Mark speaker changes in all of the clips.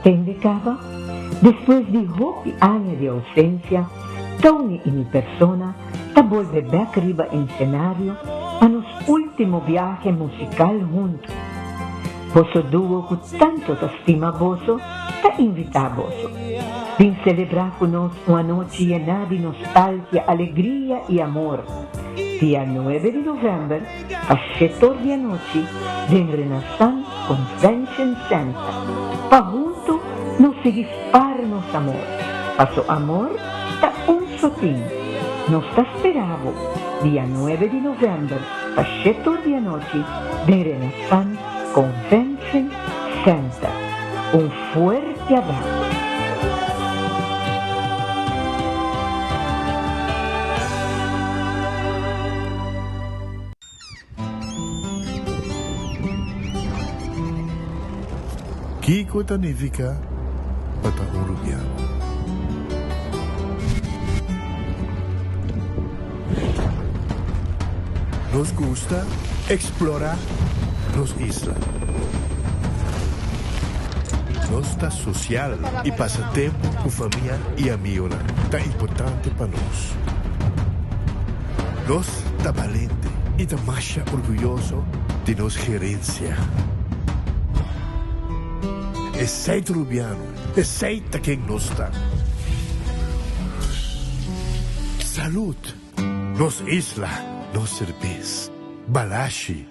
Speaker 1: Te indicaba, después de 8 años de ausencia, Tony y mi persona ta vuelve back arriba en escenario a nuestro último viaje musical juntos. Vosso dúo con tanto estima vosso, ta invita vosso. Vim celebrar conosco una noche llena de nostalgia, alegría y amor. Día 9 de noviembre, a 7 de noche, en Renaissance Convention Center. Pa junto nos seguir para nos amor. Paso amor, ta un sotín. Nos ta esperavo, día 9 de noviembre, a 7 de noche, en Renaissance Convention Center. Un fuerte abrazo.
Speaker 2: Kiko Tanifica Bata Urubiano. Nos gusta explorar los islas. Nos está social y pasatiempo con familia y amigos tan importante para nos. Nos está valiente y está más orgulloso de nos gerencia. Es sei rubiano, es sei quien nos está. Salud, nos isla, nos cerveza, balashi.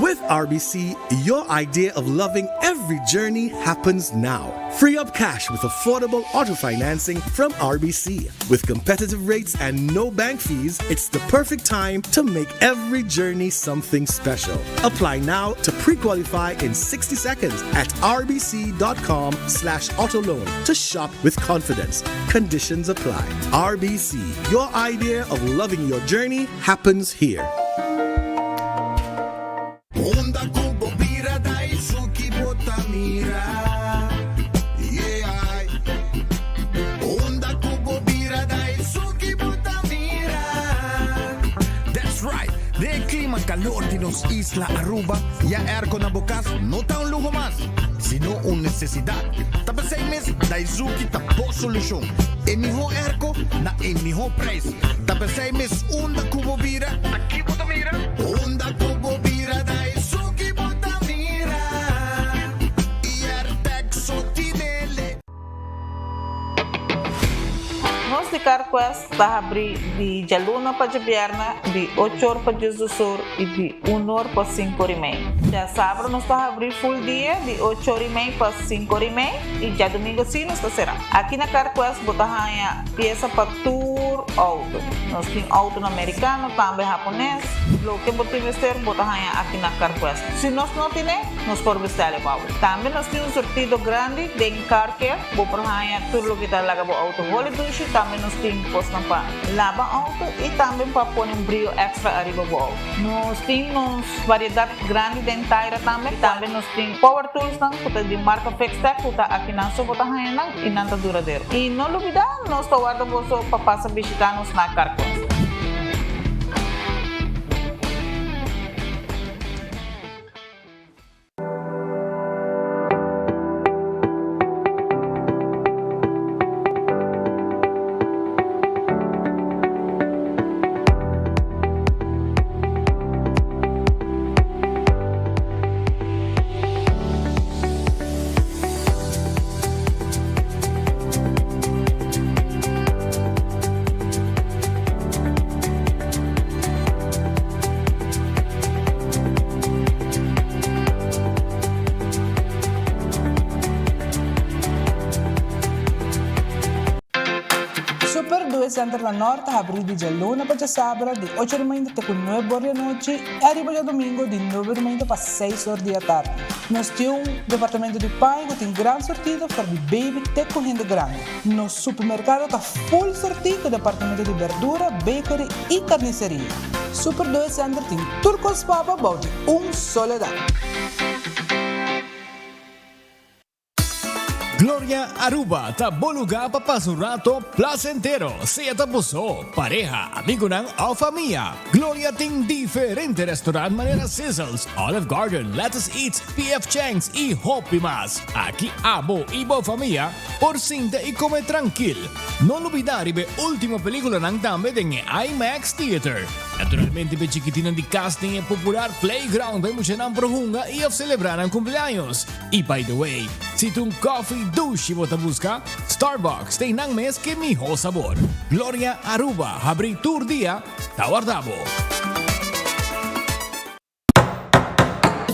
Speaker 3: With RBC, your idea of loving every journey happens now. Free up cash with affordable auto financing from RBC. With competitive rates and no bank fees, it's the perfect time to make every journey something special. Apply now to pre-qualify in 60 seconds at rbc.com/autoloan to shop with confidence. Conditions apply. RBC, your idea of loving your journey happens here.
Speaker 4: Onda Cubo Bira Daisuki Botamira. Yeah. Onda Cubo Bira Daisuki Botamira. That's right. De clima calor de nos isla Aruba. Ya airco na bocas no está un lujo más, sino una necesidad. Tapos 6 meses Daisuki tapo solución. En mijo airco na en mijo preço. Tapos 6 meses Onda Cubo Bira. Aqui Botamira. Onda Cubo Bira Daisuki.
Speaker 5: Nós de Carquest está abrir de Jaluna para Jabierna, de 8 horas para Jesus do Sur e de 1 hora para 5 horas e meia. Já sábado nós está abrir full dia, de 8 horas e meia para 5 horas e meia e já domingo sim nós está será. Aqui na Carquest botamos peça para tour auto. Nós temos auto americano, também japonês. Lo que botamos vestir botamos aqui na Carquest. Se nós não temos, nós podemos vestir o auto. Também nós temos um sortido grande de car care, botamos tudo o que está lá com auto. Também nós temos para lavar auto e também para pôr um brilho extra arriba do auto. Nós temos variedade grande de inteira também. Também nós temos power tools de marca Fextech, que está aqui na sua bota e não está duradouro. E não olvidar, nós estamos guardando para passar a visitar-nos na Carquest.
Speaker 6: Center La Norte abriu de Jaluna para sábado de 8 da manhã até 9 horas da noite e arriba de domingo de 9 da manhã para 6 horas da tarde. Nós temos um departamento de pão que tem grande sortido para de baby até correndo grande. Nosso supermercado está full sortido departamento de verdura, bakery e carniceria. Super 2 Center tem turcos papa about
Speaker 7: Gloria Aruba, taboluga papasurato placentero, siya tapuso, pareja, amigo ng o familia. Gloria ting diferente restaurant manera Sizzles, Olive Garden, Lettuce Eats, PF Chang's y Hopi Mas. Aquí abo ibo familia, por cinta y come tranquil. Non olvidar ibe ultimo película ng dame ng IMAX Theater. Naturalmente be chiquitinan di casting e popular playground be mo siya ng prohunga i of celebrar ang cumpleaños. Y by the way, si tung coffee douche mo busca, Starbucks tem nang mes que miho sabor. Gloria Aruba, habri tour dia, tawardabo.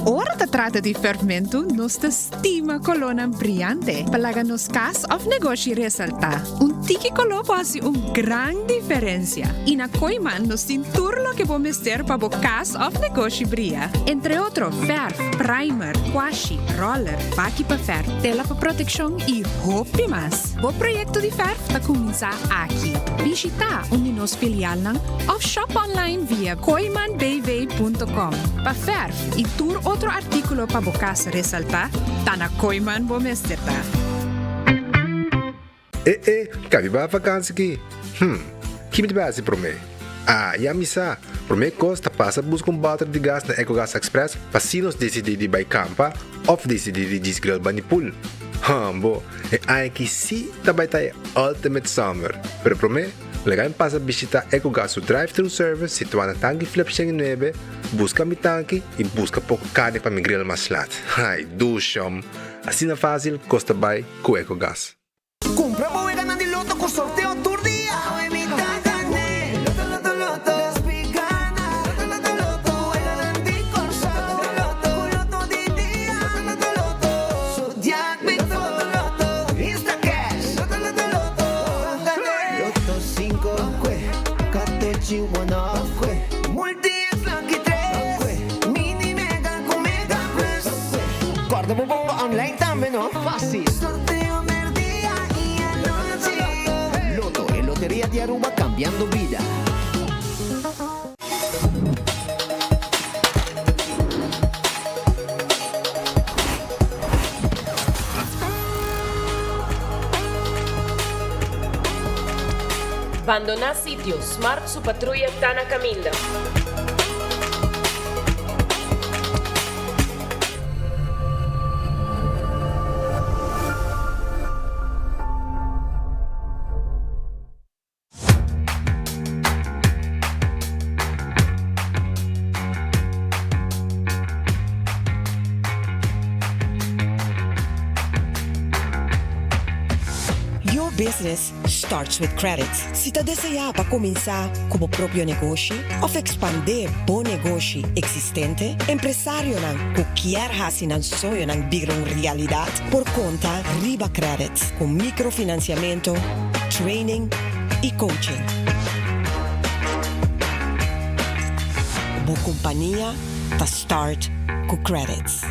Speaker 8: Ora trata di fermento nostra stima colonna brillante. Palaga nos cas of negosyo resalta. Un tiki colo pasi un gran diferencia. Inakoyman nos tinturlo que bomester pa bo cas of negosyo brilla. Entre otro, verf, primer, washi, roller, baki pa verf, tela pa proteksyon y hopi mas. Bo proyecto di verf ta kuminsa aki. Visita un nos filial ng of shop online via koymanbv.com. Pa verf, y tour otro artículo pa bukas resalta, tana koyman bomesteta.
Speaker 9: Cabi ba vakansie ki? Kimi ba si prome? Yamisa, prome costa passa busca bater de gas na EcoGas Express pasinos decididi by Campa of decididi dis grill banipul. Bo, ay ki si tabay tayo ultimate summer. Pero prome, legal pasa visita EcoGas su drive-thru service situada na Tangi Flip 9, busca mi tanki e busca pouco carne para mi grill mas lat. Ay, dushom. Assim na fácil, costa by com EcoGas.
Speaker 4: Compra buega na Loto con sorteo tour día. Guarda un po' online también, ¿no? Fácil. Sorteo del día y anoche. Loto, en Lotería de Aruba, cambiando vida.
Speaker 10: Abandona sitio, Smart su patrulla Tana Camilla.
Speaker 11: Business starts with credits. Si ta desea pa comienza como propio negosyo o expandir bo negosyo existente, empresario ng cualquier hasi ng sueño ng bigong realidad por conta Riba Credits con microfinanciamiento, training y coaching. Bo compañía ta start con credits.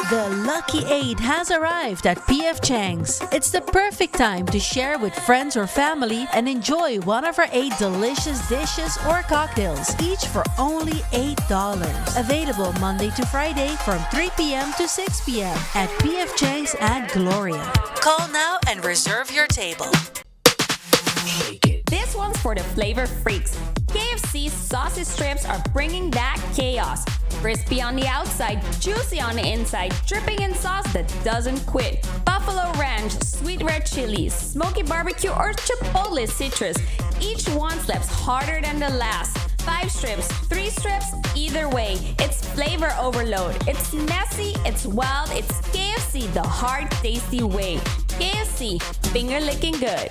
Speaker 12: The Lucky 8 has arrived at PF Chang's. It's the perfect time to share with friends or family and enjoy one of our 8 delicious dishes or cocktails, each for only $8. Available Monday to Friday from 3 p.m. to 6 p.m. at PF Chang's and Gloria. Call now and reserve your table.
Speaker 13: This one's for the flavor freaks. KFC's sausage strips are bringing that chaos. Crispy on the outside, juicy on the inside, dripping in sauce that doesn't quit. Buffalo ranch, sweet red chilies, smoky barbecue, or chipotle citrus. Each one slaps harder than the last. 5 strips, 3 strips, either way, it's flavor overload. It's messy, it's wild, it's KFC the hard, tasty way. KFC, finger licking good.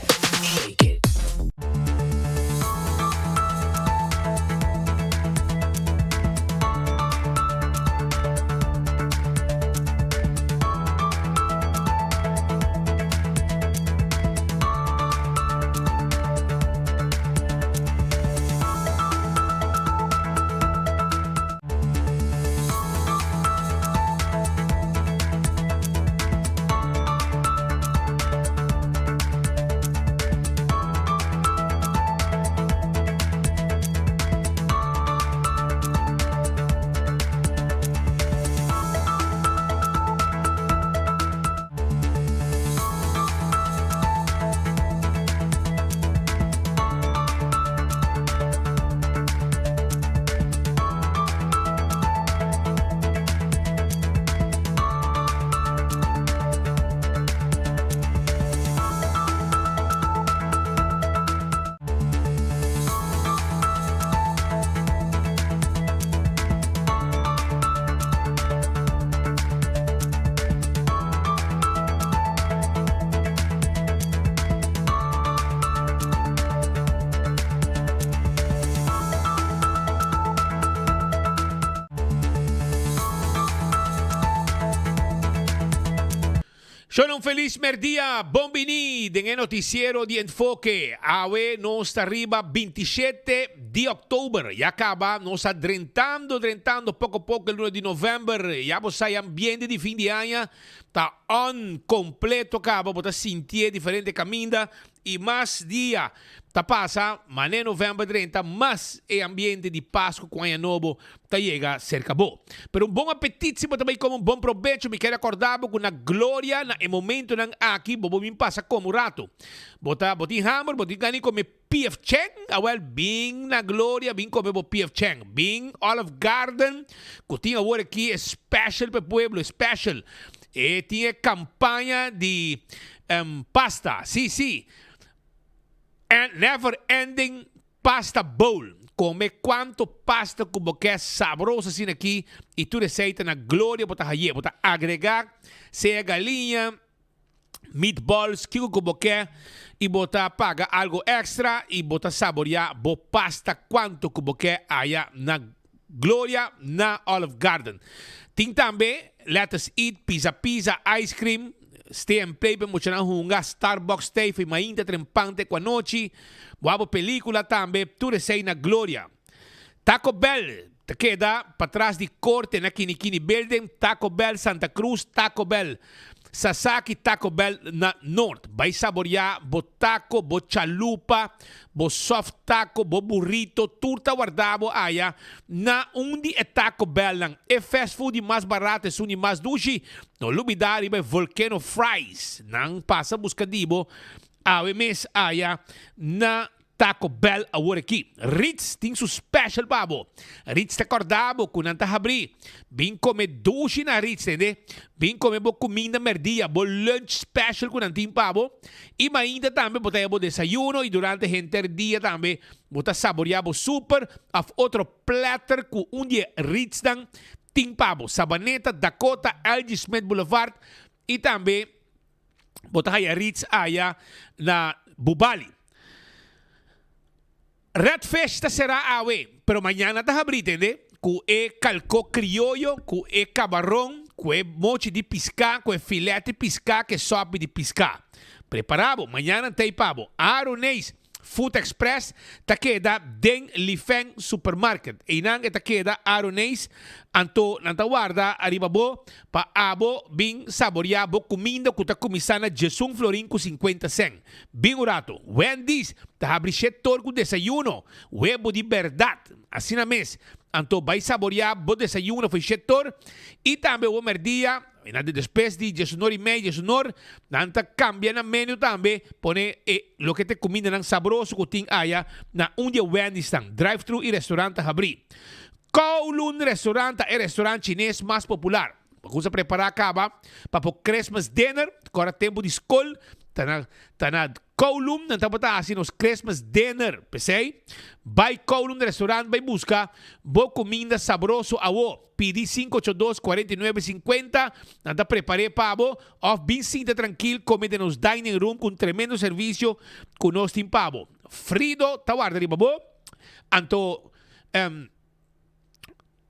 Speaker 14: Sono un feliz merdia, bombini, de noticiero de enfoque. Awe nos arriba 27 de octubre. Ya acaba, nos adrentando poco a poco el 1 de noviembre. Ya vos hay ambiente de fin de año. Está on completo acaba, vos sentir diferente caminda y más día. Ta pasa, mané novembro 30, mas e ambiente de Páscoa com Ano Novo ta llega cerca bo. Pero um bom apetite, também como um bom proveito, me quero acordar com na glória, na momento nang aqui, bobo me passa como rato. Bota hammer, boti gani come PF Chang, awel bing na glória, bing come bo PF Chang, bing Olive Garden, que tinha agora aqui special para pueblo, special. E tinha campanha de pasta, sim. And never ending pasta bowl. Come quanto pasta como que é saborosa assim aqui e tu receita na glória bota aí, bota agregar seja galinha, meatballs, que como que é e bota paga algo extra e bota saborear bo pasta quanto como que é aí na glória na Olive Garden. Tem também let us eat pizza ice cream. Stay and play para mucha hunga Starbucks stay foi mainta trempante com a noite boa película também tu receita na glória. Taco Bell te queda para trás de corte na Kinikini Building. Taco Bell Santa Cruz, Taco Bell Sasaki, Taco Bell na North. Vai saborear bo taco, bo chalupa, bo soft taco, bo burrito, turta guardado aya na undi e Taco Bell lang. E fast food mais barato e suni mais dushi. No lumidari be Volcano Fries. Nang pasa buscadibo awe mes aya na Taco Bell agora aqui. Ritz tem seu special babo. Ritz te acordabo com nanta abrir. Bem comer dushi na Ritz, entende? Bem comer bo comida merdia, bo lunch special com nantim babo. E ainda também botar bo desayuno e durante o dia também botar saborear bo super of outro platter com dia Ritz dan tim babo. Sabaneta, Dakota, LG Smith Boulevard e também botar aí Ritz aya na Bubali. Red Festa será awe, pero mañana está abrindo, ¿entende? Com calco criollo, com camarão, com mochi de piscar, com filete de piscar, que sobe de piscar. Preparado, mañana tem pavo. Aronês, Food Express, ta queda den Lifeng Supermarket. E nang ta queda Aronês, anto nanta guarda arriba bo, pa abo bing saboreabo comida kuta kumisana Jesung Florin com 50 cent. Bing urato. Wendy's, ta abri setor com desayuno. Huevo de verdade. Assim na mes. Anto vai saborear bo desayuno foi setor. E também o merdia, E na después de 19:30, 19, nanta cambia na menu também, pone lo que te comida ng sabroso kuting aya na dia Wendy's tang drive-thru e restaurante abri. Kowloon Restaurante é restaurante chinês mais popular. Pag-usa preparar acaba para o Christmas dinner, agora tempo de escola, tá na Kowloon, não tá para assim nos Christmas dinner, pensei? Vai Kowloon Restaurante, vai buscar boa comida sabroso awo. Pedi 582-4950, não tá preparei para abo, of bem sinta tranquilo, comida nos dining room com tremendo serviço, com nós tim pabo. Frido, tá guarda riba bo? Anto,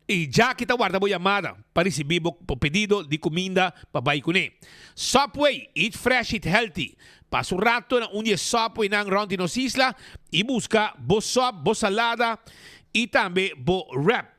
Speaker 14: e já que está guardando a chamada para receber o pedido de comida para Baikune. Subway, eat fresh, eat healthy. Passa um rato na onde Subway na round nos isla e busca bo sopa, bo salada e também bo wrap.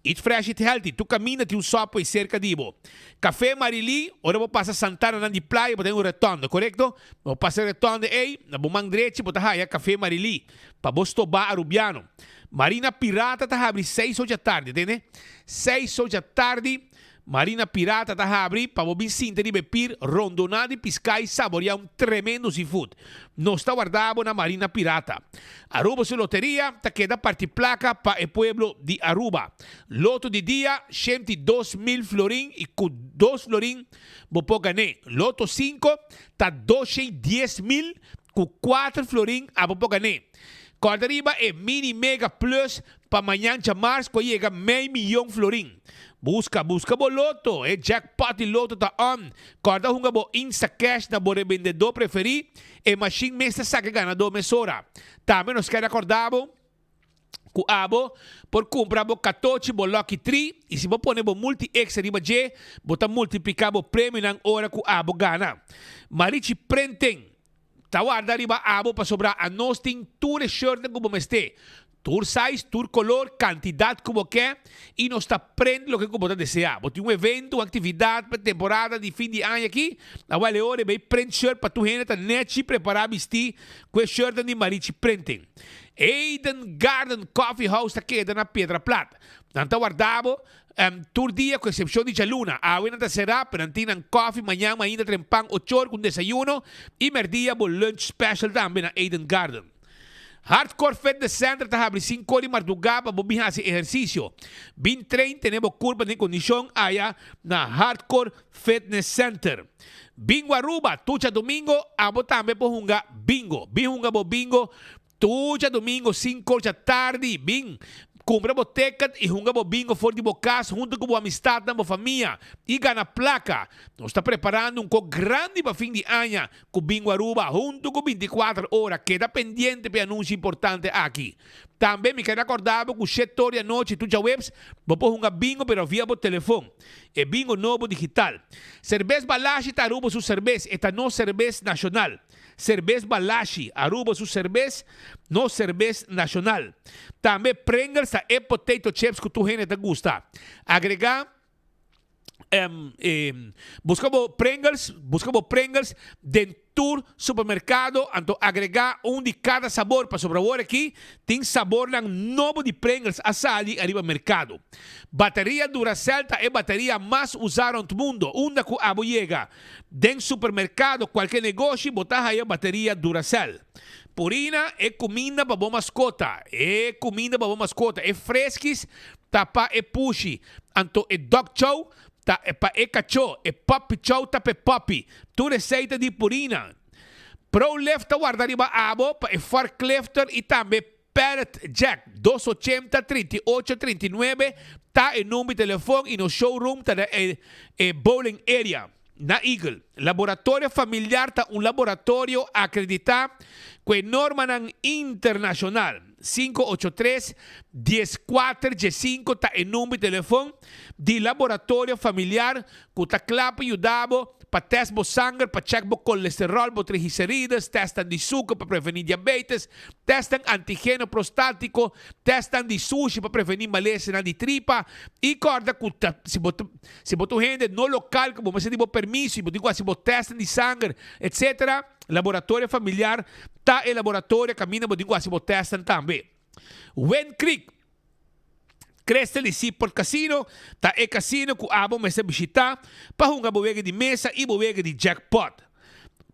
Speaker 14: Eat fresh, eat healthy. Tu caminha de Subway cerca de bo. Café Marili, ora vou passar Santana na de praia, vou ter um retorno, correto? Vou passar retorno aí, na bumang direito, vou ter Café Marili, para bo stobar arubiano. Marina Pirata tá abre 6 horas da tarde, entende? 6 horas da tarde, Marina Pirata tá abre para você sinta de beber rondonada e piscar e saborear tremendo seafood. Nós está guardado na Marina Pirata. Aruba sua loteria, tá queda parte placa para o pueblo de Aruba. Loto de dia, 102.000 florin e com 2 florin vou pôr ganhar. Loto 5, tá 210.000 com 4 florin a vou pôr ganhar. Corda riba é mini mega plus para amanhã de março que chega meio milhão florim. Busca bo loto, jackpot e loto tá on. Corda hunga bo insta cash na bo revendedor preferido e machine mesta saca ganador mesora. Também nos quer acordar bo ku abo por comprar bo 14 bo lucky 3 e se bo pone bo multi extra riba je, bota multiplicar bo prêmio nang hora ku abo gana. Marichi prenten Tawar dari ba abo para sobrar a nós tem tour shirt como este. Tour size, tour color, quantidade como quer e nós está prendendo o que como desejar. Bote um evento, uma atividade para temporada de fim de ano aqui. A vale hora vai prend shirt para tu gente tá net preparar vestir com shirt de Marichi Printing. Eden Garden Coffee House tá queda na Pedra Plata. Não tá guardado. Tour dia com exceção de Jaluna. A não será, pero tienen coffee amanhã ainda trempang 8 horas com desayuno e merdia bo lunch special também na Eden Garden. Hardcore Fitness Center tá abre 5 horas de madrugada para bobin hacer exercício. Bin train tenemos curva de condición allá na Hardcore Fitness Center. Bingo Aruba, tucha domingo, abo também por hunga bingo. Bingo bo bingo, tucha domingo 5 horas da tarde, bing. Compra boteca e hunga bo bingo for de bocas junto com a amistade da família e ganha placa. Nós está preparando um co grande para fim de ano com Bingo Aruba junto com 24 horas. Queda pendente para anúncio importante aqui. Também me quero acordar com o setor de noite tu já webs, vou pôr um bingo pero via por telefone. É bingo novo digital. Cerveza Balashi tá Aruba su cerveza, esta não cerveza nacional. Cerveza Balashi, Aruba su cerveza, não cerveza nacional. Também Pringles e potato chips que tu gente te gusta. Agregar buscamos Pringles dentro supermercado, então agregar de cada sabor para sobrevoar aqui, tem sabor novo de Pringles a sair arriba mercado. Bateria Duracell é bateria mais usada no mundo, onde que a chega dentro supermercado, qualquer negócio, botar aí a bateria Duracell. Purina é comida para boa mascota, é fresquis, tapa é pushy, então é dog chow, tá é para cachorro, é puppy chow, tá é puppy. Tu receita de Purina. Pro Lefter guardar riba abo, para Fork Lefter e também Parrot Jack 280 38 39, tá em nome de telefone e no showroom tá bowling area. Na Eagle, laboratório familiar tá laboratório acreditado com norma internacional. 583-14-5 tá em nome de telefone de laboratório familiar que tá claro e ajudado para teste bo sangue, para check bo colesterol, bo triglicéridos, testan de sucro para prevenir diabetes, testan antígeno prostático, testan de sushi para prevenir malestar de tripa e corda que se botou gente no local, como você tem permisso, se botou testan de sangue, etc. Laboratório familiar tá em laboratório caminha, se botou testan também. Wen Creek Crestel e Seaport Casino, ta e casino ku abo mesa bisita, pahunga bowega di mesa e bowega di jackpot.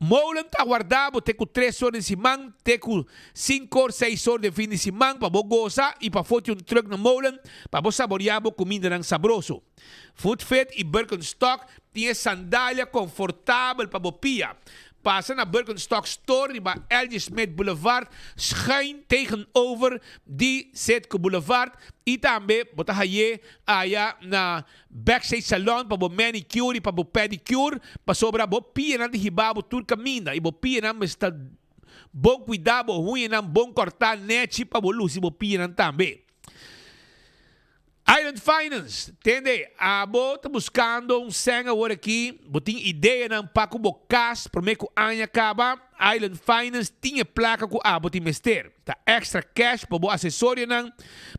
Speaker 14: Molen ta guardabo te ku 3 horas de simang, te ku 5 or 6 horas de fim de simang, pa bo goza e pa foto truck na molen, pa bo saboreabo comida ng sabroso. Food Fit e Birkenstock tinha sandália confortável pa bo pia. Passa na Birkenstock Store bij L.J. Smith Boulevard, schuin tegenover die Zetko Boulevard. E também bota haye aya na Backstage Salon para bo manicure, para bo pedicure, para sobra bo pia na hibabo tur caminda. E bo pia na está bom cuidado, ruim na bom cortar net para bo luz e bo pia na também. Island Finance, entende? Abo tá buscando senga agora aqui, botin ideia ng paco bocas, por meio que anya acaba, Island Finance tinha placa com abo ti mester. Tá extra cash para bo assessoria nang,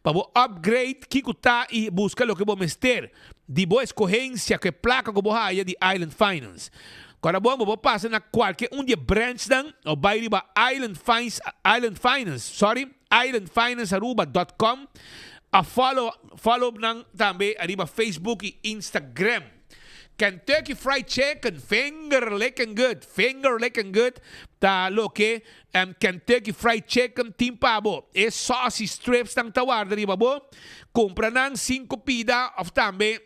Speaker 14: para bo upgrade, kiko tá e busca lo que bo mester. Di bo escorrência que placa com bo haya di Island Finance. Agora bom, bo passa na qualquer dia branch nang, o baile ba islandfinance.com. A follow ng também arriba Facebook e Instagram. Kentucky Fried Chicken, finger licking good. Ta lo que Kentucky Fried Chicken timpabo. E saucy strips ng tawar arriba bo. Compra ng 5 pida of também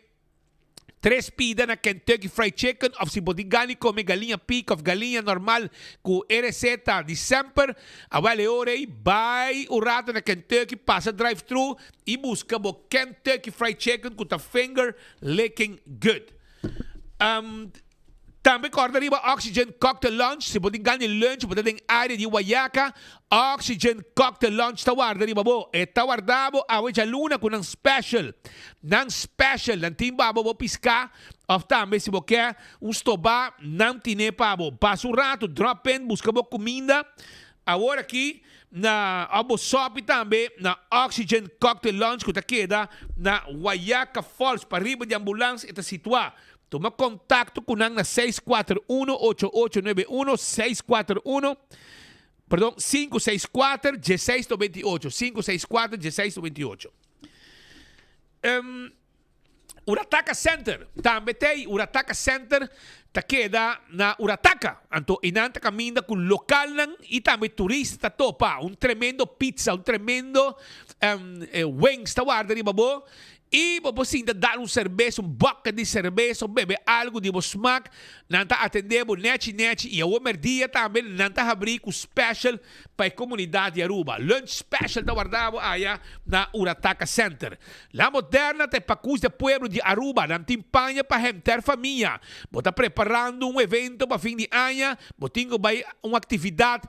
Speaker 14: 3 pida na Kentucky Fried Chicken of si bodigani come galinha peak of galinha normal ku receta December avale ore buy o rato na Kentucky passa drive-thru e busca bo Kentucky Fried Chicken ku ta finger licking good. Também corda riba Oxygen Cocktail Lunch si bodigani lunch boda ding área de Wayaka Oxygen Cocktail Lunch tawar riba bo e tawar dabo awe jaluna ku ng special ng timbabo bo pisca of também si bo quer stoba ng tinepabo passa rato drop in busca bo comida agora aqui na abo sopi também na Oxygen Cocktail Lunch ku ta queda na Wayaka Falls para riba de ambulância eta situa. Toma contato com na 564-1628. Urataka Center. Também tem Urataka Center. Ta queda na Urataka. Anto inanta caminda com local nang e também turista topa. Tremendo pizza, tremendo wings tawar dari babo. E você ainda dar cerveja, bucket de cerveja, bebe algo de smack, nanta atendemos net e a dia também nanta abrir com special para a comunidade de Aruba. Lunch special da guardavo aí na Urataka Center. La Moderna te pacus de pueblo de Aruba, na timpanha para rentar família. Bota preparando evento para fim de ano, botingo vai uma atividade,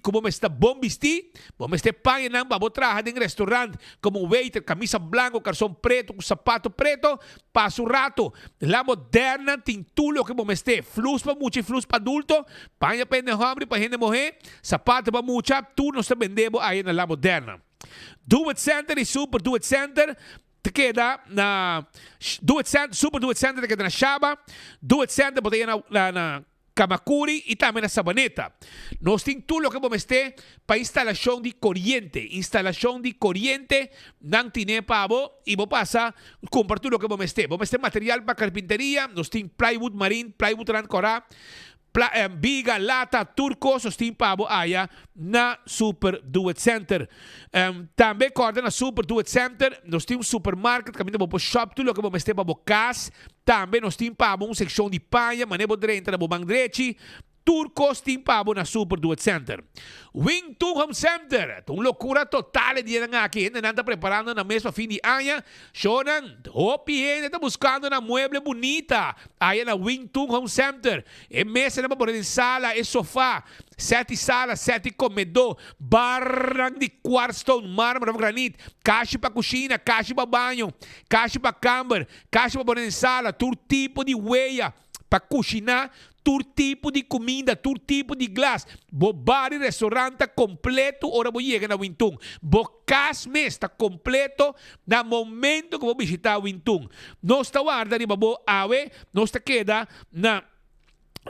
Speaker 14: como está bom vestir, bom este panha não para botar em restaurante, como waiter, camisa branca, calção preto, com sapato preto, passa rato. La Moderna tem tudo que bom este, flus para muito, flus para adulto, panha para gente homem, para gente mulher, sapato para muito, tudo nós vendemos aí na La Moderna. Do It Center e Super Do It Center te queda na Super Do It Center te queda na Shaba, Do It Center botei na Kamakuri e também na Sabaneta. Nós temos tudo o que vamos ter para instalação de corrente. Não tem pavo e vou passar comprar tudo o que vamos ter. Vamos ter material para carpinteria, nós temos plywood marine, plywood rancora, biga, lata, turco, sostim pavo aya na Super Do It Center. Também corda na Super Do It Center, nós temos supermarket, caminho para o shop, tudo o que vamos ter para o cas. Também nós temos pavo uma secção de panha, maneira de entrar na bobang direito. Turcos team pabo na Super Do It Center. Wing Tung Home Center. Tung loucura total de nga aqui. Ainda está preparando na mesma fim de ano. Shonan, OPN está buscando na mueble bonita. Aí na Wing Tung Home Center. E mesa na para sala e sofá. 7 salas, 7 comedor, barrang de quartzstone, mármore, granito, caixa para cozinha, caixa para banho, caixa para câmara, caixa para pôr sala, todo tipo de weia para cozinhar, todo tipo de comida, todo tipo de glass. Bo bar e restaurante completo, ora vou chegar na Wintung. Bo cas mes está completo na momento que vou visitar Wintung. Nós está guarda de babo awe, nós está queda na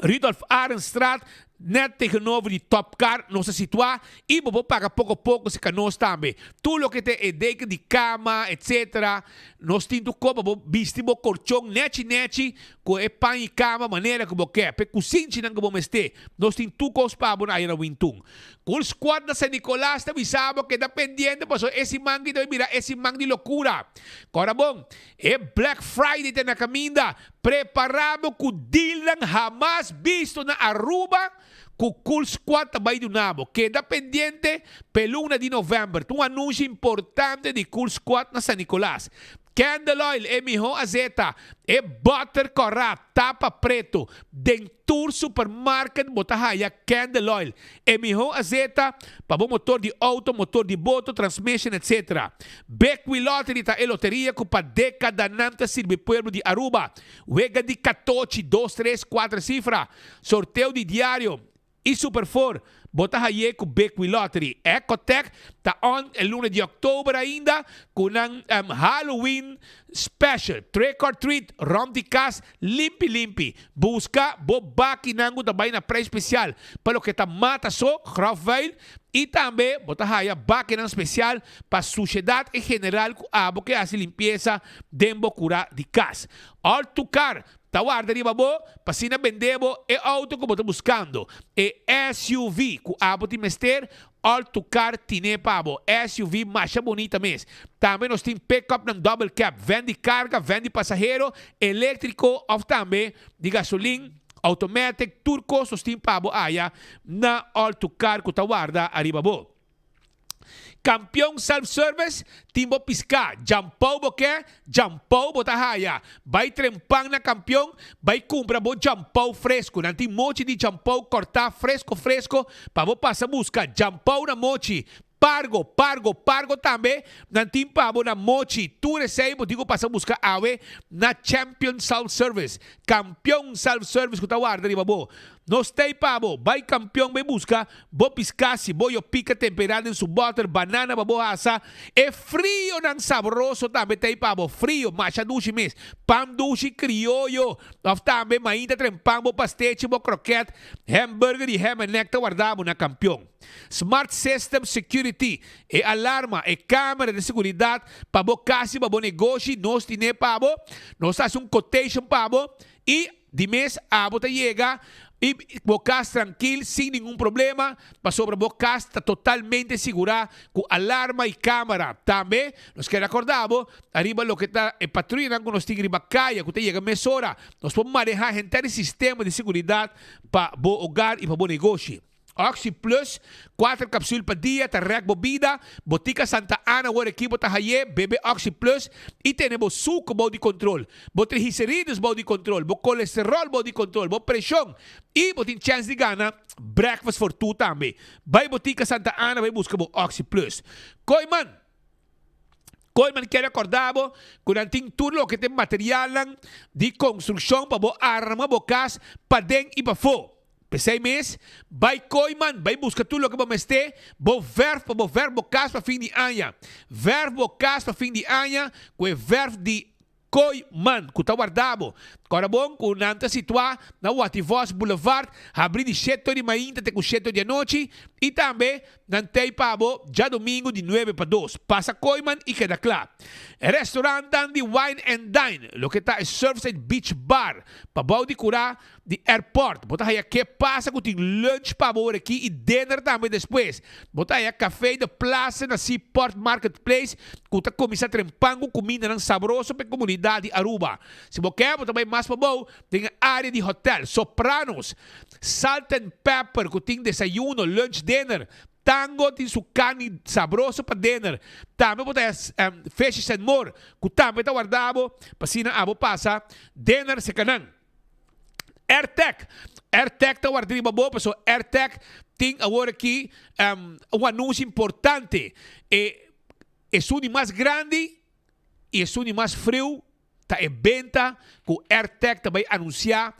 Speaker 14: Rudolf Ahrenstraat, net tegenover die topcar, nós situar e vou pagar pouco a pouco se nós também. Tudo o que te é deken de cama, etc. Nós temos que comprar bistibo colchão net com é pan e cama maneira que você quer. Porque cozinha não que você meste. Nós temos tudo que os pabos na Wintung. Com o squad da San Nicolás, também sabe que está pendente, passou esse mangue de mira, esse mangue de loucura. Agora bom, é Black Friday na caminda. Preparamos com deal jamais visto na Aruba. Com o Cool Squad também do Nabo. Queda pendente pelo 1 de novembro. Um anúncio importante de Cool Squad na San Nicolás. Candle Oil é melhor azeta. É butter corrado, tapa preto. Dentur supermarket botahaya Candle Oil. É melhor azeta para o motor de auto, motor de boto, transmission, etc. Beckwith Lottery ta loteria com para década nanta sirve pueblo de Aruba. Wega de 14, 2, 3, 4 cifra. Sorteio de diário. E Super4, bota aí com Beckwith Lottery. Ecotech está on el 1 de outubro ainda com um Halloween special. Trick or treat, rom de cas, limpi. Busca, bobaki nango também na pré-especial. Para o que está mata só, Grafveil. E também, bota aí a baquena especial para a sociedade em geral que faz limpeza de cura de cas. All to car. Tawar dari babo, pasina vendebo e auto como está buscando. E SUV, com abo de mester, alto car tine pabo. SUV mais bonita mesmo. Também nós temos pick-up ng double cab. Vende carga, vende passageiro, elétrico, ou também de gasolina, automatic, turco, nós temos pabo aya na alto car com tawarda arribabo. Campeão self-service, timbo pisca, jampau boque, jampau botahaya. Vai trempang na campeão, vai comprar bo jampau fresco. Nanti mochi de jampau cortar fresco, para vo passar busca jampau na mochi. Pargo também. Nanti pabo na mochi. Tu recebo, digo passar buscar ave na Champion Self-Service. Campeão self-service que tá guarda riba bo. Nós tem pabo, vai campeão, vai buscar, bo piscasi, bo yo pica temperado em su butter, banana, babo asa, é frio nang sabroso também tem pabo, frio, macha dushi mes, pam dushi criollo, of também mainda trempang, bo pasteche, bo croquete, hamburger e ham and neck, guardamos na campeão. Smart System Security, e alarma, e câmera de seguridade, pabo kasi, babo negócio, nós tine pabo, nós faz quotation pabo, e de mês, abo te chega, e bocas tranquilo, sem nenhum problema, mas sobre a bocas está totalmente segura com alarma e câmera. Também, nós queremos acordar, arriba lo que está em patrulha, nós temos riba caia, que chega meia hora, nós podemos manejar o inteiro sistema de segurança para o hogar e para o negócio. Oxy Plus, 4 cápsulas por dia, tarrec bebida, Botica Santa Ana, o equipo tahaye, bebe Oxy Plus, e temos suco body control, triglicéridos body control, colesterol body control, pressão, e tem chance de ganhar breakfast for two também. Vai Botica Santa Ana, vai buscar Oxy Plus. Coiman quer acordar que não tem tudo que tem material de construção para arma, bocas, para dentro e para fora. Pensei mês, vai coiman, vai buscar tudo o que vamos ter, vou verbo cas para fim de ano. Verbo cas para fim de ano, que é verbo de coiman, que está guardado. Agora bom, que não está situado na Wativos Boulevard, abrir de 7 de manhã até 7 de noite, e também não tem pabo, já domingo de 9 para 2. Passa coiman e queda claro. Restaurante de Wine and Dine, lo que está é Surfside Beach Bar, para de curar de airport. Bota aí que passa com tem lunch para aqui e dinner também depois. Bota aí café de praça na Seaport Marketplace, que está começando a trempango comida não saboroso para a comunidade Aruba. Se você quer, também mais para bom, tem a área de hotel, Sopranos, Salt and Pepper, que tem desayuno, lunch, dinner. Tango tem su carne sabroso para dinner. Também botar Fishes and More, que também está guardado para se não passa dinner se canang. AirTech está guardado para pessoa. AirTech tem agora aqui anúncio importante. É o mais grande e é o mais frio. Está em venda que o AirTech também anunciar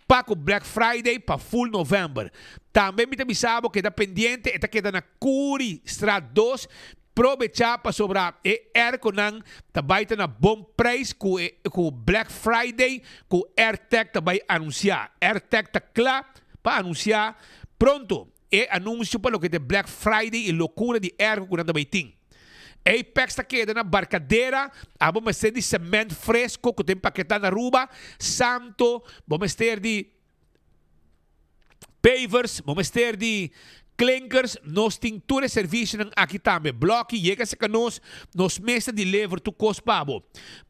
Speaker 14: para o Black Friday para full November. Também me avisava que está pendente, está quedando na Curi Strat 2, aproveitar para sobrar e airconan também está na bom preço com o Black Friday, com o AirTech também anunciar. AirTech está claro para anunciar Pronto, anúncio para lo que é Black Friday e loucura de ergo quando vai ter. Apex está queda na barcadeira, vamos ter de cimento fresco, que tem paquetado na Aruba, Santo, vamos ter de pavers, vamos ter de clinkers, nos tintura serviço aqui também. Bloque, chega-se que nos mesa de lever tu cospabo.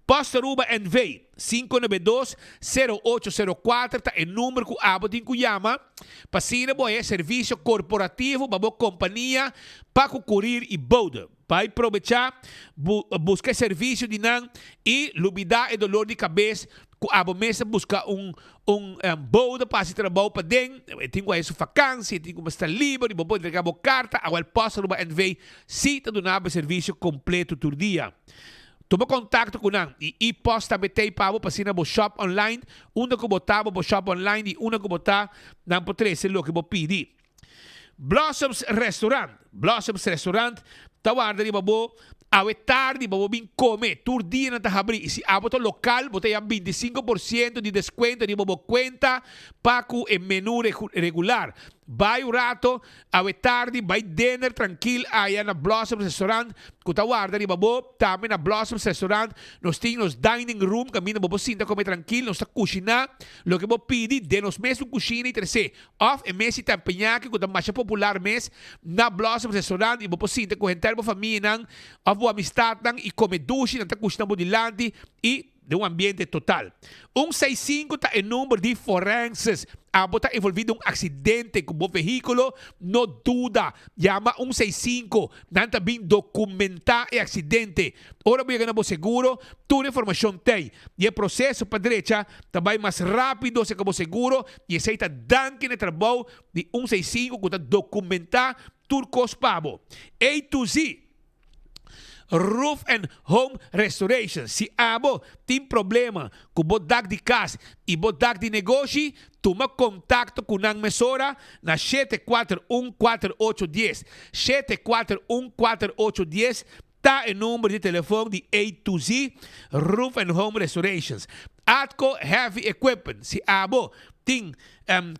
Speaker 14: Posta Aruba NV 592-0804 tá em número que abo tem que chama. Passina é serviço corporativo, babo companhia, para curir e boda. Vai aproveitar, buscar serviço de nan e lubida e dolor de cabeça. Abo mesa busca boda para se trabalhar para dentro. Tem que isso vacância, tem que estar livre, babo entregar a carta, agora posta Aruba NV se tá dando serviço completo todo dia. Toma contato com nang e posta betei pabo para bo shop online, una que botava bo shop online e una que botar nang potrese lo que bo pidi. Blossoms Restaurant, tawarda di babo awe tarde babo bin come tur dia na tahabri e se aboto local botei a 25% de desconto di babo cuenta pacu e menu regular. Vai un rato, awe tarde, vai dinner tranquil aí na Blossoms Restaurant. Kuta guarda di babo, também na Blossoms Restaurant, nós temos dining room, caminho babo sinta come tranquil, nós tá cozinha, lo que bo pidi, de nos mesmo cozinha e terceiro. Off e mesi tampenhaki, kuta mais popular mes, na Blossoms Restaurant, e babo sinta com entero família nang, of bo amistad nang, e come dushi, nang tá cozinha bodilante, e de um ambiente total. 165 está em número de forenses. Está envolvido em acidente com o veículo, não dúvida. Llama 165. Não também documentar o acidente. Ora, voy a ganar seguro, toda a informação tem. E o processo para a direita também mais rápido se acabou seguro. E esse está dando no trabalho de 165 que está documentar turcos pabo. A to Z. Roof and Home Restoration. Se abo tem problema com o dak de casa e o dak de negócio, toma contato com a emissora na 7414810. 7414810 está em número de telefone de A to Z Roof and Home Restorations. Atco Heavy Equipment. Se abo tem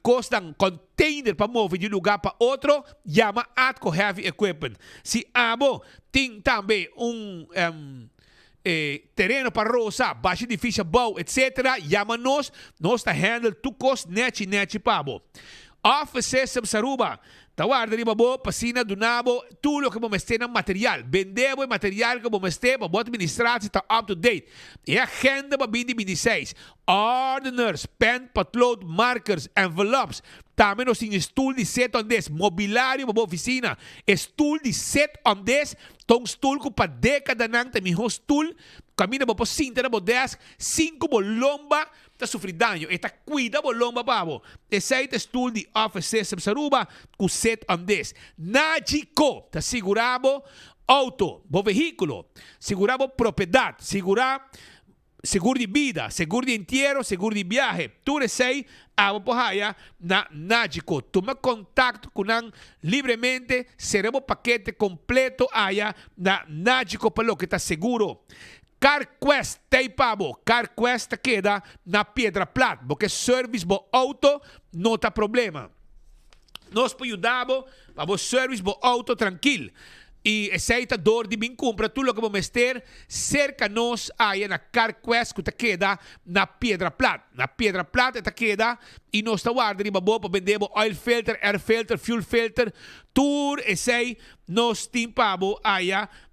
Speaker 14: costam container para mover de um lugar para outro, chama Atco Heavy Equipment. Se abo tem também terreno para roça, baixo difícil, bom, etc. Chama-nos, nós está handle tu cost neti pabo. Offices sa Aruba. Tawarda ni babo, pasina dunabo, tulo que vamos ter na material. Vendemos o material que vamos ter, para administrar está up to date. E a agenda para 2026. Ordiners, pen, patload, markers, envelopes. Também nós temos stool de 7 on 10. Mobiliário para a oficina. Stool de 7 on 10. Tong stool ko pa década nang tamiho stool. Camina ba po cinta na po desk. 5 bolomba. Ta sufrir daño. Esta cuida bolomba pavo. Esse stool de office system sa Aruba com 7 on 10. Nagico. Ta segurabo auto. Bo veículo. Segurabo propriedade. Seguro de vida, seguro de entierro, seguro de viaje. Tu sei abo pohaya na Nagico. Toma contacto com nang livremente. Seremos paquete completo aya na Nagico para lo que está seguro. CarQuest tem pabo. CarQuest queda na Piedra Plata. Porque service bo auto não tá problema. Nós podemos para o service bo auto tranquilo. E aceita dor de bem compra tudo o que vamos ter cerca nós aí na CarQuest que queda na Piedra Plata. Na Piedra Plata queda e nós está guardando para vender oil filter, air filter, fuel filter, tudo esse nós timpamos aí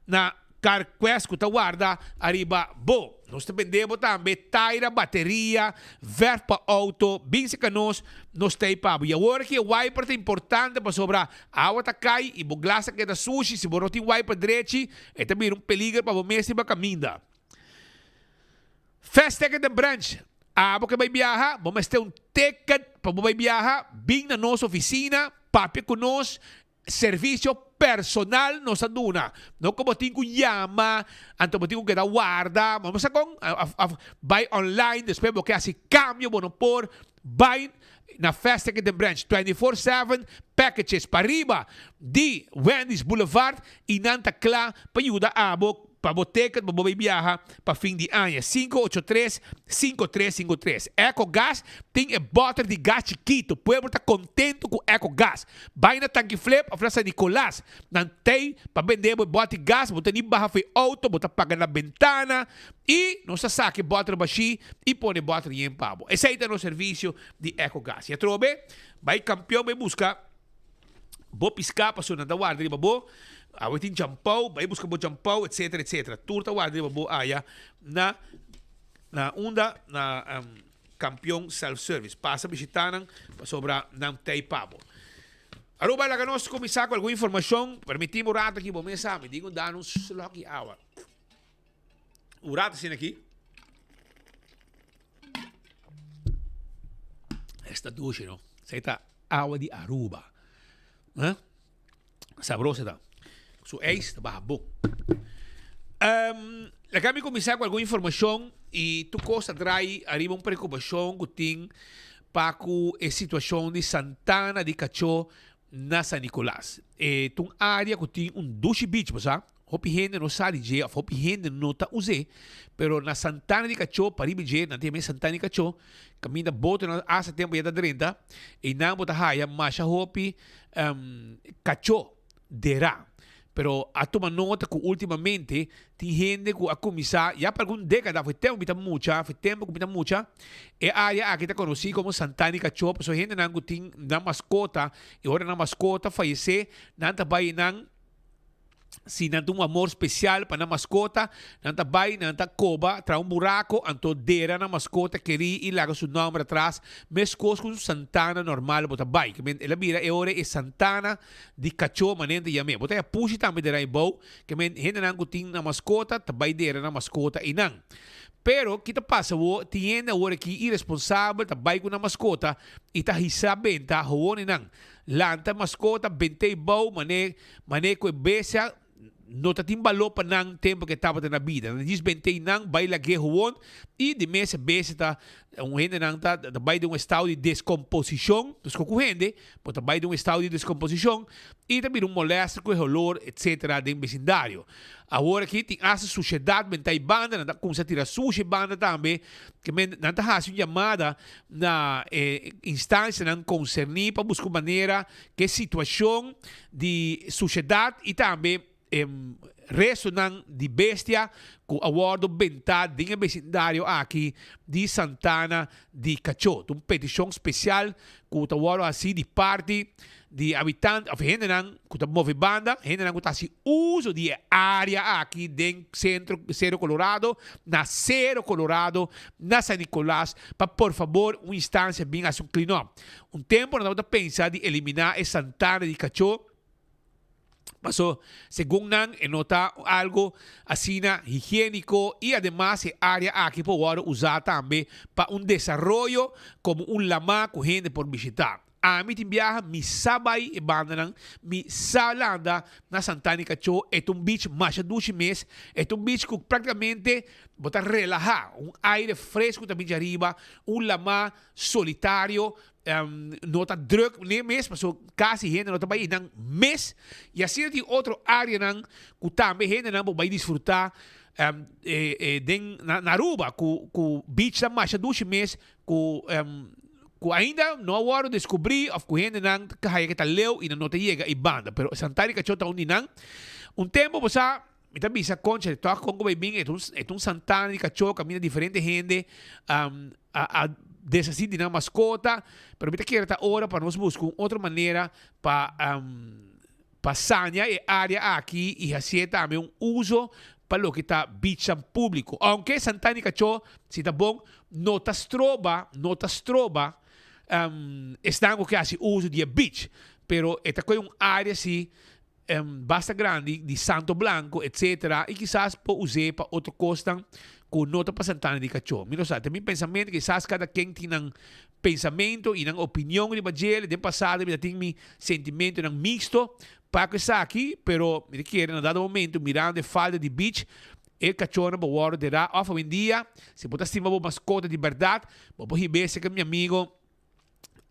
Speaker 14: na CarQuest que guarda arriba bo. Nós vendemos também taira, bateria, verf para auto, bem se que nós tem pabo. E agora que o wiper é importante para sobrar água tá cai e o glaça que da sushi, se você não tem wiper direito, é também peligro para você e para caminhar. Fast Ticket and Branch. Porque vai viajar, vamos ter ticket para você viajar, bem na nossa oficina, papi com nós, serviço personal nos aduna. No como tenho que chamar, anto mo tenho que dar guarda, vamos a buy online, depois porque assim cambio, bueno por buy na Fast Ticket and Branch 24/7 packages para riba de Wendy's Boulevard e nanta clá para ajudar a para boteca, para bobe viaja para fim de ano. 583-5353. EcoGás tem botar de gás chiquito. O povo está contento com EcoGás. Vai na tanque flip, a França Nicolás. Não tem para vender, bota gás, bota nem barra foi auto, bota paga na ventana e não se saque, bota no baixi e põe bota em pavo. Esse aí é o serviço de EcoGás. E a trobe, vai campeão, vai buscar, vou piscar para sua da guarda, babo. Away tin jampaw, vai buscar bo jampaw, etc, etc. Turta wadi bo aya na unda na campeão self-service. Passa visitando para sobra não tem pabo. Aruba lá nós começar com alguma informação, permitimos rato aqui, bom mesa, me digo dar uns lucky hour. O rato assim aqui. Esta ducha, não? Essa tá água de Aruba. Né? Sabrosa tá. So eis, tá bom. Lá me começar com alguma informação e tu costa trai arriba uma preocupação que tem para a situação de Santana de Cacho na San Nicolás. Tu área que tem douche beach, sabe? Hopi gente não sabe de, hopi gente não está usando, pero na Santana de Cacho, para ir de, na tema Santana de Cacho, caminha boto na asa tempo já da 30 e na bota haya masha hopi Cacho derá. Pero a tomar nota que ultimamente tem gente que a começar, já para alguma década, foi tempo que muita, e a área aqui está conhecida como Santana de Cacho, porque gente não tem na mascota, e agora na mascota falece, não trabalha não, se não tem amor especial para a mascota, não trabalha, não tem coba, traz buraco, então dera na mascota, queria ir lá com seu nome atrás, mas coisa com Santana normal, bota bai, que ela vira, e agora é Santana de Cacho, manente e amém. Bota a puxa também dera em bom, que gente não tem na mascota, trabalha dera na mascota e não. Pero, kita passa, tem agora que irresponsável, trabalha com a mascota, e está recebendo, tá, hoone não. Lanta mascota, bentei bom, mané com beça, não tem valor para não tempo que estava na vida. Diz bentei não, vai lá que hoon, e de mês beça tá, gente não tá, vai de estado de descomposição, dos concorrentes, mas vai de estado de descomposição, e também molesta com olor, etc., do vecindário. Agora aqui tem essa sociedade, bentei banda, não começa a tirar sushi banda também, que não tá fazendo chamada na instância não concernir para buscar maneira que situação de sociedade e também resonam de bestia com o awardo bentado de vecindário aqui de Santana de Cacho. Uma petição especial com o awardo assim de parte de habitantes, of gente não que move banda, gente não que está se uso de área aqui dentro centro Cerro Colorado, na Cerro Colorado, na San Nicolás, para por favor uma instância bem assim clean-up. Tempo nós vamos pensar de eliminar a Santana de Cacho. Pasó, según nan, nota algo así higiénico y además área aquí por usar también para un desarrollo como un lama con gente por visitar. A mí te viaja, mi sabay e bandanan, mi salanda na Santana de Cacho, es un beach más de 12 meses, es un beach que prácticamente bota relajar, un aire fresco también de arriba, un lama solitario, não está druk nem mesmo, mas quase gente não está aí nang mês e assim tem outra área nang que também gente não vai desfrutar na Aruba com beach da mais de 12 meses que ainda não hora descobrir of que gente nang que está leu e não te chega e banda, pero Santana de Cacho está onde nang tempo você me tá bisa concha de toca com bem é Santana de Cacho caminha diferente gente a desasí de una mascota, pero ahorita quiero esta hora para nos buscar otra manera para sanear el área aquí y hacer también un uso para lo que está beach en público. Aunque Santana de Cacho, si está bon, no te estroba, están que hace uso de beach, pero esta es un área así, bastante grande, de Santo Blanco, etc. Y quizás puedo usar para otra cosa com nota para Santana de Cacho. Mira, sabe, também pensamento que quizás cada quem tem um pensamento e uma opinião de bagel, de passado, tem um sentimento um mixto para que está aqui, pero me quer em dado momento mirando a falta de beach, el cachorro va a guardar off hoy en día, se puede estimar uma mascota de verdade, vou receber que meu amigo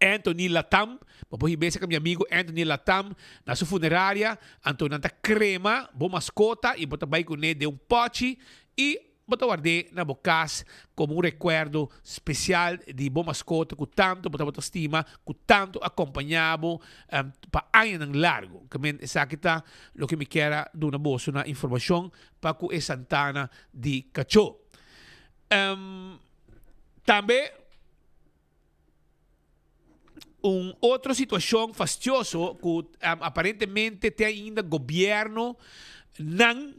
Speaker 14: Anthony Latam. Papoy besa kami amigo Anthony Latam na sua funerária. Anto nanta crema, boa mascota e bota bay com de um pote e bota guardei na bocas como recuerdo especial de boa mascota que tanto bota estima, que tanto acompanhamos para anos largo. Kamen esa kita lo que me quiera de una voz, una información para que es Santana de Cacho. Também outra situação fastidiosa que aparentemente tem ainda governo não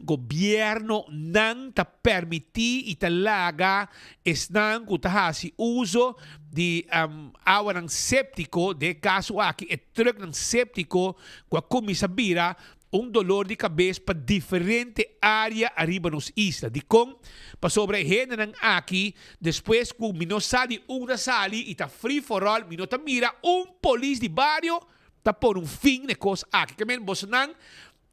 Speaker 14: ta permitir e talaga estão que hasi uso de água ng séptico de caso aqui é truck ng séptico com a comisabira dolor de cabeça para diferente área arriba nos isla. De com, para sobre a ng aqui, depois que mino sali sali e tá free for all, mino ta mira polis de barrio, tá por fim de coisa aqui. Que men boso nang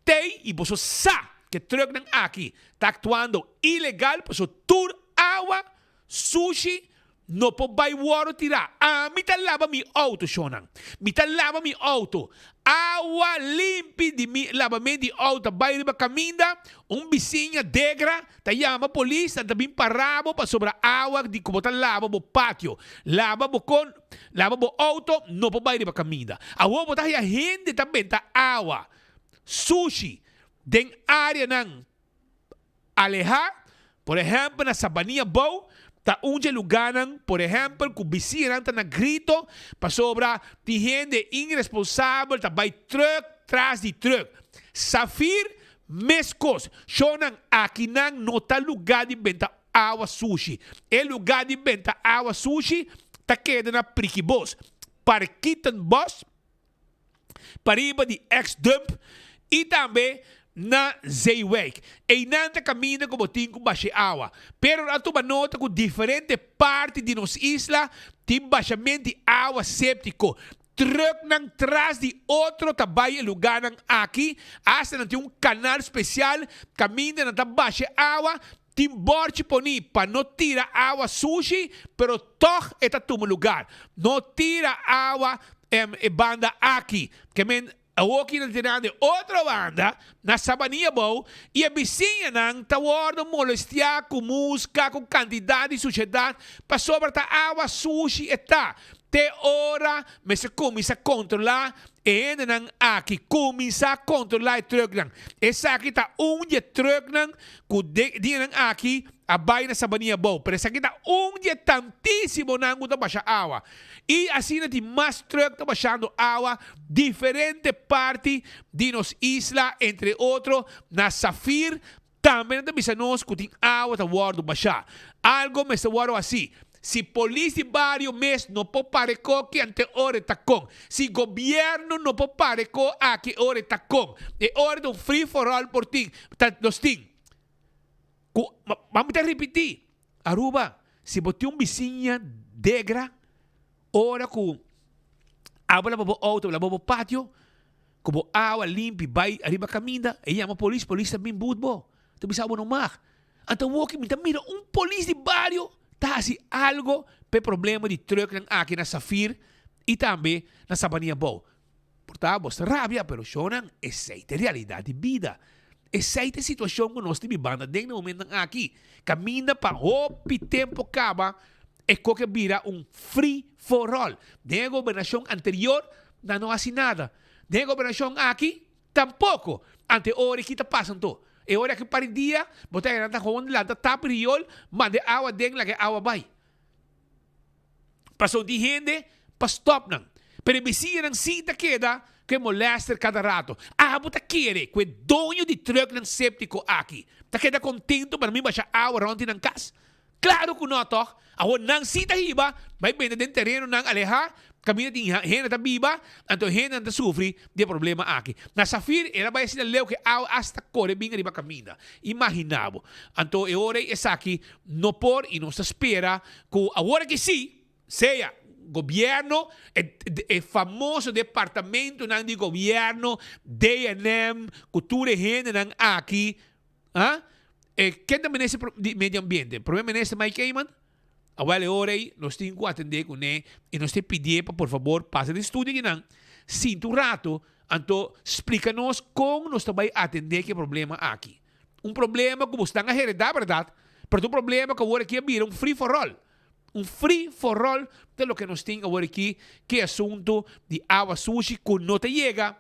Speaker 14: tei e boso sa, que truck ng aqui, tá actuando ilegal, boso tour água, sushi, no po bay water tira. Mi lava mi auto, Shonan. Mi lava mi auto. Agua limpi di mi lavamento di auto. Bay riba caminda. Vizinha degra. Ta llama polícia. Ta bin parabo pa sobra agua di como ta lava bo patio. Lava bo auto. No po bay riba caminda. Awo bo ta ya gente ta benta agua. Sushi. Den área ng alejar. Por ejemplo, na Sabania Bow. Ta lugar, por exemplo, que o vizinho está na grito, para sobra de gente irresponsável, tá vai truck, trás de truck. Safir, mescos. Shonan, aqui não tá lugar de venda água sushi. É lugar de venda água sushi, tá queda na Priquibos. Parquitan Boss, pariba de ex-dump, e também na Zeewijk. E nanta caminha como tinha com baixa água. Pero na tua nota com diferente parte de nos isla tem baixamento de água séptico. Truck nang trás de outro trabalho lugar nang aqui. Hasta não tem canal especial. Caminha na baixa água. Tem borte poni para não tirar água sushi, pero toch é tamo lugar. Não tira água banda aqui. Que men aqui na tirada de outra banda, na Sabania Bow, e a vizinha não está molestar com música, com quantidade de sociedade, para sobre a água sushi está. Te hora, mas se começa a controlar, e ainda não aqui, começa a controlar o truck não. Essa aqui está de truck não, que de não aqui, a baia na Sabania Bow. Pero essa aqui está de tantíssimo não, que está baixando água. E assim, tem mais truck está baixando água, diferente parte de nos isla, entre outros, na Safir, também não tem nós que tem água, está guardando baixar. Algo me está guardando assim. Si polícia de barrio mes no po pareco que ante ore tacón. Si gobierno no po pareco a que ore tacón. E ore de free for all por ti. Los ting. Vamos a repetir. Aruba, si bote vizinha degra, ora com água lava auto, lava patio, como água limpa, vai arriba caminda, e chama polícia também budbo. Tu bisa no mar. Então walking, mira polícia de barrio. Tá assim algo pe problema de truck aqui na Safir e também na Sabania Bow. Portanto, você rabia, pero shonan aceita realidade de vida. Aceita a situação que nós temos banda dentro do momento aqui. Caminha para o tempo acaba e que vira free for all. De governação anterior, não assim nada. De governação aqui, tampouco. Ante hora que está passando. E ora que para dia, botei na tahon lá da tapriol, mande água dentro lá que água vai. Passou de gente, para stop não. Pero vizinha não cita queda que molesta cada rato. Bota querer que dono de truck não séptico aqui. Tá queda contento para mim baixar água ronde na casa. Claro que não toh. Awo nang cita hiba, vai vender dentro terreno nang alejar. Caminha de gente está viva, então gente está sofre de problema aqui. Na Safir, ela vai ser leu que hasta corre bem arriba caminha. Imaginava. Então, eu orei essa aqui, não por e não se espera que agora que sim, seja governo, o famoso departamento de governo, D&M, cultura e gente aqui, quem também nesse meio ambiente? Problema nesse Mike Cayman? Awale orei, nós temos que atender com ele e nós temos que pedir para, por favor, passe de estudo que não. Sinto um rato, então explica-nos como nós também atender que problema aqui. Problema que você está a heredar, verdade? Mas problema que agora aqui é um free for all. Free for all de lo que nós temos agora aqui, que é assunto de água sushi, que não te chega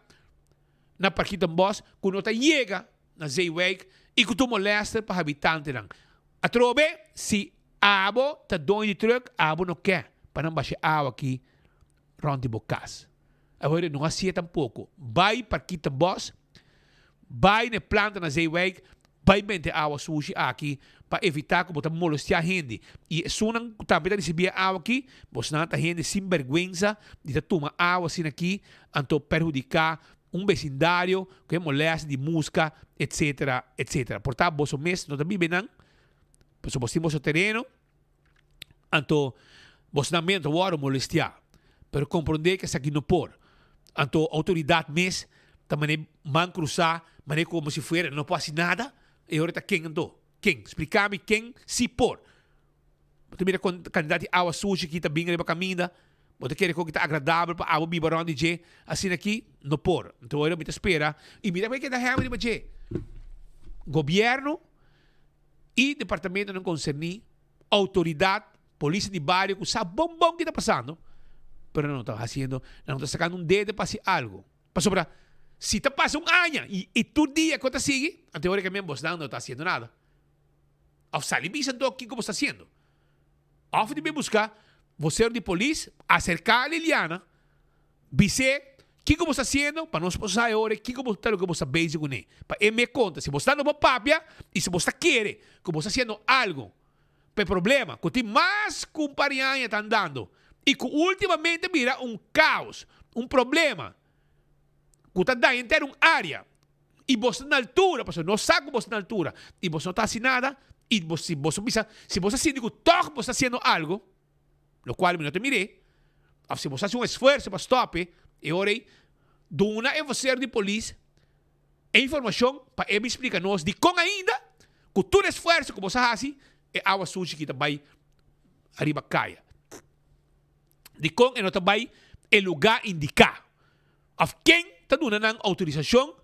Speaker 14: na Parquita Boss, que não te chega na Zeewijk e que tu molesta para habitante lang. A trobe, se abo tá dono de truck, abo não quer para não baixar água aqui rond de bocas. Agora não assim tampouco. Vai Parquita Boss, vai na planta na Zeewijk, vai meter água sushi aqui para evitar que você moleste a gente. E se não também receber água aqui, você não está gente sem vergonha de tomar água assim aqui, então perjudicar vecindário que molesta de música, etc, etc. Portanto, você mesmo não está vivendo, você temos o terreno, então você não mente o molestar. Pero compreender que isso aqui não pode. Então, a autoridade mesmo também man cruzar, mas como se fosse, não pode fazer nada. E agora está quem então? Quem? Explica-me quem se pode. Você mira com o candidato a água sushi que está bem ali para caminhar. Você quer que está agradável para água bibarão de G. Assim aqui, não pode. Então, agora me espera. E mira que está realmente de G. Governo e departamento não concerni, autoridade, polícia de bairro, que sabe bom que está passando. Pero não está fazendo, não está sacando dedo para fazer algo. Para sobrar. Se está passando ano e todo dia que está sigue, teoricamente você não está fazendo nada. Ao salir visando o que você está fazendo. Ao de me buscar, você de polícia, acercar a Liliana, dizer o que você está fazendo, para nós passar agora, o que você está basic com ele. Para ele me conta, se você está no papia e se você quer que você está fazendo algo, para problema, que tem mais companhia está andando, e que ultimamente vira caos, problema, que está dando inteiro uma área, e você na altura, porque não sabe que você na altura, e você não está fazendo nada, e se você sente que toque você está fazendo algo, lo qual eu não te mirei, se você faz esforço para stop, e ora, dona é você de polícia, informação para ele explicar-nos de como ainda, que todo esforço que você faz, é água suja que também arriba caia. De como é também o lugar indicado. Of quem está dando autorização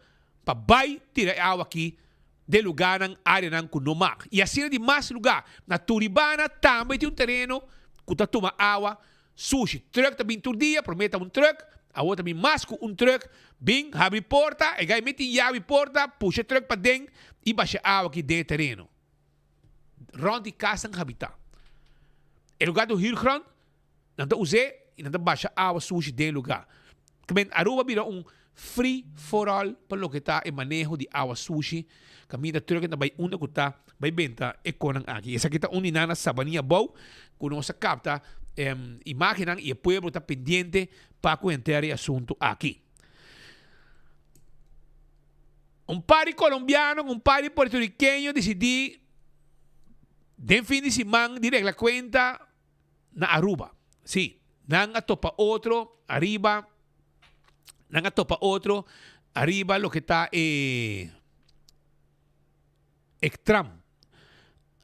Speaker 14: para vai tirar água aqui de lugar na área que não mag. E assim de mais lugar. Na Turibana também tem terreno que está tomando água sushi. Truck também todo dia, promete truck. A outra também mais que truck. Bem, abre porta, e aí mete abre porta, puxa truck para dentro e baixa água aqui dentro do terreno. Rond de casa em habitat. O lugar do Rio Grande, não usei e não baixa água suja dentro do lugar. Também Aruba vira free for all para o que está em manejo de água suja. Caminha truque também onde que está vai venta e conan aqui. Essa aqui está unina na Sabaninha Bow, que nós capta imaginan e o pueblo está pendiente para comentar o assunto aqui. Par colombiano, par puertorriqueño decidiu den fin de semana direct la cuenta na Aruba. Sí, nan topa otro arriba lo que está Extram.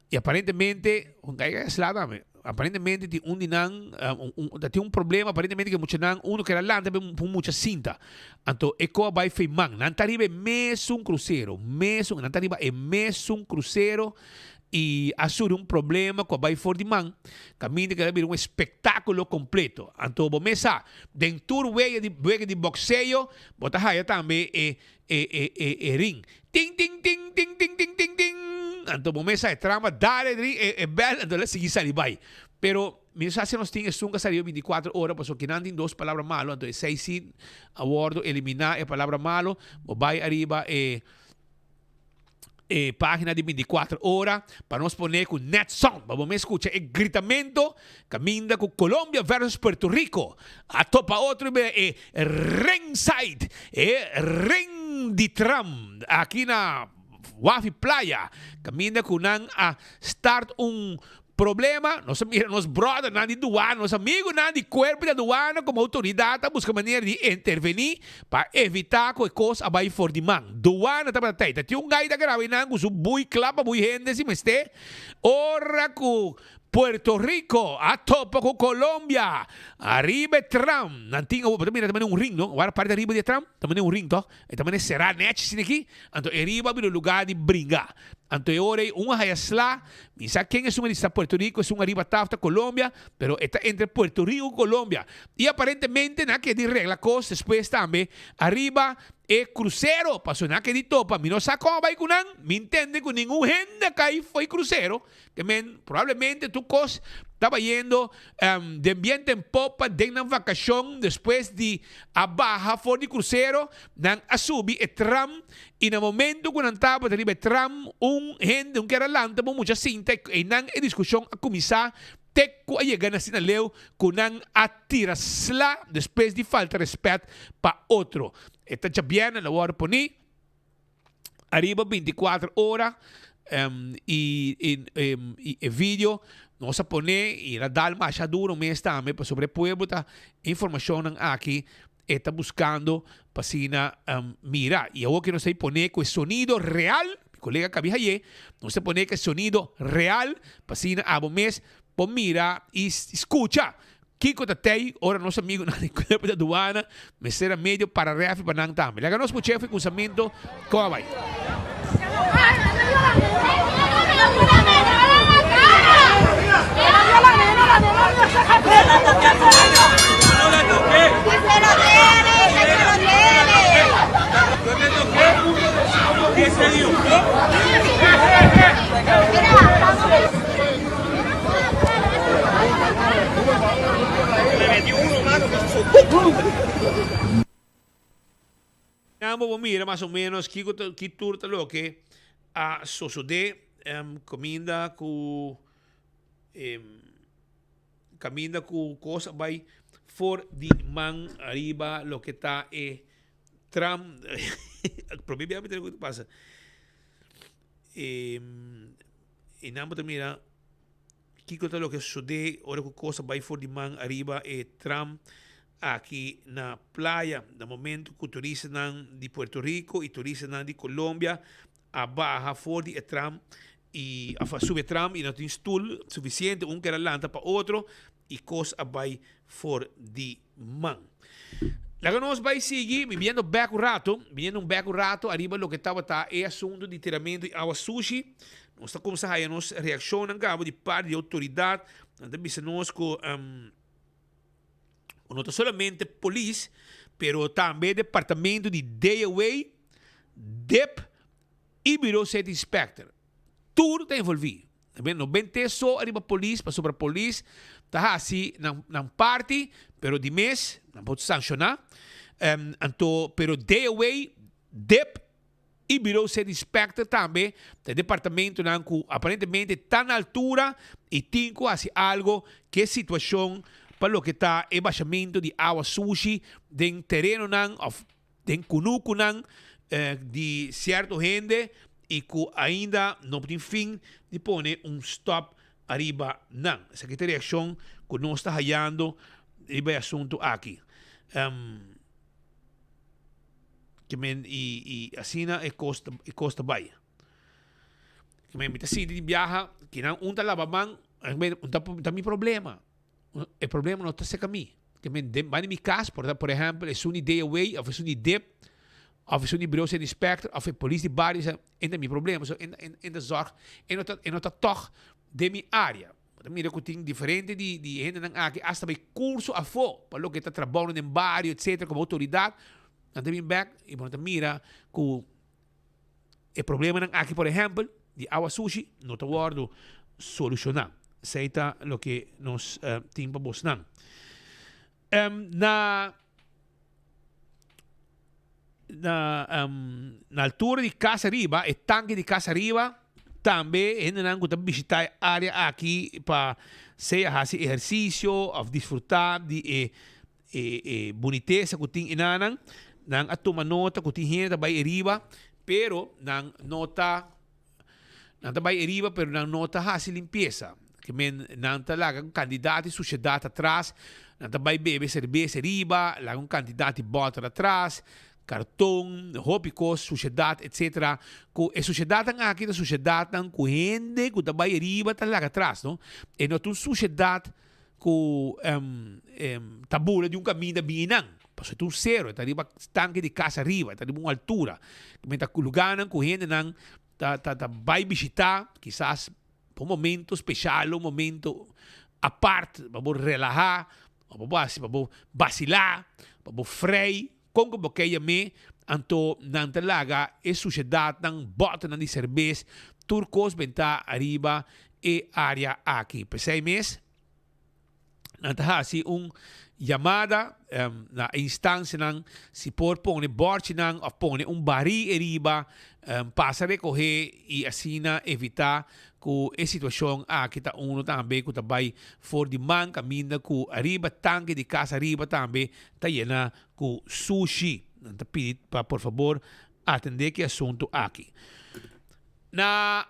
Speaker 14: Y aparentemente tiene un problema aparentemente que mucho uno que era landa mucha cinta. Entonces eco vai feimang nan taribe mes un crucero e assure problema com a Bay for the Man, caminho que deve ser espetáculo completo. Então, vamos sabe, dentro do wege de boxeio, bota aí também ring. Ting, ting, ting, ting, ting, ting, ting, ting. Então, vamos sabe, trama, dare, bel, então, seguir sair vai. Pero, minha se nós tínhamos nunca saiu 24 horas, porque não tem duas palavras malo, então, 6 a bordo, eliminar a palavra malo, vai arriba, página de 24 horas para nos poner con Net Sound. Vamos a escuchar el gritamento caminda con Colombia versus Puerto Rico. A topa otro ringside, ring de tram aquí na Wafi Playa. Caminda con a start problema, nós mira nos brother na de douana, nos amigos na de corpo da douana como autoridade busca maneira de intervenir para evitar que coisa vai for de man. Douana tá para ter. Tem guy da grave na com bui clapa bui gente se meste. Ora com Puerto Rico, a topo com Colômbia. Arriba Trump. Nantinho, também também um ring, não? Agora parte arriba de Trump, também um ring, to. E também será net sin aqui. Então arriba no lugar de brincar. Então ora hayasla, misa quem é uma de Puerto Rico, é uma arriba tafta Colômbia, pero está entre Puerto Rico e Colômbia. E aparentemente na que de regla costa depois também arriba é cruzeiro, passou na que de topa, mi não sabe como vai com não, me entende com nenhum gente que aí foi cruzeiro, que men, provavelmente tu cos estava indo de ambiente em popa, de na vacação, depois de a barra for de cruzeiro, nang asubi e tram, e no momento quando estava de arriba tram, gente, que era lanta, muita cinta, e nang a discussão a começar, Teco a llegar na sinaleu kunang atirasla depois de falta de respeito para outro. Esta chabiana la hora poni arriba 24 horas e vídeo nós a poner e la dal mais duro mês também para sobre pueblo tá informação aqui está buscando para sina mira e eu que não sei poner com sonido real colega Cabija Ye não se pone que sonido real para sina abo mês por mira e escucha. Kiko tatay, ora nosso amigo na cuerpo da aduana, me será medio para refi para nang também. Laga nosso chefe com usamento, como vai? Mira más o menos que turta lo que a sosode comida com caminda com cosa vai for di man arriba lo que está tram provavelmente o que passa e namo mira que turta lo que sosode ora com cosa vai for di man arriba tram aqui na playa, no momento que turistas de Puerto Rico e turistas de Colômbia, a barra fora de tram e a sube tram e não tem stool suficiente, que era lanta para outro e coisa vai fora de man. Logo nós vai seguir, vindo um beco rato, arriba lo que estava é assunto de tiramento de água sushi. Nós está começando a nos reação de parte de autoridade, também se nós com não somente polícia, pero também departamento de DOA, DEP e Bureau Safety Inspector. Tudo está envolvido. Não bem só arriba polícia, para sobre a polícia, está assim, na parte, pero de mês, não pode sancionar. Pero DOA, DEP e Bureau Safety Inspector também, tem departamento que aparentemente está na altura e tem assim algo que é situação para lo que está o baixamento de água sushi de terreno de cunuco de certa gente e que ainda não tem fim de pôr stop arriba não. Essa aqui é a reação que nós está hallando e assunto aqui. E assim é costa baia. Que me invita de viaja, que não tá lavamang, tá mi problema. O problema não está cerca a mim. Que vai em minha casa, por exemplo, é um DOA, ou é um DEP, ou é um Bureau Safety Inspector, ou é polícia de bairros, é meu problema. Em da zorg, não está toch de minha área. Mira que tem diferente de gente que hasta vai curso a fo, para o que está trabalhando em bairro, etc., como autoridade. Então, vem back e mira que o problema aqui, por exemplo, de água sushi, não está guardado solucionar. Seita lo que nos timpa bosnan. Na altura de Casa Riba, o tanque de Casa Riba, também ainda não visitar a área aqui para fazer exercício, ou desfrutar de boniteza que tem inanan, não a tomar nota que tem gente vai riba, pero não nota não vai riba, pero não nota hace limpeza. que men nan talaga kung kandidati sociedade atrás, nan tabay bebe cerveja riba, lagong kandidati bottle atrás, karton, hopicos, sociedade, etc. Kung e sociedade ang akin na sociedade ng kuhende, kung tabay riba talaga atrás, no? E no tun sociedade ku tabula de um caminho da binang. Paso tu zero, eta riba tanque de casa riba, eta riba uma altura. Menta luganan ku gente nang ta vai visitar, quizás por um momento especial, um momento à parte, para relajar, para vacilar, para frei, como boqueia me, anto nan talaga e sociedade nang bota nan di cerveza, turcos benta arriba e área aqui. Pensei mes, nantahasi llamada na instância ng si por pone borte ng of pone bari eriba pasa recoger e asina evitar ku e situação kita uno tambe ku tabay for di man caminda ku arriba tanque de casa arriba tambe tayena ku sushi nantapit pa por favor atender que assunto aqui na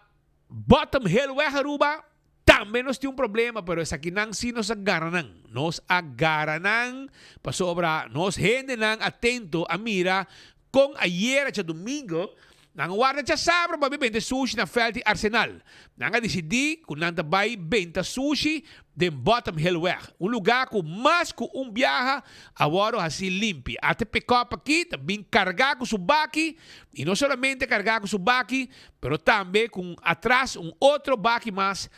Speaker 14: bottom hill weg aruba também nós temos problema, pero essa aqui não se nos agarran. Nos agarran para sobra, nos gente não atento a mira com a era de domingo, nang guarda de sábado para beber sushi na Felt Arsenal. Nang decidi kung nanta bay benta sushi de Bottom Hill Weg. Lugar com mais com viaja agora assim limpi. Até pick-up aqui, também carregar com subaki, e não somente carregar com subaki, pero também com atrás outro baki mais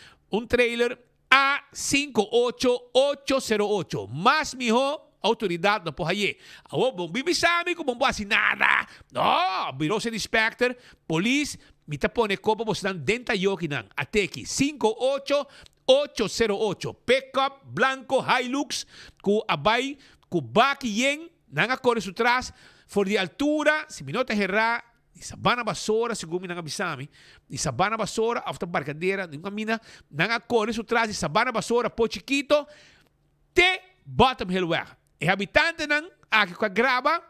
Speaker 14: trailer A58808. Mas mijo, autoridade na pohaye. Awo, bom bibisami kung bom assim nada. No, Bureau de Inspector, Police, mita pone kopa bos ng denta yoki nang. Ateki, 58808. Pickup, Blanco, Hilux, ku abay, ku baki yeng, nangakore sutras, for di altura, si minota herra, di Sabana Basora, segundo nang abisami, di Sabana Basora, after barcadeira, di kamina, nangakore sutras, di Sabana Basora, po chiquito, te Bottom Hill Weg. E habitante ng aki agraba,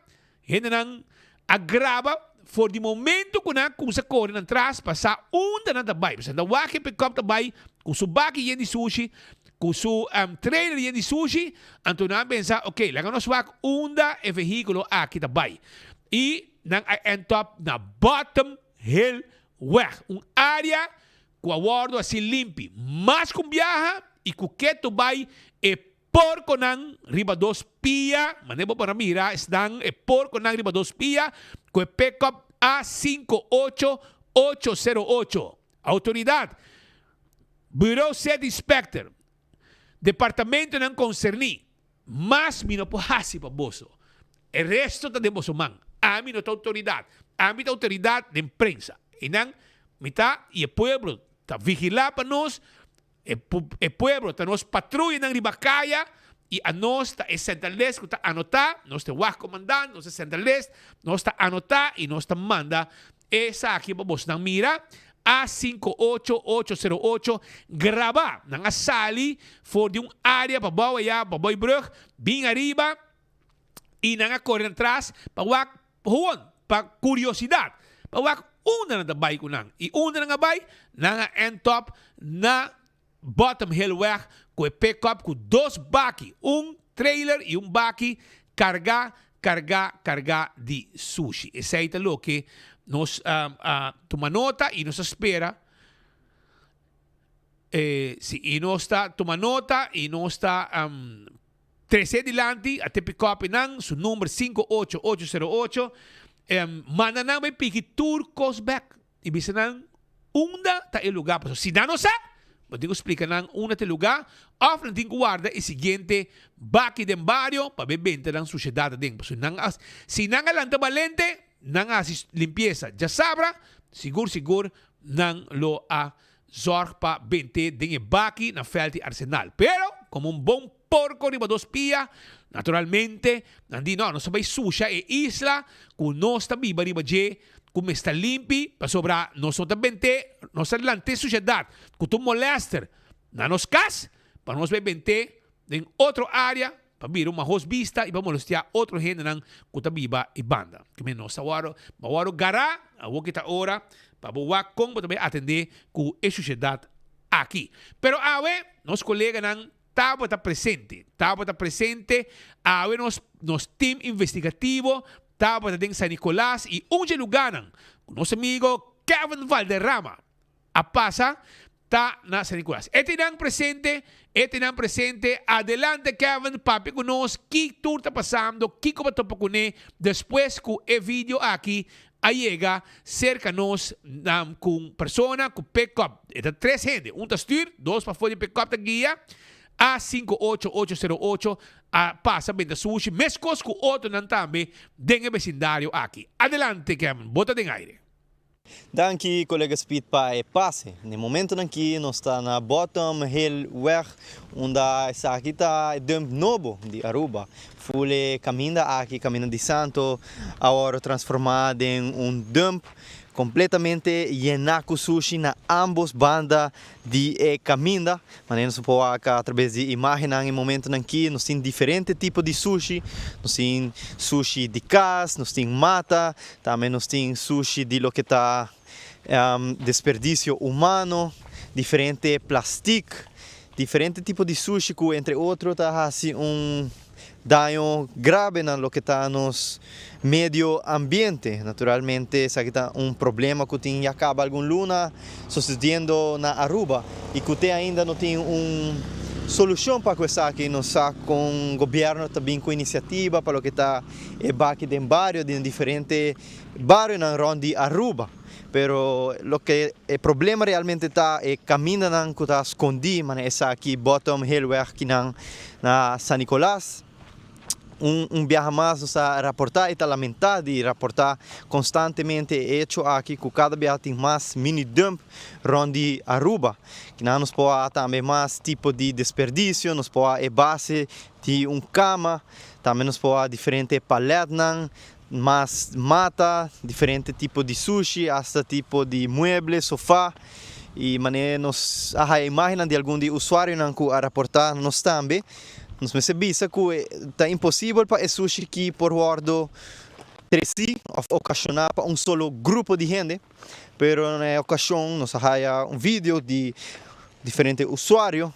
Speaker 14: hindi nang agraba, for di momento kung sa kore ng tras, pasa unda na tabay. Pasa nawaki pick up tabay, kung subaki yan di sushi, kung su trailer yan di sushi, anto na pensa, okay, lagang nos wak unda e vehikulo aki tabay. Nang end up na Bottom Hill Weg. Área com awardo assim limpi. Mas com viaja e com que tu vai e porco nang riba dos pia. Manebo para mira, estang e porco nang riba dos pia com pick-up A58808. Autoridade. Bureau de Inspector. Departamento ng concerni. Mas minopohasi pa boso. E resto ta de boso mang. Amin at autoridade. Amin autoridade de imprensa. Inang mita e pueblo ta vigila pa nos e pueblo ta nos patrulla ng ribakaya e a nos ta centrales ta anota nos te wak comandante nos centrales nos ta anota e nos ta manda esa aqui babos ng mira A58808 graba ng asali for di área pabawa ya baboy brug bing arriba e nang akorre atrás pawak huwag, pa kuryosidad. Pawak, una na dabay ko nang. Iuna na nga bay, na end top na Bottom Hill Weg, ko pick up ko dos baki. Trailer e baki, carga di sushi. Esa ita lo que nos tumanota e nos espera. Si nos ta tumanota e nos ta 13 dilanti at pick up ng su number 58808 mana na may piki turcos back ibig sabihin unda ta lugar so sinano sa pwede ko explica ng una te lugar off ng ting guarda e siguiente baki den barrio pabebenta ng sociedad din so nang sinangalan ta balente nang asis limpieza ya sabra sigur nang lo a zorg pa 20 din baki na Felt Arsenal pero como un bom porco riba dos pia, naturalmente, nandi no sabay susha e isla, kung no sta biba riba je, kung sta limpi, pa sobra no so tabente, no sa lante suciedad, kung tu molester, na nos kas, pa nos bebente, en otro área, pa biro mahos vista, iba molestia otro gente ng kutabiba i banda. Kami no sa mawaro gara, awo kita ora, pa buwak kung batabay atende ku e suciedad aqui. Pero awe, nos colega ng tabo está presente. Tabo está presente, awe nos team investigativo, tabo está din San Nicolás e onde luganan. Nosso amigo Kevin Valderrama. A pasa, ta na San Nicolás. Este nang presente. Adelante, Kevin, papi ko nos, que tour está passando, que como está pacune, después que o vídeo aqui, llega cerca nos com persona, com pick-up. Eta 3 gente, está stuur, 2 para fora de pick-up da guia, a 58808, passa bem da sushi, mescos com outro nan tambe, dengue vecindário aqui. Adelante, Kevin, bota den aire.
Speaker 15: Danke, colega Speed pa e passe. No momento em que nós está na bottom hill weg, onde está aqui tá dump novo de Aruba. Fule caminha aqui, caminho de Santo, agora transformado em dump completamente llenaco sushi na ambos bandas de caminho. Maneira se pode através de imaginar em momento em que nós temos diferentes tipos de sushi. Nós temos sushi de cas, nós temos mata, também nós temos sushi de lo que está desperdício humano, diferente plástico, diferente tipo de sushi que entre outros está assim dano grave na lo que está nos medio ambiente. Naturalmente, essa aqui está problema que tem acaba algum luna sucedendo na Aruba e que tem ainda não tem solução para isso aqui. Nós está com o governo também com iniciativa para o que está aqui em bairro, de diferentes bairros na ronda Aruba. Pero lo que el problema realmente está é caminho que está escondido, mas essa aqui bottom hill aqui na San Nicolás. Viaje mais nos a reportar e lamentar de reportar constantemente hecho aqui que cada viaje tem mais mini dump rondi Aruba que nos pode também mais tipo de desperdício, nos pode base de cama, também nos pode diferente paleta, mais mata, diferente tipo de sushi, hasta tipo de mueble, sofá. E maneira nos a imagem de algum de usuário que a reportar nos também. Nos percebemos que é impossível para o sushi que por guardo três ocasionar para solo grupo de gente, pero na ocasião nos há vídeo de diferentes usuários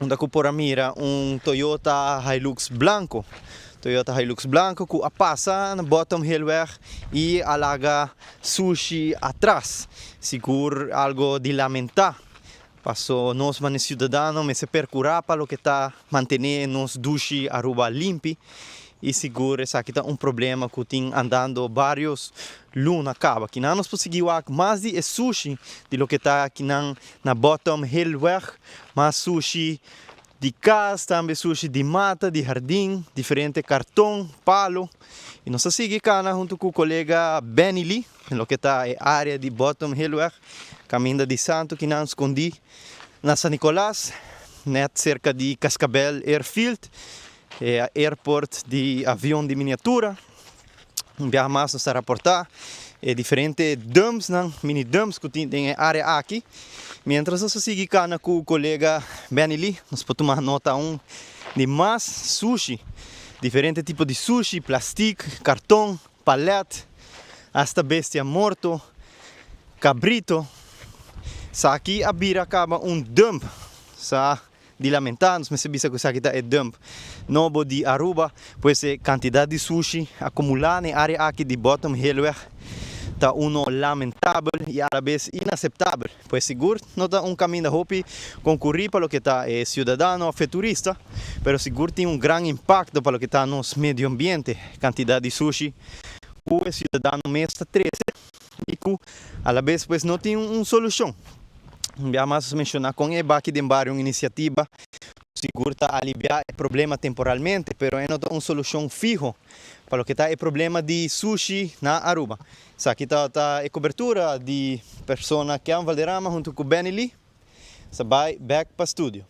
Speaker 15: onde por mira Toyota Hilux branco que passa na bottom hill e alaga sushi atrás, seguro algo de lamentar. Passou nós, manos cidadãos, me se percurar para o que está manter nos duche Aruba limpi e seguro essa aqui está problema que tem andando vários luna acaba que não nos conseguiu mais de sushi de lo que está aqui na bottom hill mas sushi de casa, também sushi de mata, de jardim, diferente cartão, palo. E nós seguimos junto com o colega Benny Lee, no que está a área de Bottom Hill, caminho de Santo, que não escondi, na San Nicolás, net cerca de Cascabel Airfield, airport de avião de miniatura. Viaja mais nos a reportar, diferentes dumps, mini dumps que tem na área aqui. Mientras nós seguimos com o colega Benny Lee, nós podemos tomar nota de mais sushi, diferente tipo de sushi, plástico, cartão, palete, hasta bestia morto, cabrito. Sa aqui a bira acaba dump, sa de lamentar, nós percebemos que isso aqui é dump novo de Aruba, pois a quantidade de sushi acumulada na área aqui de Bottom Hill está lamentável e a vez inaceitável, pois seguro não está caminho de hopi concorrer para o que está cidadão futurista, mas seguro tem grande impacto para o que está no meio ambiente, quantidade de sushi, o cidadão mesmo está 13 e que a vez pois não tem solução. Vamos mencionar com ele aqui de bairro uma iniciativa seguro está aliviar o problema temporalmente, pero não tem solução fijo para o que está o problema de sushi na Aruba. Aqui está a cobertura de pessoa que é Valderrama junto com Benny Lee. Vai back para o estúdio.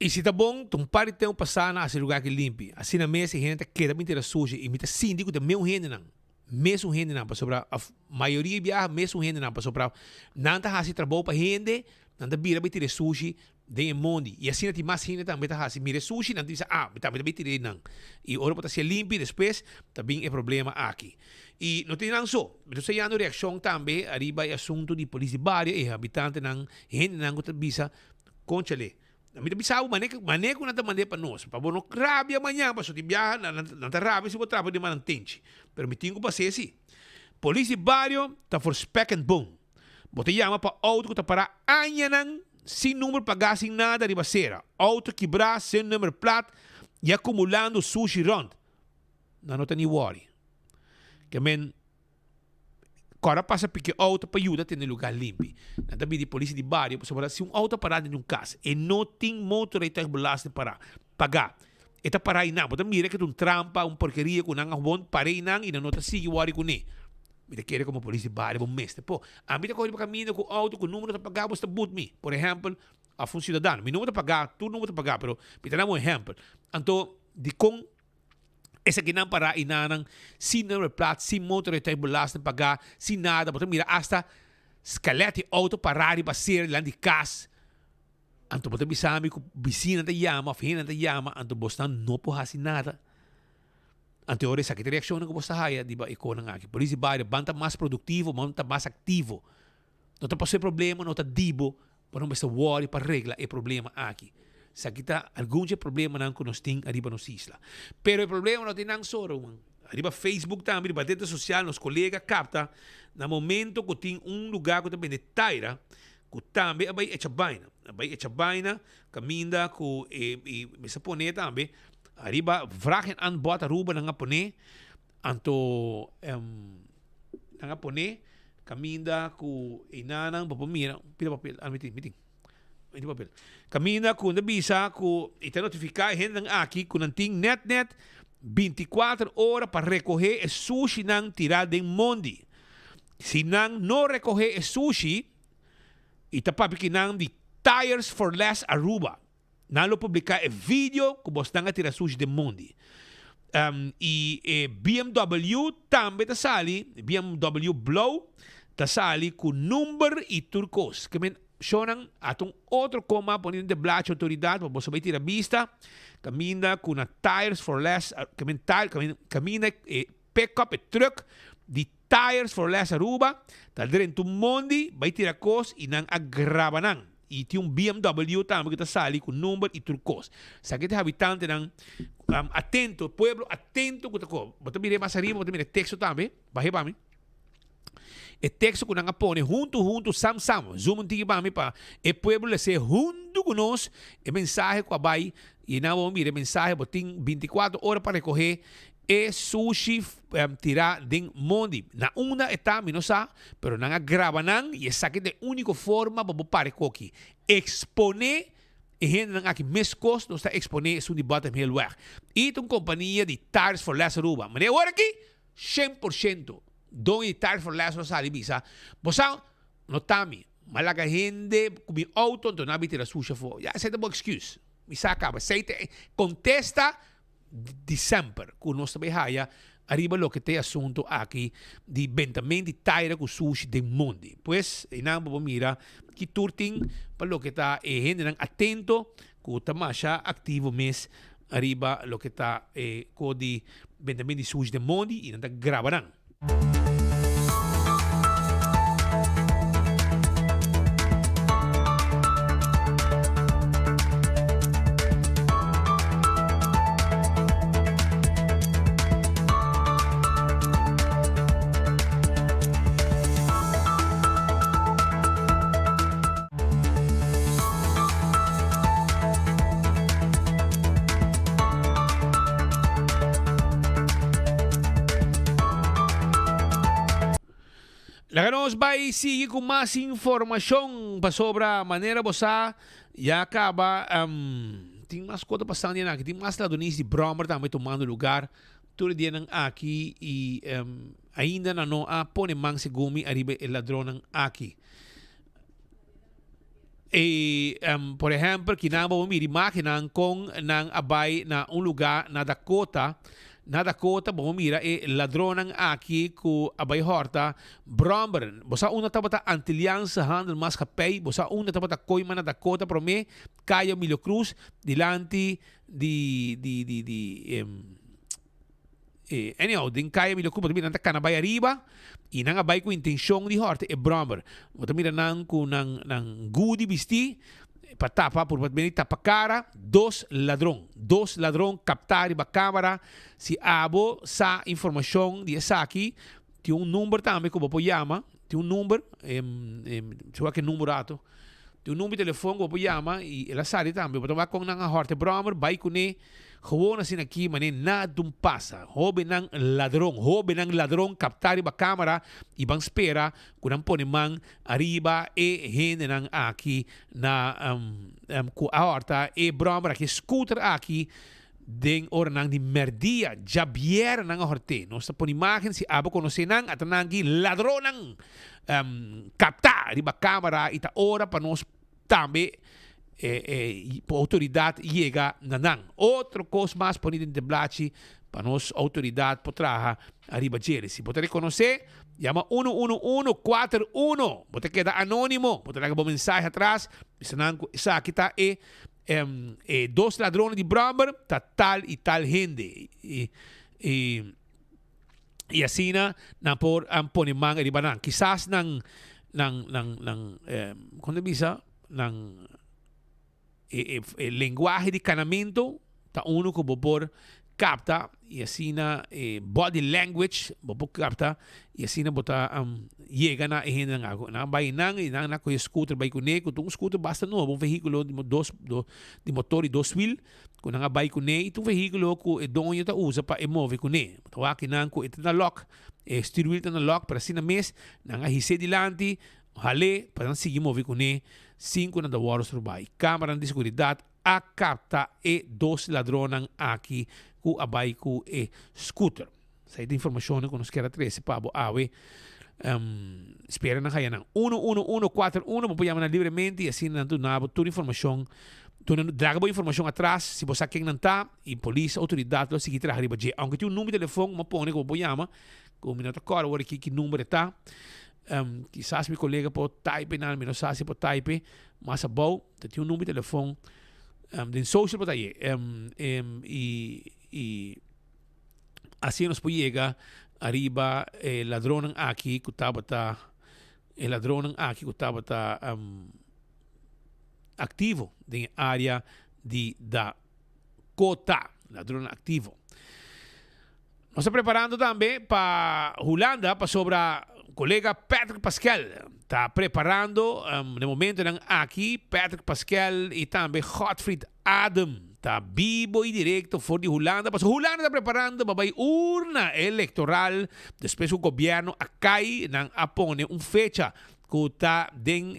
Speaker 14: E se tá bom, tu pare tempo passar na lugar que limpe. Assim na mesa a gente queda muito da suja e me tá síndico de meu rende não. Mesmo rende não para sobrar. A maioria viaja mesmo rende não para sobrar. Não tá assim trabalho para rende, não tá bira para tirar sushi de Mondi. E assim natin mas hina também tá assim, mire sushi nanti bisa também tire nang. E ora pata siya limpi depois também é problema aqui. E não tem nang so, pero sa yano reaksyon também arriba e assunto di polisi barrio e habitante nang hindi nang kuta bisa conchale. Namita bisa manek ko nata mande pa nos. Pa bono rabia manhã, pa so tibiyahan nata rabia si trapo di manang tenchi. Pero mitingo pa sesi. Polisi barrio ta for spec and bone. Bote llama pa auto ko ta para anya nang sem número pagar sem nada de baseira. Auto quebrar sem número plat e acumulando sushi rond. Não tem nem worry. Que men agora passa porque auto para ajuda ter lugar limpo. Nada de polícia de bairro, se um auto parado em um casa e não tem motorista belasting para pagar. Eta para aí não, porque mira que tu trampa, porcaria com nang bom parei nang e não tá sigue worry com nem. Mira quer como polícia de bairro bom mestre. Pô, a mim tá correndo para caminho com auto com número para pagar, você boot me. Por exemplo, a um cidadão, meu número para pagar, tu número para pagar, pero me dá um exemplo. Então, de com essa que não para inanang sin number plate, sin motor e belasting pagar, sin nada, porque mira hasta escalete auto parar e passer lá de casa. Anto porque bisami ko bisina ta yama, fina ta yama, anto bostan no po hasi nada. Anto ore sakit reaksyon ko bosta haya, di ba iko nang aki. Polisi baile banta mais produtivo, banta mais activo. Não tá passando problema, não tá dibo, para não basta worry para regla é problema aqui. Sa kita algum problema nang kunos ting arriba nos isla. Pero o problema não tem nang soro, man. Arriba Facebook também, arriba rede social, nos colegas capta na momento que tem lugar que também de taira, que também abay echabaina, caminda ku e mesa pone também. Arriba vragen aan bota ruba nang pone, anto nang pone, caminda ku inanang papamira, pila papel, meeting. Hindi papel. Kamina kung nabisa kung ita-notify hen ng aki kung nanting net 24 oras para recoger el sushi ng tiradeng Mondi. Si nang no recoger el sushi, itapapikinang di Tires for Less Aruba. Nalo publika e video kung bos nga tira sushi de Mondi. BMW tambe tasali, BMW Blow tasali kung number i turcos. Kamen Shonang atong otro coma poniendo de blacha autoridad para vos tira vista camina con tires for less camina pick up a truck di Tires for Less Aruba tal dire tu Mondi vai tira cos e nang agrabanan e ti un BMW também que tá sali com number e turcos sa que habitante nang atento pueblo atento com tako bota mire mais arriba bota mire texto também bahe para mim. E texto que nang pone junto sam zoom tigi pa mi pa e pueblo le se junto con nos e mensaje ko abay e na vamos mire mensaje boting 24 horas para recoger e sushi tira ding Mondi na una eta minosa pero nang grabanan e saque de único forma para pare koki expone e hen nang aki miskos no sta expone su di bottom hill weg e tung companhia di Tires for Less Aruba mane ora aqui 100% Don y Tires for Less Aruba bisa bosang no tami malaga hindi kumi auto to nabi tira sushi fo ya say the excuse misa acaba say te contesta December kung nos tabihaya arriba lo que te asunto aqui di bentamento di tire ku sushi de Mondi pues inang mira ki turting pa lo que ta hindi nang atento ku tamasya aktivo mes arriba lo que ta ko di bentamento di sushi de Mondi inang grabaran. Laganos vai sigue com mais informação para sobre a maneira bossa e acaba tem mais coisa passando aqui tem mais ladrones de Bromer também tomando lugar todo dia nang aqui e ainda não há pone mang segumi arriba el ladrão aqui e por exemplo que na vamos mir máquina com nang abay na lugar na Dakota na Dakota, bom mira, ladronan aqui ku abay horta, Bromber, bosa una tabata Antillianse Handelmaatschappij, bosa una tabata Koima na Dakota, prome, Cayo Emilio Cruz, dilanti anyhow, din Cayo Emilio Cruz, botamira nanta kanabay arriba, inang abay ku intensyon di horta, Bromber, botamira nang ku nang gudi bisti, patapa por benita pacara, dos ladrão captar ba câmera si abo sa informação de aqui tem número também que você chama tem número deixa que número ato tem número de telefone que você chama e ela sabe também você vai com nang horte bromer vai com gewoon assim aqui mané nada passa hobe nang ladrão captar ba câmera e vão esperar quando põe man arriba e hende nang aqui na ku a horta e bromer aqui scooter aqui den ora nang di merdia jabier nang horte no sa pon imagen si abo conose nang at nangi ladrón nang captar ba câmera ita ora pa nos tambe autoridade llega nanang. Outro coisa mais ponido em deblachi para nos autoridade potraha arriba jere. Se você reconhecer, llama 11141. Você queda anônimo, você laga mensagem atrás, isso aqui tá dos ladrões de Bromber, tá tal e tal gente. E assim na por pone mang arriba nang. Quizás nang quando bisa nang lenguaje de canamento ta uno que bobor capta e assim na body language bobor capta e assim na bota llega na henda na vai nang e na ko scooter vai com ne com scooter basta novo um veículo de motor e dois wheel com na vai com ne e um veículo que donho ta usa para move com ne to aqui nang ko ita na lock steering wheel ta na lock para assim na mes na hise dilante hale para seguir move com ne 5 na da waros rubai. Câmara de seguridade a capta e dos ladronan aqui ku abay ku scooter. Sa ita informação que nos quer 13 pabo awe espera na kaya ng 11141 mo puyama na livremente e assim nanto nabo toda informação draga bo informação atrás se você quer nanta e polícia autoridade lo sige traga riba je aunque tu número de telefone mo pone ko puyama ko minuto agora ora que número tá quizás meu colega pode type na minha sasi pode type mas a bom tem número de telefone den social pode aí e assim nos pode chegar arriba ladrão aqui que estava ladrão aqui que estava ativo na área de Dakota ladrão ativo nós estamos preparando também para Holanda para sobre colega Patrick Pascal está preparando no momento aqui Patrick Pascal e também Godfried Adam está vivo e direto fora de Holanda. Mas Holanda está preparando para a urna eleitoral depois o governo acai nang apone fecha que está den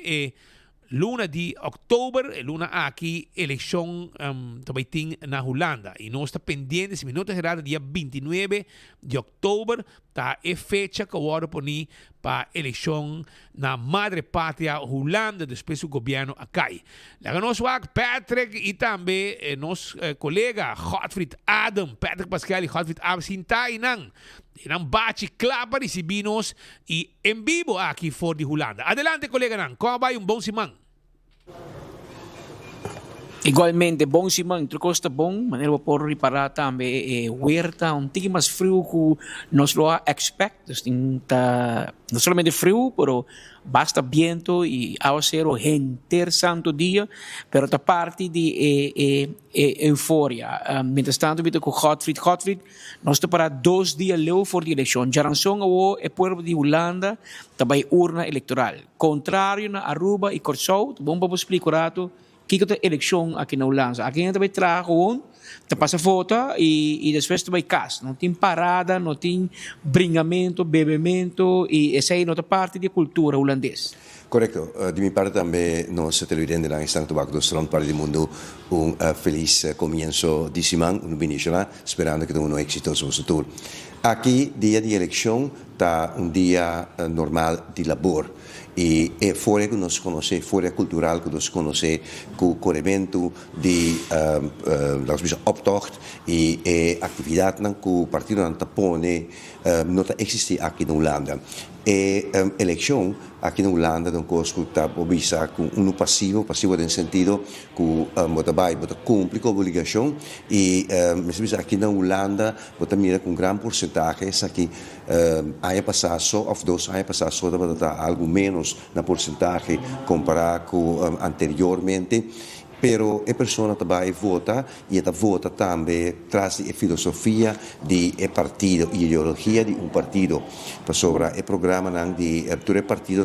Speaker 14: luna de outubro, luna aqui, eleição também tem na Holanda. E nós estamos pendentes, minuto gerado, dia 29 de outubro, tá a fecha que agora põe para a eleição na madre pátria Holanda, depois o governo acai. Lá nós vamos Patrick e também nosso colega Godfried Adam, Patrick Pascal e Godfried Adam, sinta inang bate clapa recebidos e em vivo aqui fora de Holanda. Adelante, colega Nang. Como vai bom simang?
Speaker 16: Igualmente, bom simang, truco está bom, maneira por reparar também huerta, tigre mais frio que nós lo expect, não somente frio, pero basta viento e ao ser o gente santo dia, pero da parte de euforia. Mientras tanto, vito com Godfried, nós estamos para 2 dias leu for de eleição. Já ranção o povo de Holanda, também urna eleitoral. Contrário na Aruba e Corsou, bom para explicar que é eleição aqui na Holanda. Aqui a gente vai trazer gewoon, passa foto e depois vai casa. Não tem parada, não tem bringamento, bebimento e essa é outra parte da cultura holandesa.
Speaker 17: Correcto, de mi parte también nos televidentes en Santo Baco do Strand para el mundo un feliz comienzo de semana, un bendición, esperando que tenga un exitoso futuro. Aquí, día de elección, está un día normal de labor. E fuera que nos conoce, fuera cultural que nos conoce, com o corremento de optocht e atividade que o partido não tapone não existe aqui na Holanda. E eleição aqui na Holanda não costa com um passivo no sentido que bota vai bota cumpre com a obrigação e mas aqui na Holanda bota mira com grande porcentagem aqui há passado só ou dois há passado só bota algo menos na porcentagem comparado com anteriormente. Pero a pessoa também vota e ela vota também traz a filosofia de partido, a ideologia de partido. Sobre o programa de todo partido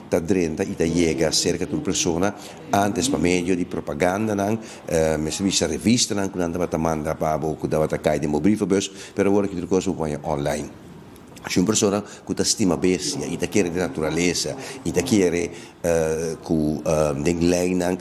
Speaker 17: está dentro e chega cerca de uma pessoa antes para meio de propaganda mas visa revista quando anda manda para que dava cair de uma brievenbus, pero agora que tudo coisa online. Se uma pessoa que estima bestia e quer de natureza e quer que leinen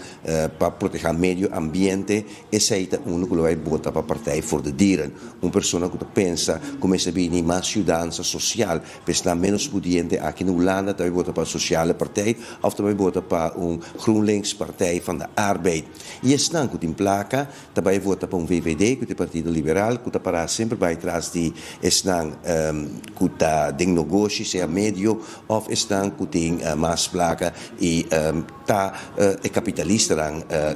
Speaker 17: para proteger o meio ambiente, esse é um que vai votar para a Partij voor de Dieren. Uma pessoa que pensa como se vê mais mudança social, pensa menos pudiente aqui na Holanda, também vota para a Sociale Partij ou também vota para GroenLinks Partij van de Arbeid. E esse não que tem placa, também vota para VVD, que é o Partido Liberal, que está para sempre vai trás de esse não que está de negócio, seja médio, ou estão que tem mais placa e é capitalista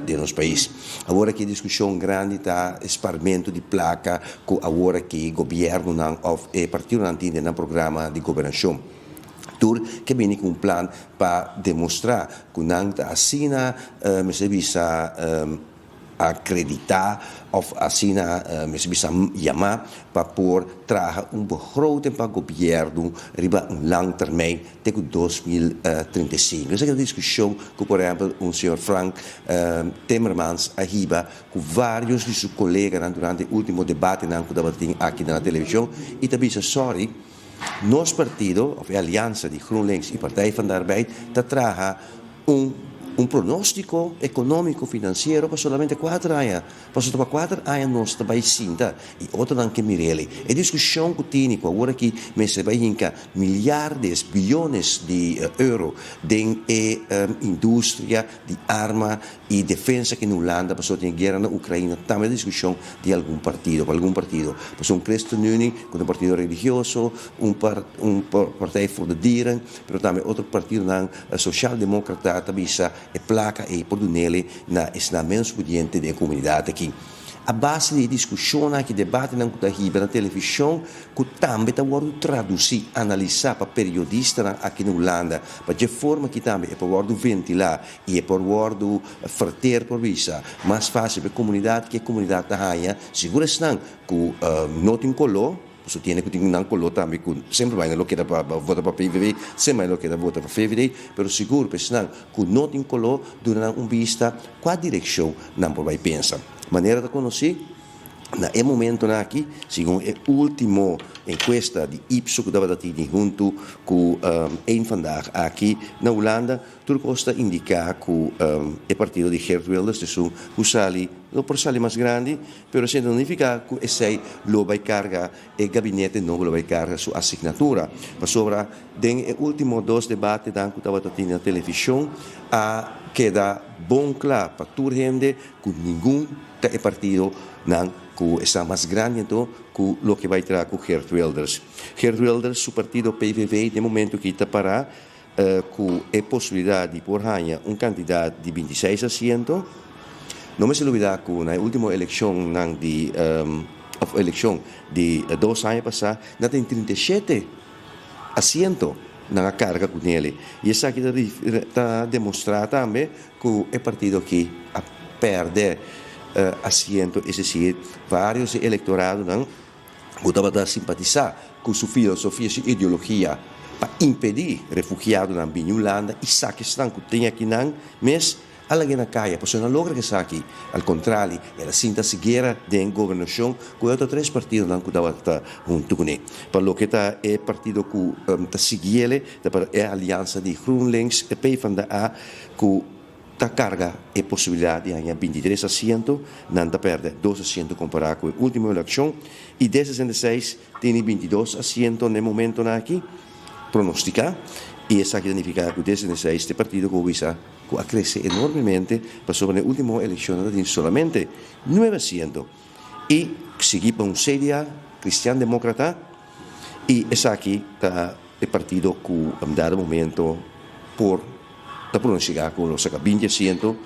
Speaker 17: de nosso país. Agora que a discussão grande está experimento de placa que agora que o governo ou o partido não tem no programa de governação. Que vem com um plano para demonstrar que não está assina, mas visa acreditar of assina mensen bisa chamar para pôr traga begroting para o governo riba lang termijn até 2035. Essa é a discussão que, por exemplo, o senhor Frank Timmermans arriba com vários de seus colegas durante o último debate que debatem aqui na televisão e também sorry nosso partido, a aliança de GroenLinks e Partij van de Arbeid, traga pronóstico econômico financeiro para solamente 4 anos. Para 4 anos nós também sinta e outro não que mirele. A discussão que tem agora que se vai hincar milhares, bilhões de euros em indústria de arma e defesa que na Holanda passou tem guerra na Ucrânia, também a discussão de algum partido, passou Christenunie com um partido religioso, Partij voor de Dieren, mas também outro partido social-democrata também e placa e por nele na menos pudiente da comunidade aqui. A base de discussão que debate na televisão que também está traduzir, analisar para periodistas aqui na Holanda, para de forma que também é para ventilar e é para verter por visa mais fácil para a comunidade que a comunidade está segura estão que não tem color. Você tem que ter um color também, sempre vai não querer votar para PVV, sempre vai não querer votar para PVD, mas seguro, pensando que não tem color, durante vista, qual direção não vai pensar. Maneira de conhecer, no momento aqui, segundo a última encuesta de Ipsos que estava junto com vandaag aqui na Holanda, tudo costa indicar que o partido de Geert Wilders é um sali, o porcentagem mais grande, mas isso não significa que esse lo vai carregar o gabinete não lo vai carregar sua assinatura. Mas sobre os últimos 2 debates que estava na televisão, queda bom claro para toda gente que nenhum partido não que está mais grande então que o que vai trazer com Geert Wilders. Geert Wilders, seu partido PVV, de momento que está para com a possibilidade de por ganhar candidato de 26 assentos. Não me se olvidar que na última eleição de 2 anos passados, não tem 37 assentos na carga com ele. E isso aqui está demonstrando também que o partido que perde assento, é decir, vários eleitorados não estavam simpatizar com sua filosofia, sua ideologia, para impedir refugiados na Holanda e saquestão que tem aqui não, mas Alguém na caia, porque não logra que isso aqui, ao contrário, ela sinta seguir da governação, com outros 3 partidos não cuidava junto com ele. Para o que é partido que está seguindo, é a aliança de GroenLinks e PvdA, que ta carga e possibilidade de ganhar 23 assentos, não perde 2 assentos comparado com a última eleição, e de 66 tem 22 assentos no momento aqui, pronosticar, e isso significa que de 66 este partido que cresce enormemente, para sobre a última eleição tem solamente 9 assentos, e seguir para um CDA, Cristiano Demócrata, e esse aqui está o partido que, em dado momento, por da pronunciar com os 20 assentos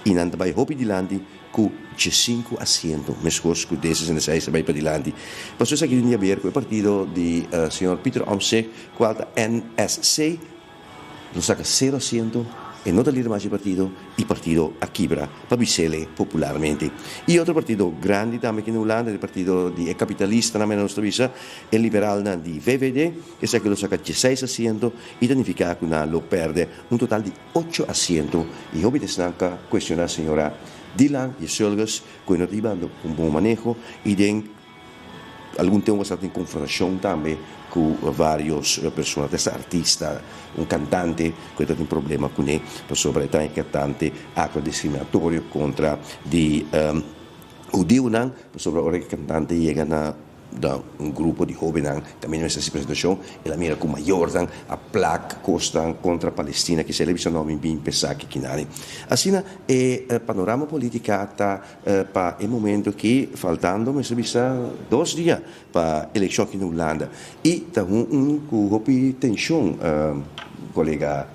Speaker 17: e não vai hobby de lande com 5 assentos, mesmo que 16 vai para de lande. Mas isso aqui tem a ver com o partido de senhor Peter Omtzigt, qual é NSC, nos saca 0 assentos, e não líder mais de partido, e partido a quebra, para Bicele popularmente. E outro partido grande também aqui na Holanda, o partido de capitalista na nossa visa, é liberal de VVD, que saca lo saca 16 assentos, e significa que lo perde um total de 8 assentos. E hoje desnanca questionar a senhora Dylan e Solgas, que não tivendo um bom manejo, e tem algum tempo em confrontação também com várias pessoas, artistas, um cantante que tem um problema com ele, sobre tão importante, ato discriminatório contra de judeu, sobre o cantante chega na um grupo de jovens também nessa apresentação, ela mira com maior a placa contra a Palestina, que se eleva nome bem pesado que nada. Assim, o panorama político está para o momento que faltando, mas vista 2 dias para a eleição aqui na Holanda. E está com tensão, colega.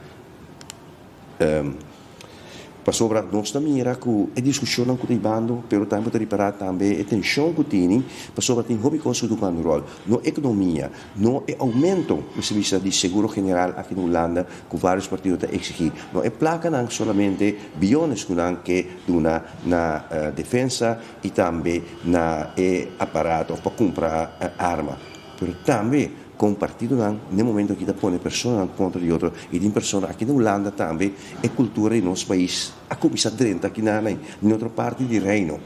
Speaker 17: Para sobre nós também era que a discussão que tem bando, pelo tempo de reparar também a tensão que tem, para sobre tem hobby coisa do quando rol, não economia, não é aumento do serviço de seguro general aqui na Holanda, que vários partidos exigem, não é placa não somente bilhões que duna na defesa e também na aparato para comprar arma, mas também com o partido no momento que põe pessoas contra de outro e de pessoas aqui na Holanda também é cultura em nosso país a começar dentro aqui na outra parte do reino.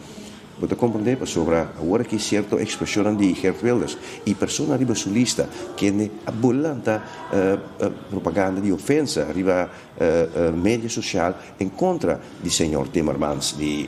Speaker 17: Você compreende sobre agora que certa expressão de Geert Wilders e pessoas arriba sulista que é abulanta propaganda de ofensa arriba mídia social em contra do senhor Timmermans de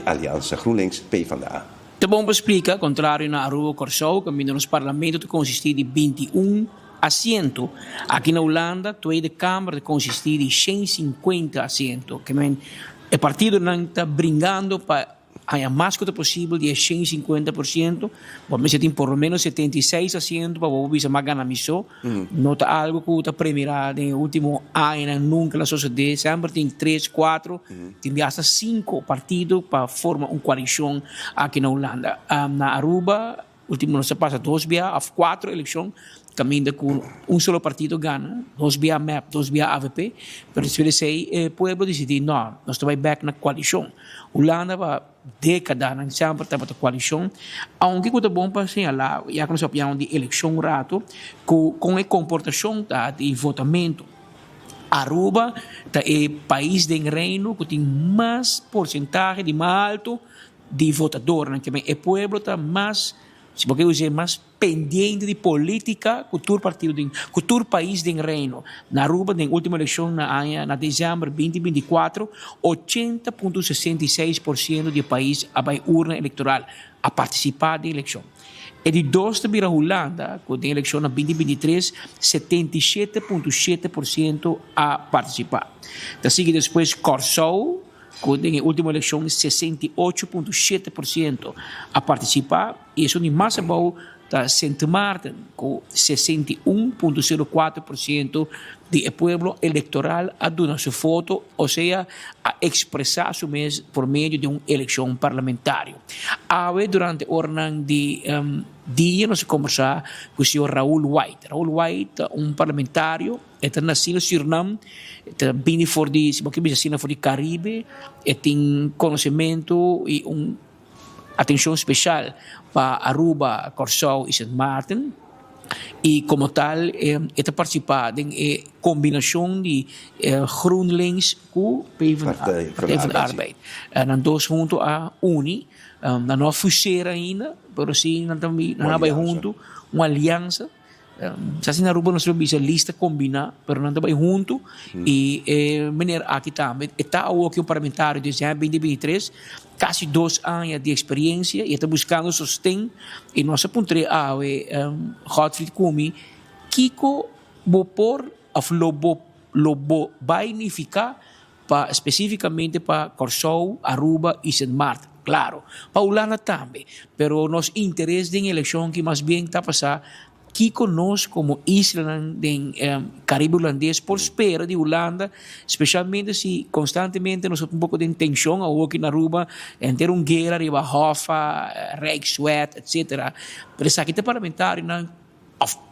Speaker 17: Aliança GroenLinks PvdA.
Speaker 16: Tá bom para explicar, contrário na Rua Corsou, que nos parlamentos consistir de 21 assentos. Aqui na Holanda, a Tweede Câmara consistir de 150 assentos. Que o partido não está brincando para a mais que possível de 150%, vamos ter por lo menos 76 assentos para o bisa magana miso. Nota algo que está premiado no último ano, nunca na sociedade, sempre tem 3, 4, tem hasta 5 partidos para formar uma coalição aqui na Holanda. Na Aruba, último não se passa 2 via, a 4 eleições, caminha com um solo partido ganha, 2 via MAP, 2 via AVP, mas se o povo decidir, não, nós vamos back na coalição. Holanda vai décadas sempre estava na coalição, aunque é bom para señalar, já que nós falamos de eleição rato, com a comportação de votamento. Aruba é o país do reino que tem mais porcentagem de mais alto de votadores, que o povo está mais, se porque usar mais pendente de política que o partido que o país do reino. Na Aruba, na última eleição na dezembro 2024, 80,66% do país vai urna eleitoral a participar da eleição. E de 2 de a Holanda, com a eleição na 2023, 77,7% a participar. Da seguir depois Corsou, com a última eleição 68,7% a participar, e isso é mais bom da Sint Maarten, com 61,04% do povo eleitoral a dar seu voto, ou seja, a expressar seu mês por meio de uma eleição parlamentar. Durante o ano de dia, nós conversamos com o senhor Raul White. Raul White, parlamentário, nascido em Suriname, vindo for de Caribe, tem conhecimento e atenção especial para Aruba, Corsou e Sint Maarten. Y como tal, esta participado en combinación de GroenLinks con Partij van de Arbeid. Dan dos junto a Uni, dan não fusera ainda, pero sim também não vai junto uma aliança. Sa na Aruba nós temos a lista combinar, pero não também junto e meneer aqui também está aqui parlamentário desde 2023, quase 2 anos de experiência e está buscando sustento e nós apontamos a Godfried Kumi Kiko bopor of lobo beneficar para especificamente para Corsou, Aruba e Sint Maarten. Claro, para Holanda também, pero nos interesse em eleição que mais bem está passando Kiko nós como isla do Caribe holandês prospera de Holanda, especialmente se constantemente nós um pouco de tensão aqui na Aruba, ter guerra, riba Hoffa, Rijkswet, etc. Mas aqui tem parlamentário,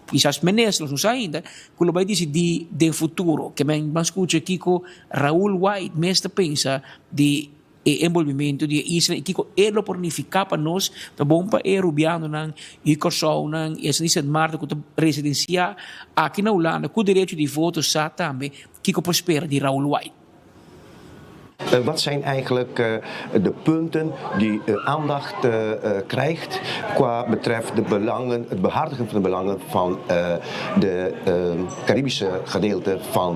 Speaker 16: quizás ministros, não sei ainda, que vai decidir do futuro, que men escuta Kiko Raul White, mestre pensa de envolvimento de Israel, Kiko lo pornificar para nós, tá bom para rubiano nang Corsou nang essa Sint Maarten que residencia aqui na Holanda, com o direito de voto sa também, Kiko prospera de Raul White.
Speaker 17: Wat zijn eigenlijk de punten die aandacht krijgt qua betreft de belangen, het behartigen van de belangen van de Caribische gedeelte van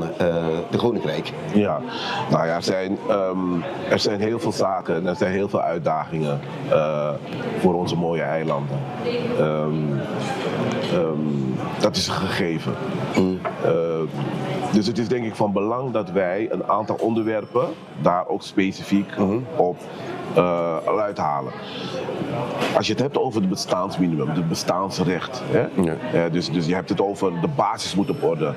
Speaker 17: de Koninkrijk?
Speaker 18: Ja, nou ja, er zijn heel veel zaken en er zijn heel veel uitdagingen voor onze mooie eilanden. Dat is een gegeven. Dus het is denk ik van belang dat wij een aantal onderwerpen daar ook specifiek op uithalen. Als je het hebt over het bestaansminimum, het bestaansrecht. Hè? Ja. Dus je hebt het over de basis moet op orde.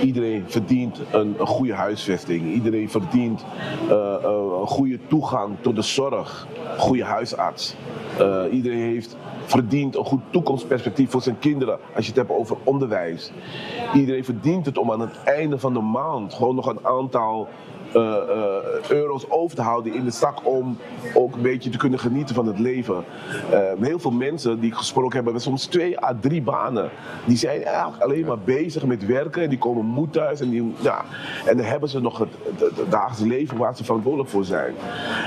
Speaker 18: Iedereen verdient een goede huisvesting. Iedereen verdient een goede toegang tot de zorg. Goede huisarts. Iedereen verdient een goed toekomstperspectief voor zijn kinderen als je het hebt over onderwijs. Iedereen verdient het om aan het einde van de maand gewoon nog een aantal euro's over te houden in de zak om ook een beetje te kunnen genieten van het leven. Heel veel mensen die ik gesproken heb, hebben soms 2 à 3 banen. Die zijn eigenlijk alleen maar bezig met werken en die komen moe thuis en dan hebben ze nog het dagelijks leven waar ze verantwoordelijk voor zijn.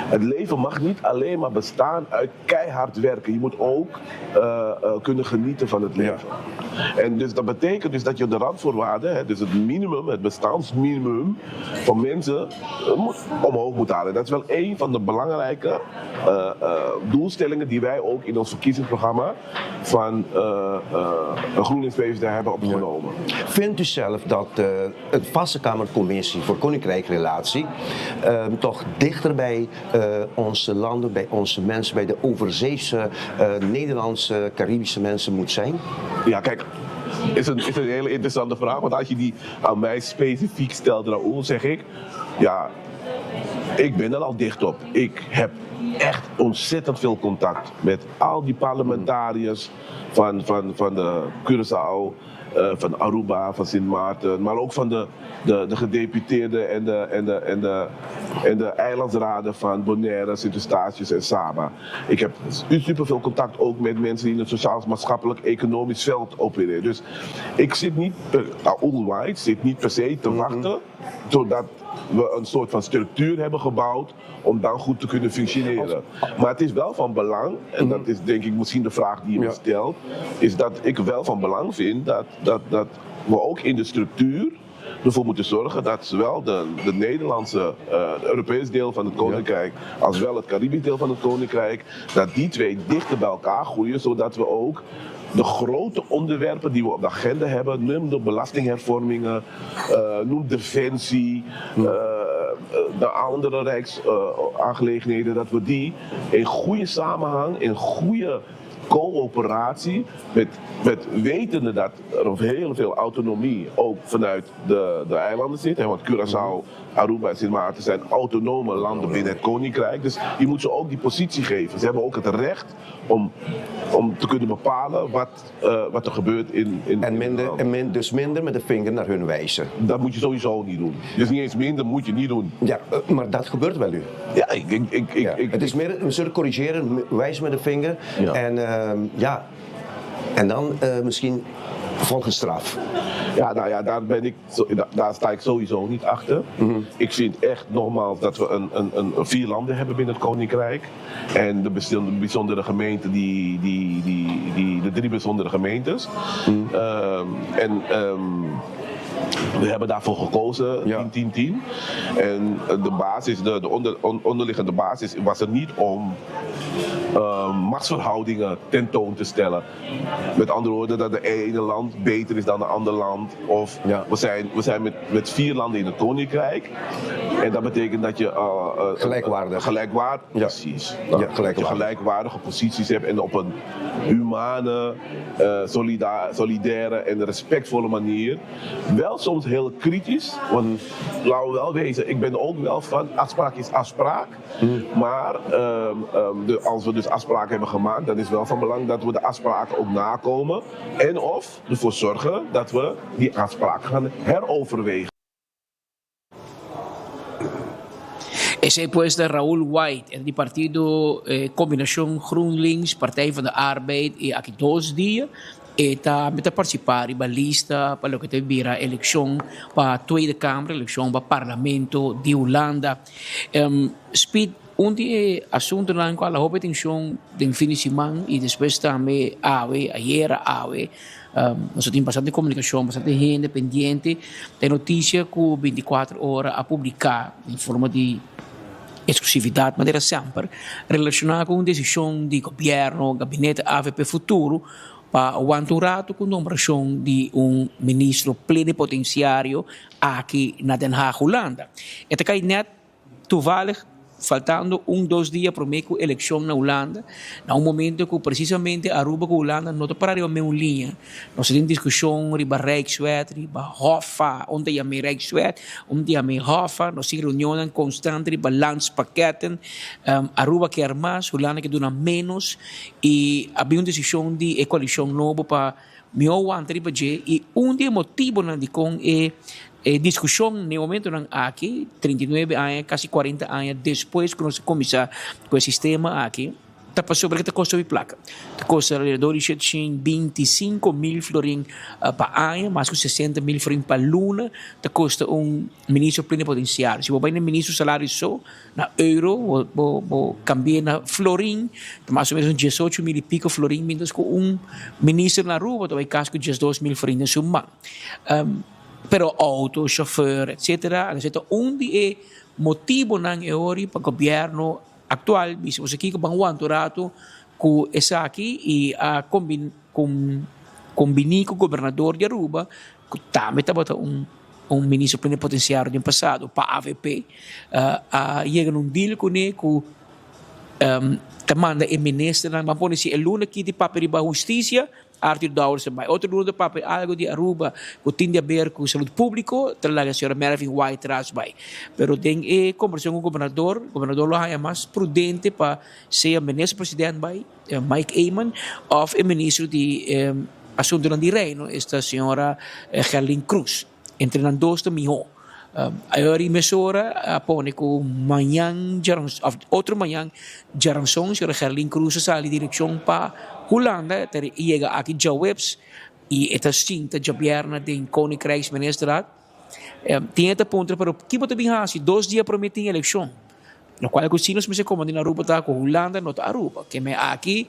Speaker 18: Het leven mag niet alleen maar bestaan uit keihard werken. Je moet ook kunnen genieten van het leven. En dus dat betekent dus dat je de randvoorwaarden, dus het minimum, het bestaansminimum van mensen omhoog moet halen. Dat is wel een van de belangrijke doelstellingen die wij ook in ons verkiezingsprogramma van GroenLinks PvdA hebben opgenomen.
Speaker 17: Vindt u zelf dat het Vaste Kamercommissie voor Koninkrijkrelatie toch dichter bij onze landen, bij onze mensen, bij de overzeese Nederlandse, Caribische mensen moet zijn?
Speaker 18: Ja, kijk. Is een hele interessante vraag, want als je die aan mij specifiek stelt, Raoul, zeg ik, ja, ik ben er al dicht op. Ik heb echt ontzettend veel contact met al die parlementariërs van de Curaçao, van Aruba, van Sint Maarten, maar ook van de gedeputeerden en de eilandsraden van Bonaire, Sint-Eustatius en Saba. Ik heb superveel contact ook met mensen die in het sociaal-maatschappelijk economisch veld opereren. Dus ik zit niet, Raoul White zit niet per se te wachten totdat we een soort van structuur hebben gebouwd om dan goed te kunnen functioneren. Maar het is wel van belang, en dat is denk ik misschien de vraag die je me stelt, is dat ik wel van belang vind dat we ook in de structuur ervoor moeten zorgen dat zowel de Nederlandse, het Europese deel van het Koninkrijk, als wel het Caribisch deel van het Koninkrijk, dat die twee dichter bij elkaar groeien, zodat we ook de grote onderwerpen die we op de agenda hebben, noem de belastinghervormingen, noem defensie, de andere rijksaangelegenheden, dat we die in goede samenhang, in goede coöperatie, met wetende dat er heel veel autonomie ook vanuit de eilanden zit. Hè, want Curaçao, Aruba en Sint Maarten zijn autonome landen binnen het Koninkrijk. Dus je moet ze ook die positie geven. Ze hebben ook het recht om te kunnen bepalen wat er gebeurt in
Speaker 17: dus minder met de vinger naar hun wijzen.
Speaker 18: Dat moet je sowieso niet doen. Dus niet eens minder moet je niet doen.
Speaker 17: Ja, maar dat gebeurt wel nu.
Speaker 18: Ja,
Speaker 17: het is meer, we zullen corrigeren, wijzen met de vinger. Ja. En dan misschien
Speaker 18: volgens straf. Ja, nou ja, daar sta ik sowieso niet achter. Ik vind echt nogmaals dat we een 4 landen hebben binnen het Koninkrijk. En de bijzondere gemeenten, de 3 bijzondere gemeentes. We hebben daarvoor gekozen, 10-10-10. En de basis, de onderliggende basis was er niet om machtsverhoudingen tentoon te stellen. Met andere woorden, dat de ene land beter is dan een ander land. Of we zijn met 4 landen in het Koninkrijk. En dat betekent dat je precies. Dat je gelijkwaardige posities hebt en op een humane, solidaire en respectvolle manier. Wel soms heel kritisch, want laten we wel wezen, ik ben ook wel van afspraak is afspraak. Maar als we dus afspraken hebben gemaakt, dan is wel van belang dat we de afspraken ook nakomen. En of ervoor zorgen dat we die afspraken gaan heroverwegen.
Speaker 16: Ese pues de Raúl White, el partido Combinación GroenLinks, Partij van de Arbeid, y aquí 2 días. Está met participar in de lista para lo que te vira eleição para a Tweede Kamer, eleição para o Parlamento de Holanda. Speed, dia assunto lang ko ala hope tension den fim de semana e depois também ayer nós temos bastante comunicação, bastante gente pendiente de notícia com 24 horas a publicar em forma de exclusividade, mas era sempre relacionada com decisão de governo, gabinete AVP futuro, para aguantar um rato com a nomeação de ministro plenipotenciário aqui na Den Haag, Holanda. Este cai net toevallig faltando 2 dias para a eleição na Holanda, na momento que precisamente Aruba com Holanda não está para a mesma linha. Nós temos discussão sobre Rijkswet, sobre Hoffa, onde é a Rijkswet, onde é a Hoffa, nós temos reuniões constantes sobre balanspakketten. Aruba quer mais, Holanda quer donar menos, e havia uma decisão de coalição nova para meu anterior e dia motivo na com discussão no momento aqui 39 anos, quase 40 anos depois que nós começamos com o sistema aqui, está passando porque custa de placa. Custa alrededor de 25.000 florins para ano, mais que 60.000 florins para luna. Custa ministro plenipotenciário. Se você vai no ministro salário só, na euro, você cambia na florim, mais ou menos 18.000 e pico florins, mientras com ministro na rua, você vai casco 12.000 florins na sua pero auto, chauffeur, etc. Onde é motivo não é hora para o governo atual, se você aqui com o anturato, com essa aqui e a combinar com o governador de Aruba, que também estava ministro plenipotenciário no passado, para a AVP, chega num deal com ele, que manda o ministro, mas põe se ele luna aqui de papel de justiça, Arthur Dowers também. Outro lugar para algo de Aruba que tem a ver com saúde pública, trabalha a senhora Mervyn White traz bem. Pero tem conversação com o governador lo é mais prudente para ser o ministro-presidente Mike Eamon ou o ministro de Assuntos do Reino, esta senhora Gerlin Cruz. Entre os dois também. Agora, emissora, põe com outro manhã, Jaranson, senhora Gerlin Cruz, sai de direção para Holanda, chega aqui já webs, e esta cinta de governo de Koninkrijksministeraad. Tem esta ponto, pero que pode vir assim, 2 dias prometem eleição. No qual, se nós me como na Aruba, está com Holanda, não está Aruba, que me aqui,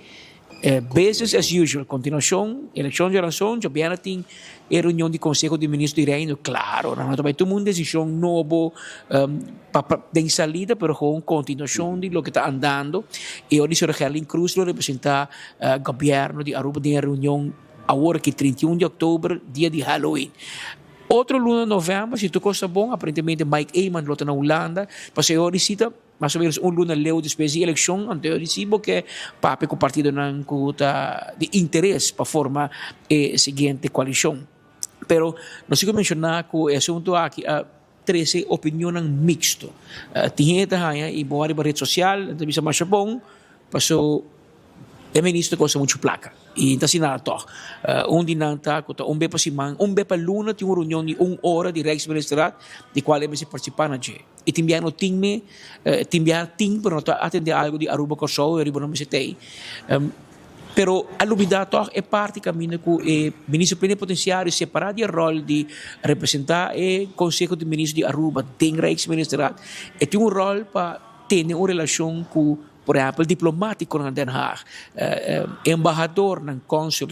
Speaker 16: business as usual, continuação, eleição de Jaranson, já bem tem reunião de Conselho de Ministros de Reino, claro, não vai tomar uma decisão nova de salida, mas com continuação de lo que está andando. E hoje o Gerlin Cruz representa o governo de Aruba em reunião agora que 31 de outubro, dia de Halloween. Outro luna de novembro, se tu gosta bom, aparentemente Mike Eamon lota na Holanda, passei a visita mais ou menos luna leu depois da eleição anterior porque pape com o partido não de interesse para formar a seguinte coalição. Pero não sei como mencionar que o assunto aqui 13 opiniões mixto. Tinha e boa rede social, entrevista mais bom, passou o ministro gosta muito placa. E então, assim, dia está, bepa semana, bepa luna, tem uma reunião de 1 hora de Rijksministeraad, de qual ele se participar na G. E tem no time, para não atender algo de Aruba Kosovo, e Aruba não me setei. Pero a lumidade toch é parte caminho que o ministro plenipotenciário separado do rol de representar o Conselho de Ministros de Aruba, tem Rijksministeriaat, e tem rol para ter uma relação com, por exemplo, diplomático na Den Haag, embaixador na consul,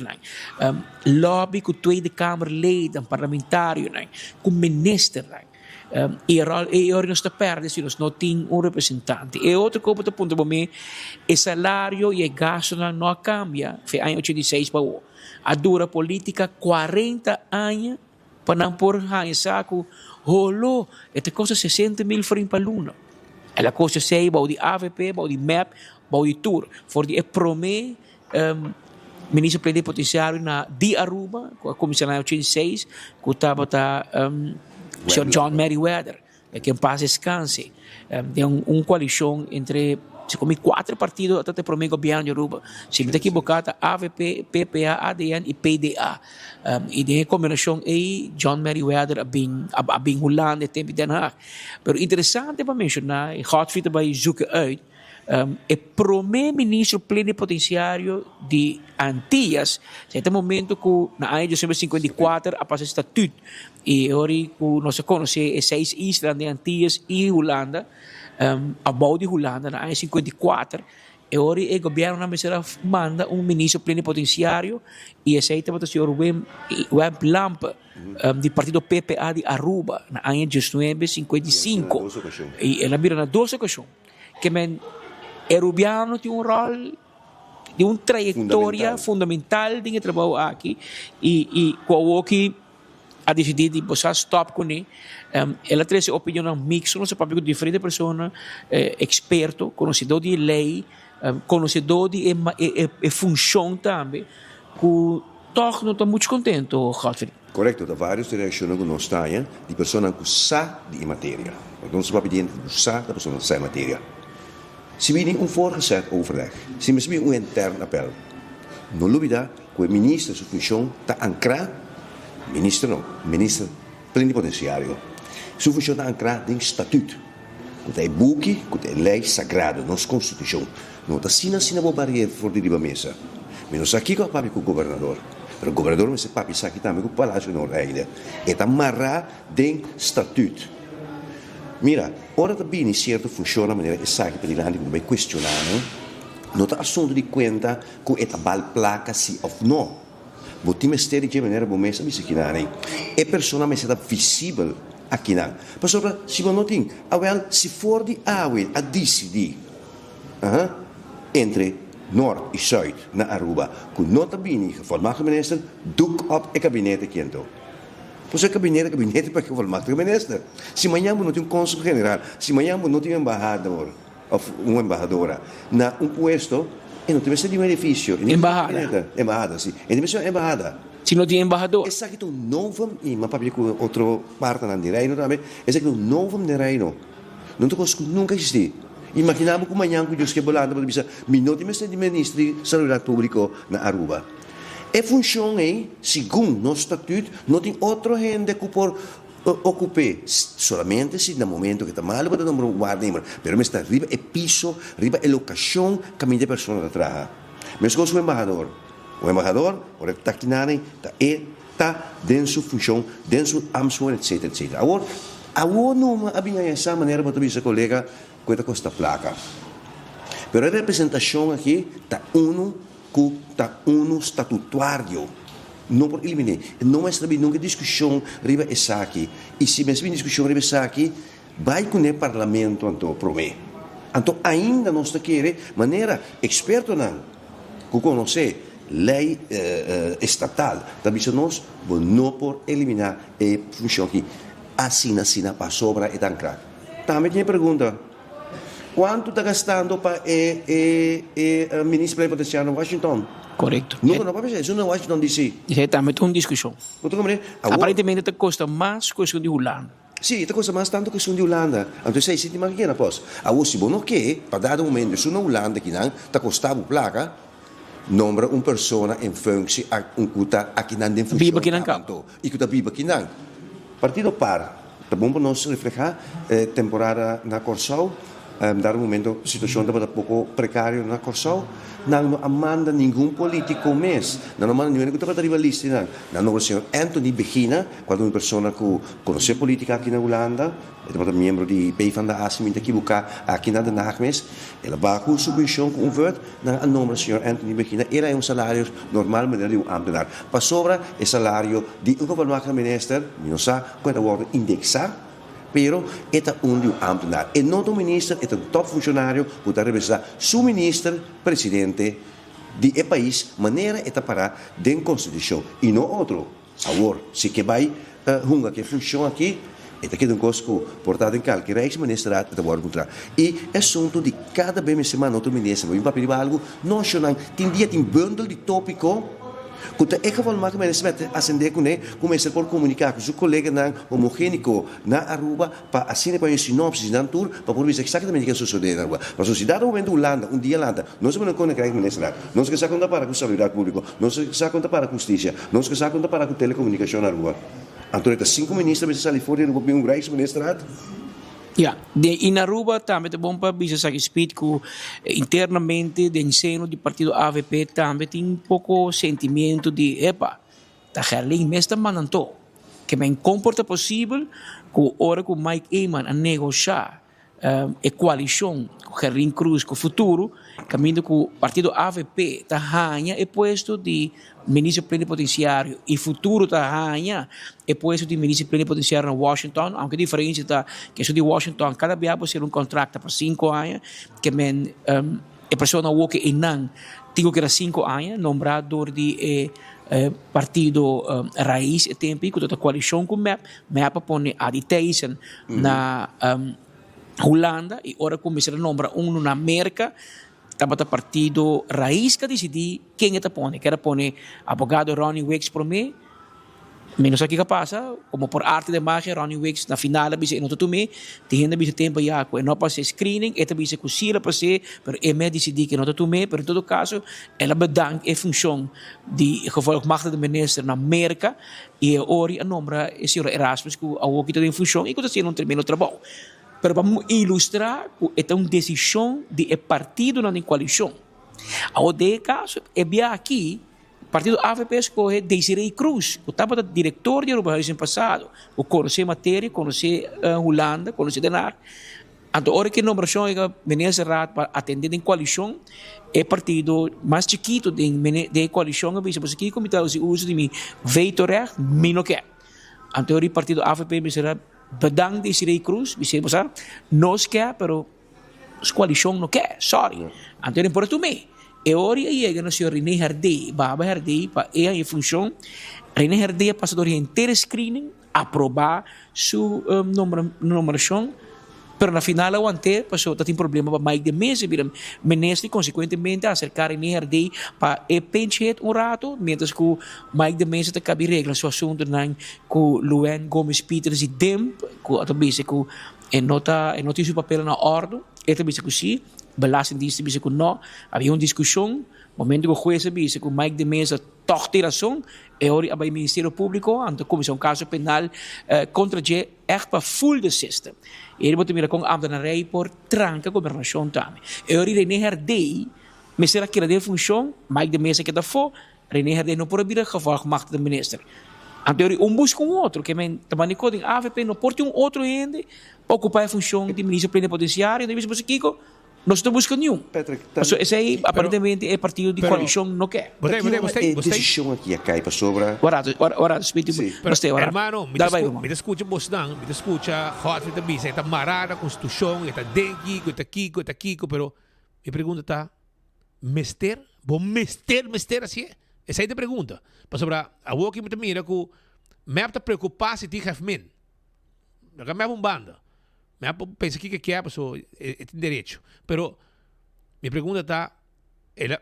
Speaker 16: lobby com Tweede Kamerleden, parlamentário, com minister. E ora nós está perdendo se nós não temos representante. E outra coisa que ponto para mim, o salário e o gasto não cambia. Foi em 86 para o. A dura política 40 anos para não pôr em saco. Rolo, esta coisa 60 mil francs para aluno. Ela costa 6 para o de AVP, para o de MEP, para o de TUR. For de promê ministro plenipotenciário na de Aruba, com a comissão em 86, que estava Sir John Merriweather, que em paz descanse. Tem uma coalição entre como 4 partidos até para o governo de Aruba. Se me equivocado, AVP, PPA, ADN e PDA. E tem combinação aí, John Merriweather, a bem Holanda, tempo de Den Haag. Mas interessante para mencionar, e Godfried vai zoeken uit, o primeiro-ministro plenipotenciário de Antillas, certo momento que na ano de 1954 após o estatuto e hoje nós conhecemos 6 islas de Antillas e Holanda, a bouw de Holanda na ano 54 e hoje o governo na Mesera manda ministro plenipotenciário e esse aí também o senhor Webb Lampe do partido PPA de Aruba na ano de 1955 e ela vira na 2 ocasiões que Erubiano tem rol de uma trajetória fundamental de trabalho aqui e qual que a decidir de você stop com ele ela traz opinião mixta não se pode com diferentes pessoas experto conhecedor de lei conhecedor de função também que toch não está muito contente Godfried.
Speaker 17: Correcto, há várias reações que nós temos de pessoas que sabem de matéria não se pode dizer que sabem da pessoa que sabe matéria. Se we een voorgezet overleg, se we een intern appel, no lubida, que o ministro sua função está ancrada, ministro plenipotenciário, sua função está ancrada em estatuto, que é buque, que é lei sagrada, nossa constituição, não está sina barreira fora de mesa, menos aqui com o papi com o governador, mas o governador mas papi aqui também com o palácio não ainda, está amarrado em estatuto. Mira, ora também certo funciona de maneira exata para ele que vai questionar, não está assunto de conta que é tabal placa sim ou não. Vou te mostrar de maneira boa mesa me aqui na é persona mas está visível aqui na. Pastor, se você não tem, se for de água a decidir, entre norte e sul na Aruba, que não está bem, formado minister, duk op o gabinete quento. Pois é gabinete para que o formato ministro. Se amanhã não tem cônsul general, se amanhã não tem embaixador ou uma embaixadora na puesto, e não tem esse benefício. Embajada, sim. E tem essa embajada.
Speaker 16: Se não tem embaixador.
Speaker 17: Essa aqui é um novo, e uma papel com outro parte do reino também. Essa aqui é um novo do reino. Não tem coisa que nunca existe. Imaginamos que amanhã que Deus que bolando para dizer, não tem esse ministro de saúde público na Aruba. E funciona aí, segundo nosso estatuto, não tem outra gente que por ocupar solamente se no momento que está mal, para não guardar, mas está riba é piso, riba é locação, caminho de pessoa da traja. Mas com o embaixador, o está aqui na está dentro sua função, dentro sua ambição, etc. Agora não havia essa maneira para dizer colega que custa placa. Mas a representação aqui está estatutário, não por eliminar. Não é saber nunca discussão riba essa aqui. E se mesmo discussão riba essa aqui, vai com o parlamento então promete. Então ainda nós queremos maneira experto não, que conhece lei estatal, também nós não por eliminar a função aqui. Assim para sobra e tancrar. Também tem pergunta. Quanto está gastando para o ministro plenipotenciário em Washington?
Speaker 16: Correto.
Speaker 17: Não pode ser, isso não é Washington DC.
Speaker 16: Exatamente, uma discussão. Aparentemente, está custa mais coisa de Holanda.
Speaker 17: Sim, está custa mais tanto que de Holanda. Então, se você tem que ir após. Agora, se você não quer, para dar momento, se na Holanda, que não está custando placa, nombra uma pessoa em função, que está aqui na função.
Speaker 16: Viva aqui na campo.
Speaker 17: E que está viva aqui na. Partido par, está bom para nós refletir temporada na Corsal, dar um momento, a situação estava um pouco precária na Corsau, não manda nenhum político mais, não manda ninguém que estava rivalista, não o senhor Anthony Begina, quando uma pessoa que conhece política aqui na Holanda, ele é membro de PvdA Assembleia aqui aqui na Den Haag mesmo, ele vai com subvenção com word, na nome do senhor Anthony Begina, ele é salário normal, mas de um ambtenaar. Para sobra o salário de um governo minister, não sabe quanto wordt indexar. Pero esta un ambtenaar. E non un ministro, è un top funzionario che potrebbe essere su ministro, presidente di un paese, maniera e para den Constituição. E non altro. Agora, se que vai hunga que funciona aqui, é que um costo portado em qualquer Rijksministeraat te worden contra. E é assunto de cada vez semana outro ministro, em papel algo, não chonang, tem dia tem bundle de tópico. Quando é que vamos mais acender com ele, começar por comunicar com seu colega na homogênico na Aruba para assim para uma sinopse na tour para poder ver exatamente o que sucede na Aruba. Mas se dá um momento Holanda, um dia Holanda, não se pode conectar com o ministro, não se conta para com a segurança pública, não se conta para a justiça, não se conta para a telecomunicação na Aruba. Então, 5 ministros que saem fora do um Rijksministeraat.
Speaker 16: Ja, in Aruba também é bom para bisa sa speed que internamente de ensino do partido AVP também tem um pouco sentimento de epa, tá gerling mesmo mananto, que me comporta possível que hora que Mike Eman a negociar a coalição com Gerling Cruz com o futuro, caminho que o partido AVP tá ganha é posto de ministro plenipotenciário e futuro tá ganha é posto de ministro plenipotenciário em Washington, aunque a diferença tá que isso de Washington cada vez pode ser contrato para 5 anos, que men a pessoa que não tem que era 5 anos, nombrado de partido raiz e tempo que toda a coalição com MEP põe a Tyson na Holanda e ora começa a nombrar na América. Estava o partido raiz que decidir quem é que põe. Quer põe advogado Ronnie Wicks para mim. Menos aqui que passa, como por arte de magia, Ronnie Wicks na final bisa não tomei, tem ainda bisa tempo já com não passa screening, eta bisa cozinha para ser, pero é me decidir que não tomei, pero em todo caso, ela bedank a função de gevolgmachte de minister na América e ori a nombra o senhor Erasmus que a o que tem função e que está sendo termino trabalho. Pero vamos ilustrar que é uma decisão de partido na coalição. Ao de caso, é bem aqui, o partido AVP escolhe Desiree Cruz, que estava diretor de Aruba no passado, que conhece matéria, conhece Holanda, conhece Den Haag. Então, a hora que a nomeação é ministro para atender a coalição, é o partido mais chiquito da coalição, que você pode comentar o uso de veto-recht, menos que. Então, o partido AVP será bedankt Desiree Cruz, bisa nós quer, pero a coalição não quer, sorry. Então, é por isso mesmo. E ora chega no senhor René Herdey, Baba Herdey, para em função, René Herdey passa por inteiro screening, aprovar sua numeração, pero na final o ante passou tem problema para Mike de Mesa, viram ministro e consequentemente acercar René Herdey para penchear rato, mientras que Mike de Mesa te cabe regla seu assunto nan com Luen Gomes Peters e Demp, com a base com nota seu papel na ordem, eta bisa que sim, belastingdienst bisa que não, havia uma discussão, momento que o juez bisa que Mike de Mesa toch tem razão, e ora o Ministério Público, ante comissão caso penal contra je echt para full de system. Ele botou mira com ambtenarij por tranca governação também. E ora René Herdey, mas será que ele função, Mike de Mesa que está fora, René Herdey não pode vir a gevolgmachte do ministro. Então, busca outro, que também tem AVP, não pode outro ainda, para ocupar a função de ministro plenipotenciário, então, você Kiko, não estou buscando nenhum. Esse aí, aparentemente, é partido de coalição, não quer.
Speaker 17: Você decisão aqui, cai para sobra.
Speaker 16: Ora,
Speaker 14: hermano, me escucha Bosdan, me escucha Hot with the Beast, está marada Constituição, está dengue, está Kiko, pero mi pregunta está, mester assim é? Essa aí é a pergunta. Para sobre a que me mira que me está preocupado se tem men. Porque me banda. Me pensa que é, pessoa, tem direito. Pero minha pergunta está, ela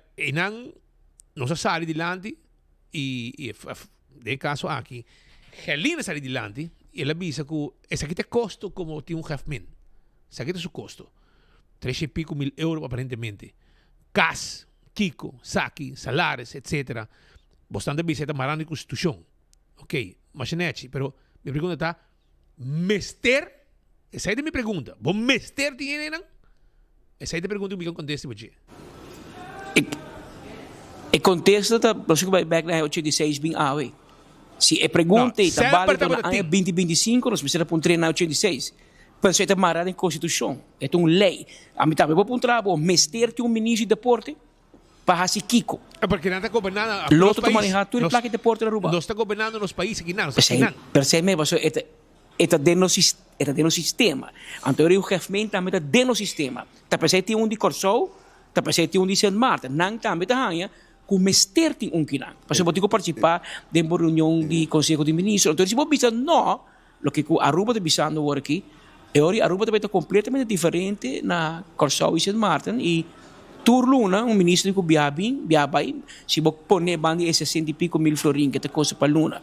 Speaker 14: não sai adiante e de caso aqui, Helena sai adiante e ela avisa que esse aqui tem custo como tem men. Esse aqui tem seu custo. 3 e pico mil euros aparentemente. Cas, Kiko, Saki, salários, etc. Bastante visita marando de Constituição. Ok, machinete, pero minha pergunta está, mester, essa é a minha pergunta, bom mester tem não? Essa aí te pergunta o que contesta, Bachi.
Speaker 16: E contesta, nós vamos back na 86 bem awe. Se é pergunta, tá válido na ano 2025, nós precisamos para um na 86. Mas isso é marado em Constituição. É uma lei. A mim também vou para um mester-te um ministro de deporte para fazer Kiko.
Speaker 14: Porque não está governando
Speaker 16: Loto to manejar tudo e placa de deporte na Aruba.
Speaker 14: Não está governando nos países que não.
Speaker 16: Percebe, mas é dentro do sistema. Então, o government também está dentro do sistema. Está presente um de Corsou, está presente um de Sint Maarten. Não também está ganha com mester-te um que não. Mas eu vou participar de uma reunião de Conselho de Ministros. Então, se você pensa, não, o que a Aruba está pensando aqui, a Aruba também está completamente diferente na Corsou e Sint Maarten. E Turluna, um ministro que Biabai, se você põe banda de 60 e pico mil florin que te custa para Luna,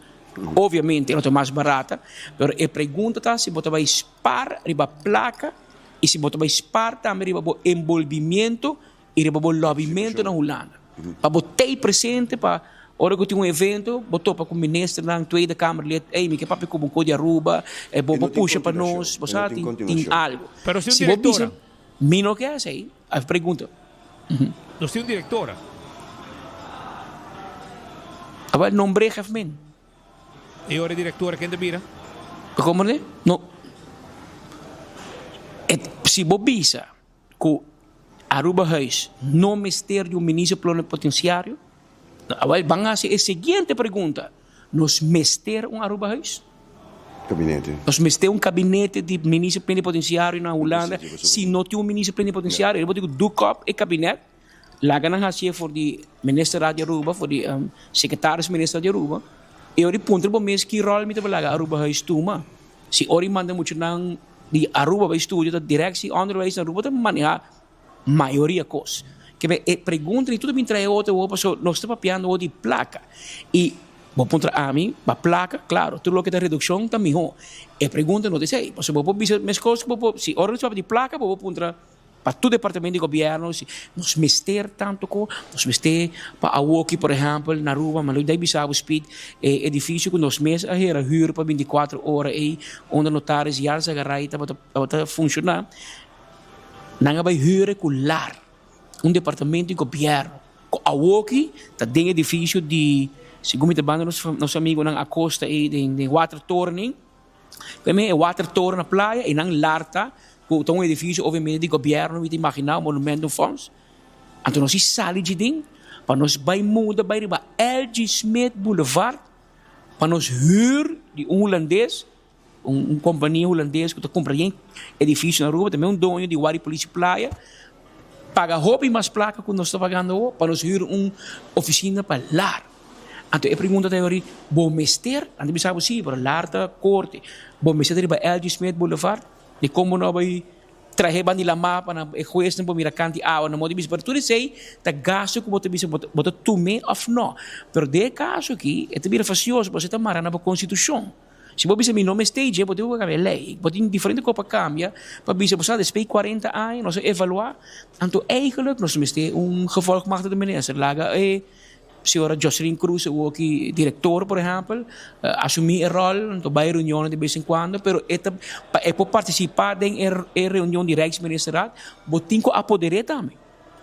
Speaker 16: obviamente não é mais barata, mas a pergunta está se você vai spar riba placa e se você vai spar também riba envolvimento e riba lobbyamento na Holanda. Para você presente, para hora que tem um evento, botou para o ministro na Tweede Câmara, me que papi como de Aruba, vou puxa para nós, você tem algo.
Speaker 14: Pero se um diretora.
Speaker 16: Mino que é aí, a pergunta.
Speaker 14: Nós temos diretora.
Speaker 16: Agora, nome government.
Speaker 14: E ora diretora, quem te mira?
Speaker 16: Como é? Não. Se bobisa que Aruba Huis não mester de um ministro plenipotenciário, vão a ser a seguinte pergunta. Nós mester um Aruba Huis?
Speaker 17: Gabinete.
Speaker 16: Nós mester um gabinete de ministro plenipotenciário na Holanda, se não tem um ministro plenipotenciário, eu vou dizer, do COP e gabinete, lá ganham a ser por de ministro de Aruba, por de secretários ministro de Aruba, e eu ponto para mês que rol me te balaga Aruba Huis tuma. Se ori manda muito nang de Aruba vai estúdio, da direção onderwijs na Aruba, te manejar maioria coisa. Que é pergunta e tudo bem trazer outra, nós estamos papiando de placa. E vou contra a mim, a placa, claro, tudo o que é redução também. E pergunta não diz, você vou ver minhas coisas, se ora não de placa, vou contra para todo departamento de governo, se nós mester tanto com, nós mester para a Woki, por exemplo, na Aruba, mas daí bisabo speed, edifício que nós mesmos a huur para 24 horas aí, onde notários já se agarrai para funcionar. Não vai huur com lar, departamento de governo. A Woki, está dentro do edifício de, segundo me banda nosso amigo na costa aí de water turning, também é water turn na praia e não larta, com um edifício, obviamente, de governo, me imaginar, monumento fonds. Então, nós saímos de dentro, para nós vai mudar, vai ir para LG Smith Boulevard, para nós huur de holandês, companhia holandês que está comprando edifício na rua, também dono de Wari Police Playa, paga roupa e mais placa que nós estamos pagando, para nós huir oficina para lar. Então, a pergunta é agora, vou mester, antes de saber se, para lar da corte, vou mester para LG Smith Boulevard, de como não vai trazer bandila mapa na juiz não mira canti água na modo de para tudo isso aí tá gasto que você bisa bota tume of não, pero de caso aqui é também facioso você tá marana para constituição. Se você me nome stage, você vai cambiar lei, você tem diferente coisa para cambiar, para bisa você depois 40 anos nós evaluar, então eigenlijk nós temos gevolgmachte de minister laga senhora Jocelyn Cruz, o aqui diretor, por exemplo, assumir o rol, então vai reunião de vez em quando, pero é para participar em reunião de reis-ministerial, você tem que apoderar também.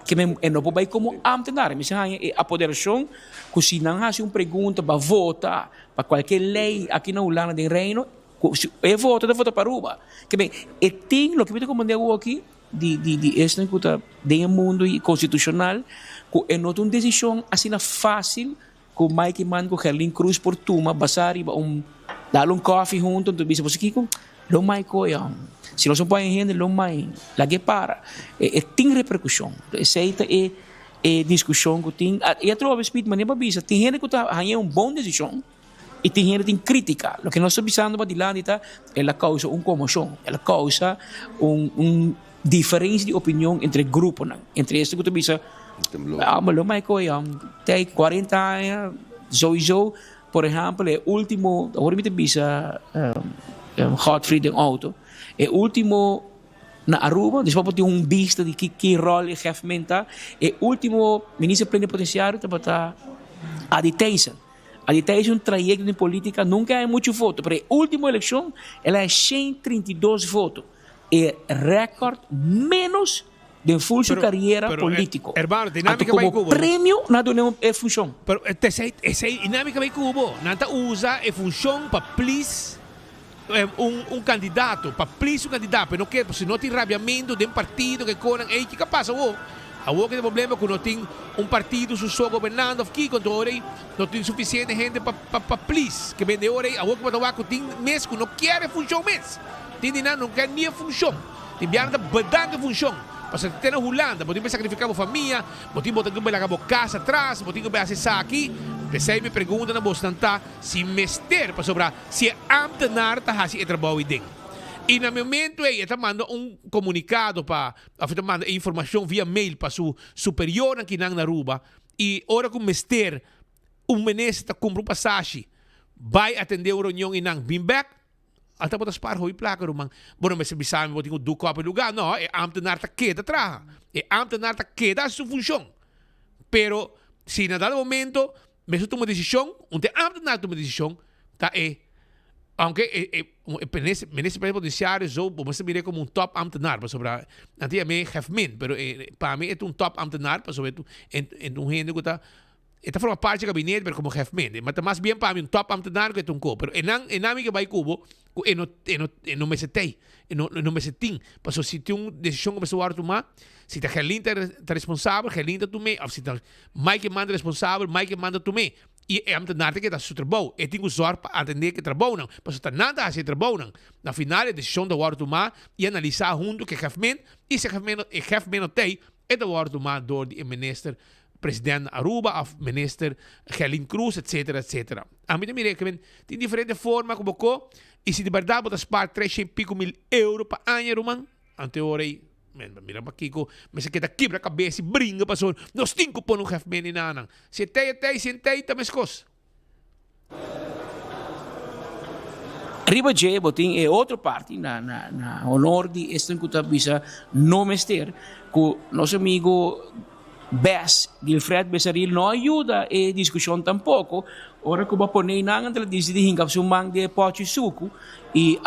Speaker 16: Que não vai como ambtenaar, mas é apoderação, que se não há uma pergunta para votar, para qualquer lei aqui na Holanda de Reino, é vota para Aruba. Que bem, é tem o que eu comandei aqui, de este de mundo constitucional, que é não uma decisão assim fácil, com Mike Man, com Herlin Cruz por tuma, basar e dar coffee junto, então bisa você aqui com lo Mike se nós não põe gente lo Mike, lá que para, tem repercussão, essa é discussão que tem, e a troca speed mas nem para bisa, tem gente que está ganhando bom decisão e tem gente que tem crítica, o que nós estamos pensando para de lá ela causa comoção, ela causa diferença de opinião entre grupos, entre este que tu bisa mas lo mais tem 40 anos, sowieso, por exemplo, é o último, agora me bisa Godfried em auto, é o último na Aruba, depois tem vista de que rol é governmental, é o último ministro plenipotenciário para a Tyson. A Tyson trajecto de política nunca é muito voto, mas a última eleição ela é 132 votos, é recorde menos de full su carriera político.
Speaker 14: Hermano, dinámica
Speaker 16: como
Speaker 14: vai Cuba.
Speaker 16: Prêmio na do função.
Speaker 14: Pero essa dinâmica vai Cuba. Nanta usa a função para please candidato, para please candidato, pero que se não tem rabiamento de partido que conan, ei, que passa, wo? Agora que tem problema que não tem partido só governando aqui, quando não tem suficiente gente para please, que vende hora, agora que vai que tem mês que não quer função mês. Tem dinâmica, não quer nem função. Tem biarda badang função. Pasal kita na Holanda, botin ba sacrificar mo família, botin botin ba laga casa atrás, botin ba acessar aqui. Desai me pergunta na bostanta se mester para sobrar se ambtenaar ta hasi trabalho ding. E no momento aí, ele manda comunicado para, manda informação via mail para su superior aqui na Aruba e hora que mester ministro compra passagem, vai atender a reunião em Bimbek. Até botas par hoi placa rumang. Bueno, mas se sabe botinho do copo lugar, não, é ambtenaar ta queda traha. É ambtenaar ta queda su função. Pero se na dado momento, mesmo toma decisão, onde ambtenaar toma decisão, tá aunque ministro potenciário zo, vamos se mire como top ambtenaar, para sobrar. Antigamente Hefmin, pero para mim é top ambtenaar, para sobrar en gente que tá esta forma parte do gabinete, pero como Hefmin. Mas mais bem para mim top ambtenaar que é co. Pero enami que vai cubo, no me setei, no me setim. Passo se tem decisão que a pessoa tomar, se tá Gelinta responsável, Gelinta tomei, ou se tá Mike manda responsável, Mike manda tomei. E é ambtenaar que tá seu trabalho. E tem que usar para atender que trabalho não. Passo tá nada a ser trabalho não. Na final a decisão da hora tomar e analisar junto que Hefmin e se Hefmin tem é da hora tomar door die minister president Aruba of minister Gelin Cruz, etc. etc. A mim me recomendo tem diferente forma como co e se de verdade botas par 300 pico mil euro para ano romano ante hora mira para Kiko mas que da quebra cabeça e brinca passou nós cinco por um Hefmin e nanang se tem também escos
Speaker 16: Riba J, botin é outra parte na honor de este que bisa no mester que nosso amigo Bess, Gilfred Besaril, não ajuda a discussão tampouco. Ora que o Baponei não anda decidir hingap sumang de pote suco e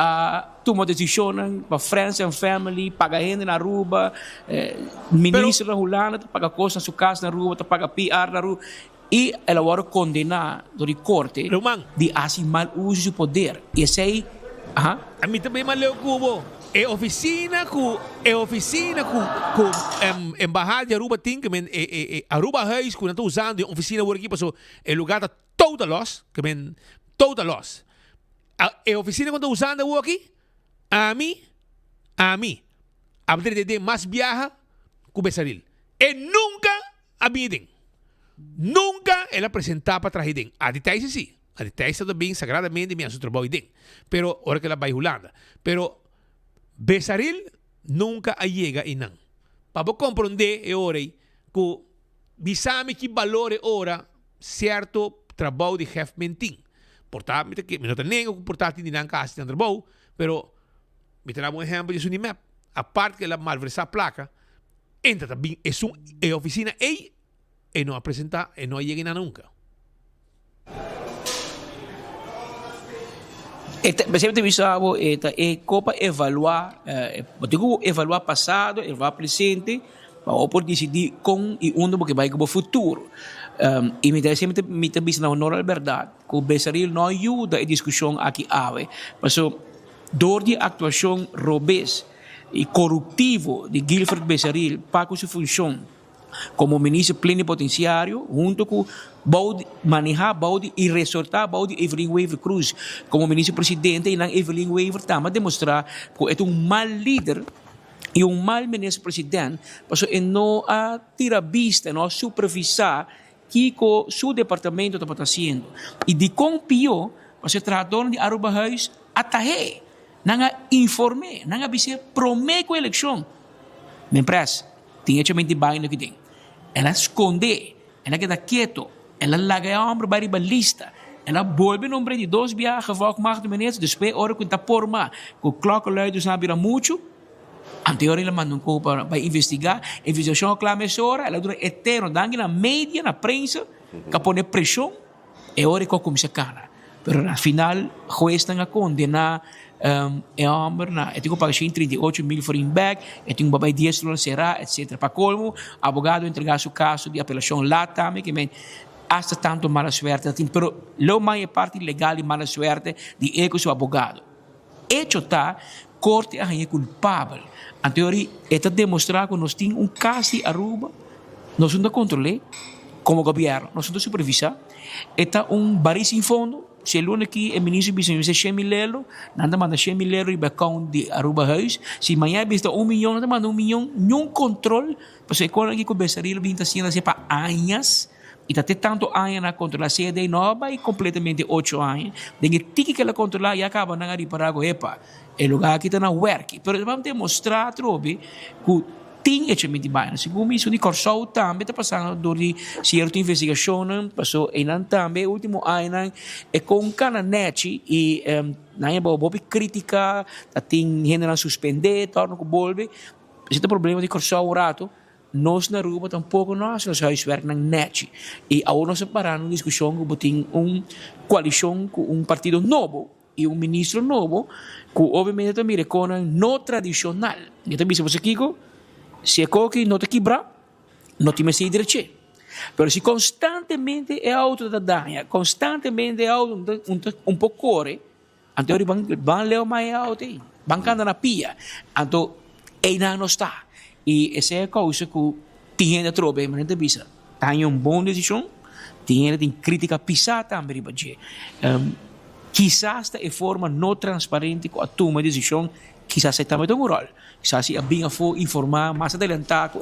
Speaker 16: toma decisão para friends and family, paga gente na Aruba, ministro da Holanda, paga costa na sua casa na Aruba, paga PR na Aruba. E ela agora condenar do corte de assim mal uso do poder. E esse aí,
Speaker 14: a mim também maleu cubo. É oficina com embajada de Aruba tem que Aruba Reis quando estou usando a oficina por aqui passou é lugar da toda loss que toda loss a oficina quando estou usando aqui a mim a de mais viaja com Besaril e nunca a meeting nunca ela apresentar para trás de a detalhes sim a detalhes está bem sagradamente minha trabalho de pero hora que ela vai Holanda pero Besaril nunca llega e não. Para compreender é hora que bisame que valore ora certo trabalho de Hefmin tem. Portanto, me não tem nem o portanto de não casa de trabalho, pero me terá um exemplo de Sunimap. A parte que ela malversa placa, entra também é oficina e não apresenta e não chega nunca.
Speaker 16: Sempre visavo copa evaluar, digo evaluar passado, evaluar presente, para poder decidir com e onde porque vai para o futuro. E me sempre me também na honor a verdade, que o Besaril não ajuda a discussão aqui ave, mas dor de atuação robês e corruptivo de Gilfred Besaril para com sua função como ministro plenipotenciário, junto com manejar e ressortar de Evelyn Weaver Cruz como ministro-presidente e não Evelyn Weaver também demonstrar que é mal líder e mal ministro-presidente, porque ele não tira vista, não supervisar que o seu departamento está fazendo. E de com pior, porque tratando de Aruba Reis, até não informe, não avise, promete a eleição. Me empresa, tinha de baile que tem. Ela esconde, ela queda quieto, ela larga a ombro para a lista, ela volve no nombre de 2 viajes, gevolg mag de meneer, después hora que está por má, que o clock luidt dus nabira muito, anterior ela manda para investigar, a investigação clama essa hora, ela dura eterno, dangue na mídia, na prensa, que põe pressão, é hora que começa a cara. Pero na final, juez está a condenar homem, eu tenho que pagar 38 mil por um bag, eu tenho que pagar 10 dólares será, etc. Para colmo, abogado entregar seu caso de apelação lá também, que hasta tanto mala suerte, pero la mayor parte legal y mala suerte de ego su abogado. Hecho está, corte é culpável. En teoria, está demonstrado que nós temos um caso de Aruba, nós não controlamos como governo, nós não supervisamos, está barris em fundo, se ele aqui é ministro de business, é 100 mil euros, nada manda 100 mil euros e account de Aruba House, se amanhã vista 1 milhão, nada manda 1 milhão, nenhum controle, porque quando aqui começaria a vir assim para anos, e até tanto anos na controlar CD nova e completamente 8 anos. Dengue tiki que ela controlar e acaba na reparar com epa. É lugar que está na work. Pero vamos demonstrar trobe que tem echamenti bem. Segundo isso de Corsol também está passando por certa investigação, passou em também último ano é com cananet e na época bobe crítica, tem gente na suspender, torna com bolbe. Esse problema de Corsol rato. Nós na Aruba tampouco nós huiswerk ng NET. E ao nós parar numa discussão que tem coalição com partido novo e ministro novo, que obviamente também reconhece não tradicional. E também se você Kiko, se é que não te quebra, não te mexer direito. Mas se constantemente é auto da danha, constantemente é auto pouco core, então vão ler mais auto aí, vão cantar na pia, então ainda não está. E essa é a coisa que tem gente trobe, mas não bisa. Tem uma boa decisão, tem crítica pisada também, quizás de forma não transparente com a toma de decisão, quizás você também tem um rol. Quizás se bem a for informar mais adelantado,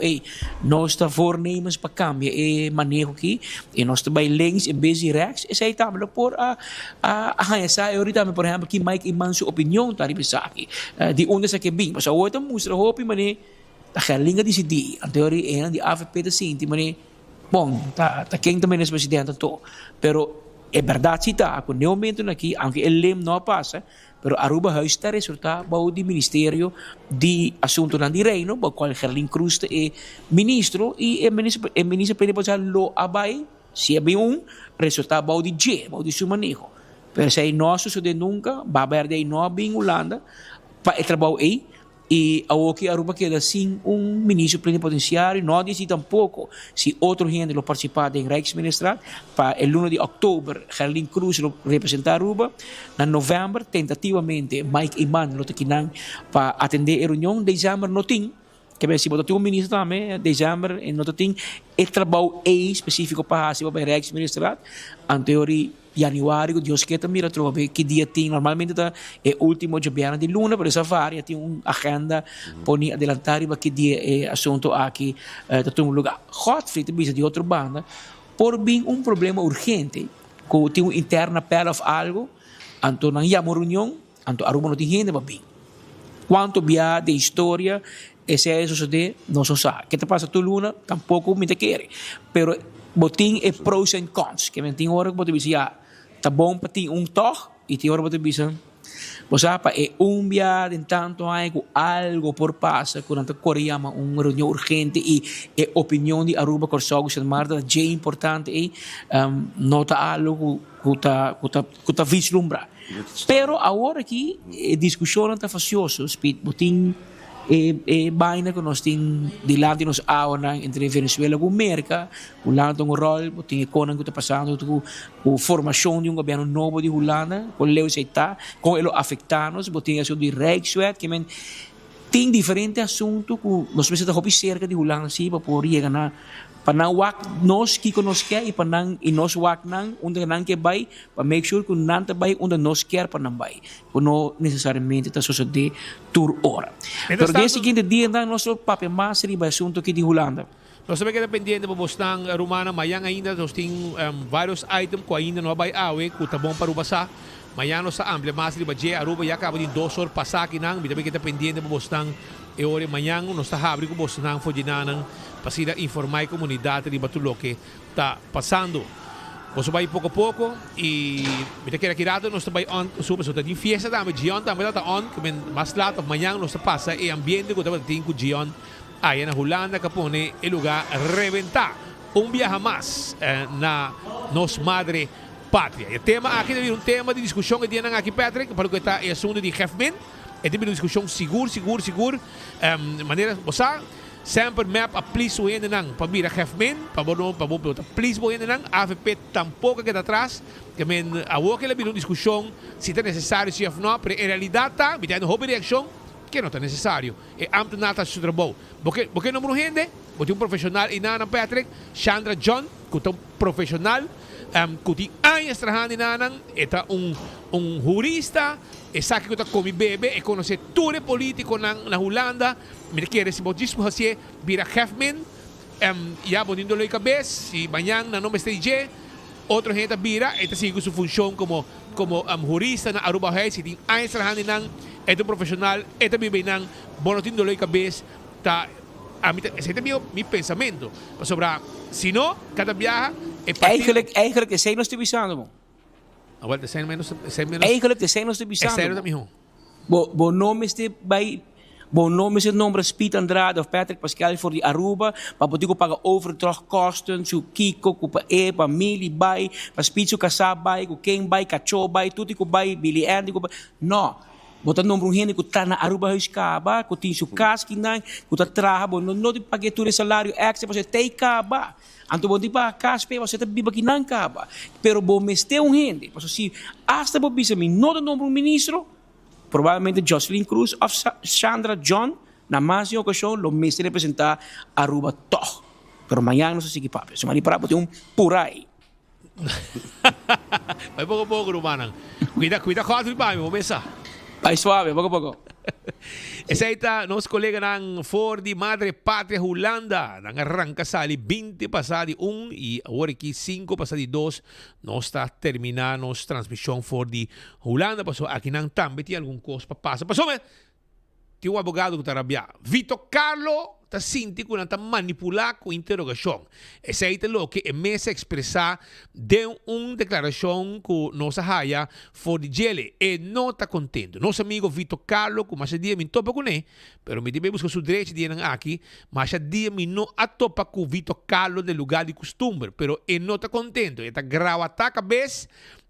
Speaker 16: nós estamos voornemens para cambiar o manejo aqui, e nós estamos links em vez de rechts, e aí também por eu também, por exemplo, que Mike Iman sua opinião tá aqui, de onde você quer bem, mas a outra mostra hope, mas a galinha decidir, a teoria é de AFP de Sinti, mas bom, tá quem também é presidente to, pero é verdade se tá, com o momento aqui, aunque ele lem não passa, pero Aruba House está resultado do Ministério de Assuntos do Reino, o qual Gerlin Cruz é ministro e o ministro pode passar lo abai, se é bem resultado de G, de seu manejo. Pero se não sucede nunca, vai haver de não bem Holanda, para trabalhar aí. E aqui Aruba queda sem ministro plenipotenciário, não diz tampouco se outro gente lo participar em Rijksministraat. Para o 1 de outubro, Gerlin Cruz lo representa Aruba. Na novembro, tentativamente, Mike Iman lo tequinan para atender a reunião. Dezembro não tem, que bem, se botar ministro também, dezembro não tem, é trabalho específico para o Rijksministraat. Em teoria, januário, Deus quer também trobe que dia tem normalmente é o último dia de luna, por essa varia tem uma agenda poni adelantar para que dia é assunto aqui tá um lugar. Godfrey também de outra banda por bem problema urgente, que tem uma interna pela of algo, anto nang yamo reunião, anto Aruba não tem gente para bem. Quanto via de história esse é isso de não se sabe. Que te passa tu luna, tampouco me te quer. Pero botin é pros and cons, que tem hora que botin dizer tá bom para ter toque e tem hora para dizer você é dia de tanto algo por passa quando a Coreia uma reunião urgente e a opinião de Aruba Corsol que é de importante e nota algo que tá vislumbrar. Pero agora aqui a discussão está faciosa, botin baina que nós temos de lado de nós entre Venezuela e América, Holanda tem rol, tem economia que está passando, com formação de governo novo de Holanda, com o está, com ele afetados, tem assunto de Rijkswet, que tem diferentes assuntos que nós precisamos cerca de Holanda, sim, para poder chegar na panang wak nos kiko nos kaya ipanang inos wak nang unda nang ke bay para make sure que nanta bay unda nos quer panang bay não necessariamente está suceder tur hora. Pero dia seguinte dia nang nosso papel mais riba assunto aqui de Holanda.
Speaker 14: Nós sabemos que dependendo do bostang rumana mayang ainda nós tem vários items que ainda não vai awe que tá bom para o basa. Mayang nós amplia mais riba je Aruba ya acaba de 2 horas passar aqui nang bitabi que dependendo do bostang e ore mayang nós tá abre com bostang fodinanang para informar a comunidade de Batulo que está passando. Você vai pouco a pouco e me quer aqui nós estamos on super so tem fiesta também Gion também está on que mais lá amanhã nós passa e ambiente que tem com Gion aí na Holanda que pone o lugar reventar viaje mais na nos madre pátria. E o tema aqui deve um tema de discussão que tem aqui, Patrick, para o que está é assunto de GEFMEN. É uma discussão seguro. Maneira, você sempre map a please o ainda não para vir a GEFMEN, para please o ainda não, AFP tampouco que está atrás, que men a que ele uma discussão se é necessário se não, mas em realidade tá, me tem uma reação que não é necessário. É amplo nada se trabalho. Porque não me rende, porque um profissional inana Patrick, Sandra John, que é um profissional, que tem anos trabalhando inana, é um jurista, e sabe que está com bebê, e conhece tudo político na Holanda, me quer se pode fazer vira GEFMEN, já botando a cabeça, se amanhã na nome esteja, outra gente vira, e sigue sua função como jurista na Aruba Reis, e tem anos trabalhando inana, é um profissional, é também bem não, botando a cabeça, tá. Esse é meu pensamento. Sobre, se não, cada viaja é
Speaker 16: Eigenlijk de zijn nog te bisando, mo.
Speaker 14: Agora de zijn menos.
Speaker 16: Eigenlijk de zijn nog te bisando.
Speaker 14: É sério também,
Speaker 16: Bo nome este bij. Bo nome is het nommer Piet Andrade of Patrick Pascal voor die Aruba. Maar botigo paga overdrachtkosten, zo Kiko, kupa pa Mili bij, pa Spitsu Kasa bij, ku King bij, Kacho bij, Tutiko bij, Billy Andy, no. Botar nome gente que está na Aruba Huis Caba, que tem seu casco não, que está trabalhando, não tem pagamento de salário extra, você tem caba. Então você vai caspe, você tem biba que não caba. Pero bom meste gente, porque se hasta bo bisa mi não tem nome ministro, provavelmente Jocelyn Cruz ou Sandra John, na mais de ocasião, lo meste representar Aruba toch. Pero amanhã não se sigue papo, se mari para botar por aí.
Speaker 14: Vai pouco, Rumanan. Cuida quatro para mim, vamos
Speaker 16: Vai suave, pouco.
Speaker 14: Essa aí está nosso colega ng For di Madre Patria Holanda. Nang arranca sali 20 pasadi 1 e agora aqui 5 pasadi 2. Nós está terminando nossa transmissão For di Holanda. Passou aqui nang também tem algum coisa para passar. Passou, mas tem um advogado que está rabiado. Vitor Carlo está sentindo que está manipulado com interrogação. Esse aí é o que é mesa expressar de uma declaração que nossa raia for de gele e não está contente. Nosso amigo Vitor Carlo, que mais dia me topa com ele, mas me deve buscar seu direito de aqui, mas dia me não atopa com Vitor Carlo do lugar de costume, mas ele não está contente. Ele está gravando a cabeça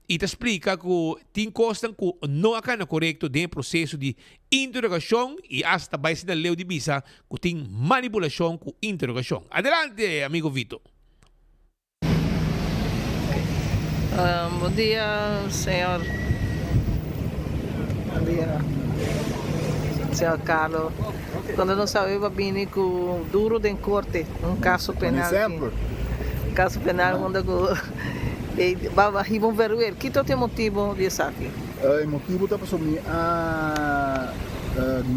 Speaker 14: e te explica que tem coisas que não é correto dentro do processo de interrogação e hasta vai ser lei de visa que tem manipulação com interrogação. Adelante, amigo Vitor.
Speaker 19: Bom dia, senhor. Bom dia, senhor Carlos. Quando não sabia bem que o duro de corte, caso penal. Caso penal onde vamos ver que é o motivo disso aqui.
Speaker 20: O motivo está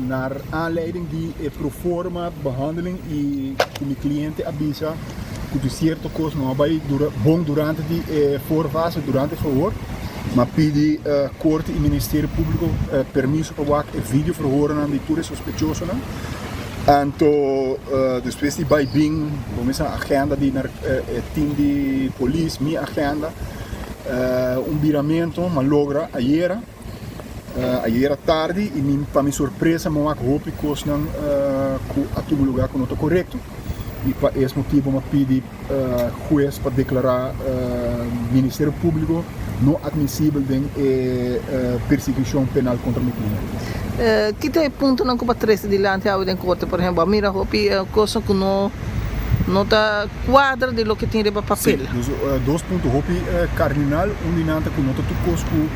Speaker 20: naar aanleiding die proforma behandeling e como cliente avisa que certo coisa não vai bom durante die voorfase durante het verhoor, maar pedi corte e Ministério Público permisso para o vídeo verhoren aan die toere sospechoso não. Então, depois de vai bem, vamos a agenda de team de polícia, minha agenda, viramento, mas logra ayer tarde e para minha surpresa, eu hoop que não a todo lugar que não está correto. E para esse motivo, eu pedi juiz para declarar Ministério Público não admissível de perseguição penal contra o cliente.
Speaker 19: Que tem ponto não para três de diante ao em corte, por exemplo, a mira hopi coisa que não está quadra de lo que tem para papel.
Speaker 20: Dois pontos hopi cardinal, dinante que não está tudo coisa que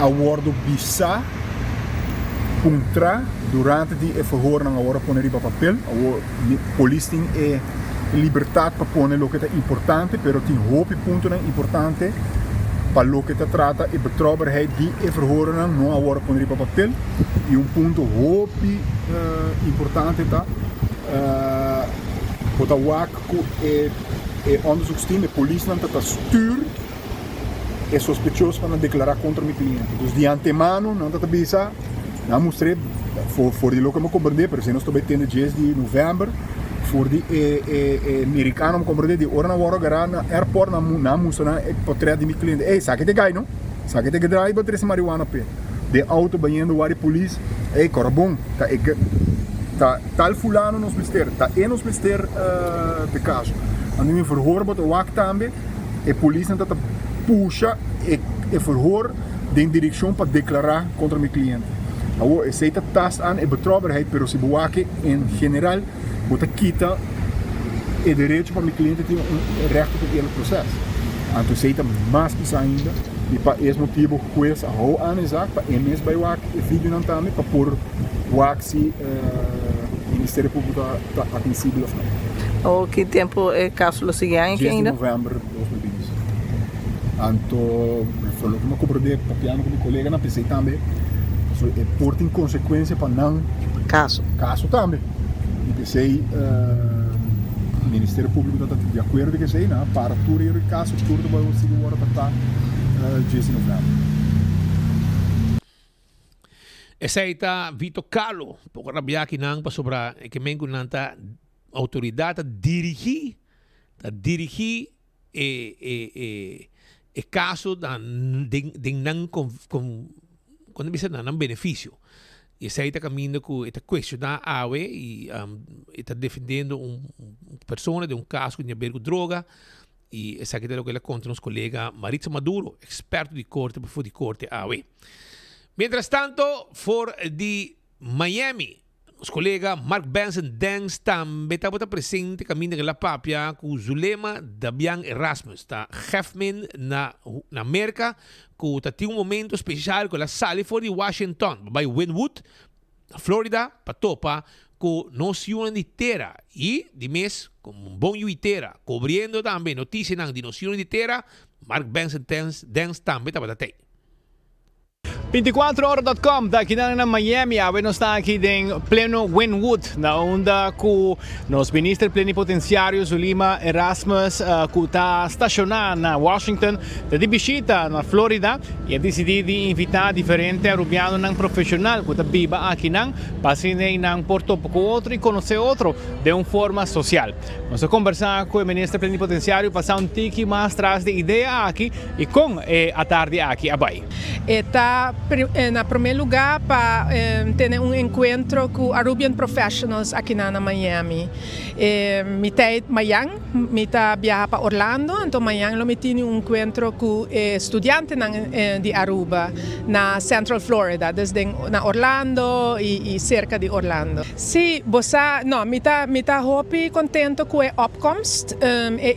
Speaker 20: awardo bisa contra durante die verhoor não agora poner para papel, a polícia tem liberdade para poner lo que é importante, pero tem hopi ponto não importante. Para o que se trata de betrouwbaarheid die verhoren não agora poner para papel e ponto hopi importante tá o tawak onderzoeksteam de politie não tá stuur é sospechoso para declarar contra o cliente. Dus de antemano não tá bisa não mostrei for die local me compreender, pero se nós estou tendo dias de novembro voor die americano comprende die ora na gara na airport na musona potrei de mi cliente sabe que gai não sabe que drive para trazer marijuana pe de auto banhando wari police corabon tá tal fulano nos ministério tá nos ministério de caso ando me verhoor bot o wak tambe police não tá puxa verhoor de direction para declarar contra mijn cliënt. Nou, zij dat tast aan en betrouwbaarheid, pero si bewaken in general, moet ik kita het recht van mijn cliënt heeft een recht op een eerlijk proces. En toen zei dat maar ainda, e para esse motivo juez hou aan de zaak, para MS bij WAC e vídeo não também, para por WAC se Ministério Público está admissível of não.
Speaker 19: O que tempo é caso lo seguinte
Speaker 20: 10 de
Speaker 19: ainda?
Speaker 20: novembro de 2020. Então, falou que eu comprei papiano com meu colega na PC também. So, é porta em consequência para não
Speaker 19: caso
Speaker 20: também. E pensei o Ministério Público está de acordo que sei, né? Para tudo o caso tudo vai ser agora para 10 de novembro.
Speaker 14: Essa está Vito Carlo, pouco rabiaki nang pa sobra que mengo nanta autoridade dirigir e caso de não quando bisa na não benefício. E essa está caminhando com esta questionar awe e está defendendo pessoa de caso que tinha ver com droga. E essa aqui é o que ela conta nos colega Maritza Maduro, experto de corte, por de corte AOE. Mientras tanto, for de Miami, os colega Mark Benson Dengs também está presente caminho da papia com Zulema Dabian Erasmus, está Hefman na América, que está tendo momento especial com a sala for de Washington, by Wynwood, na Florida, para topa com noção inteira e de mês com bom inteira, cobrindo também notícias de noção inteira, Mark Benson Dengs também está para
Speaker 7: 24horas.com daqui na Miami, a nós está aqui em pleno Wynwood, na onda com nos ministros plenipotenciários Zulema Erasmus, que está estacionado na Washington, de visita na Florida, e decidido invitar diferentes arubianos não profissional que viva aqui não, para se não porto com outro e conhecer outro de uma forma social. Nós conversar com o ministro plenipotenciário, passar tique mais atrás de ideia aqui e com a tarde aqui abai.
Speaker 8: Está en primer lugar para tener un encuentro con Arubian Professionals aquí en Miami. Mitad Miami, mitad viaja para Orlando, entonces Miami lo tiene un encuentro con estudiantes de Aruba na Central Florida, desde na Orlando y cerca de Orlando. Sí, mitad hopi contento con la opkomst.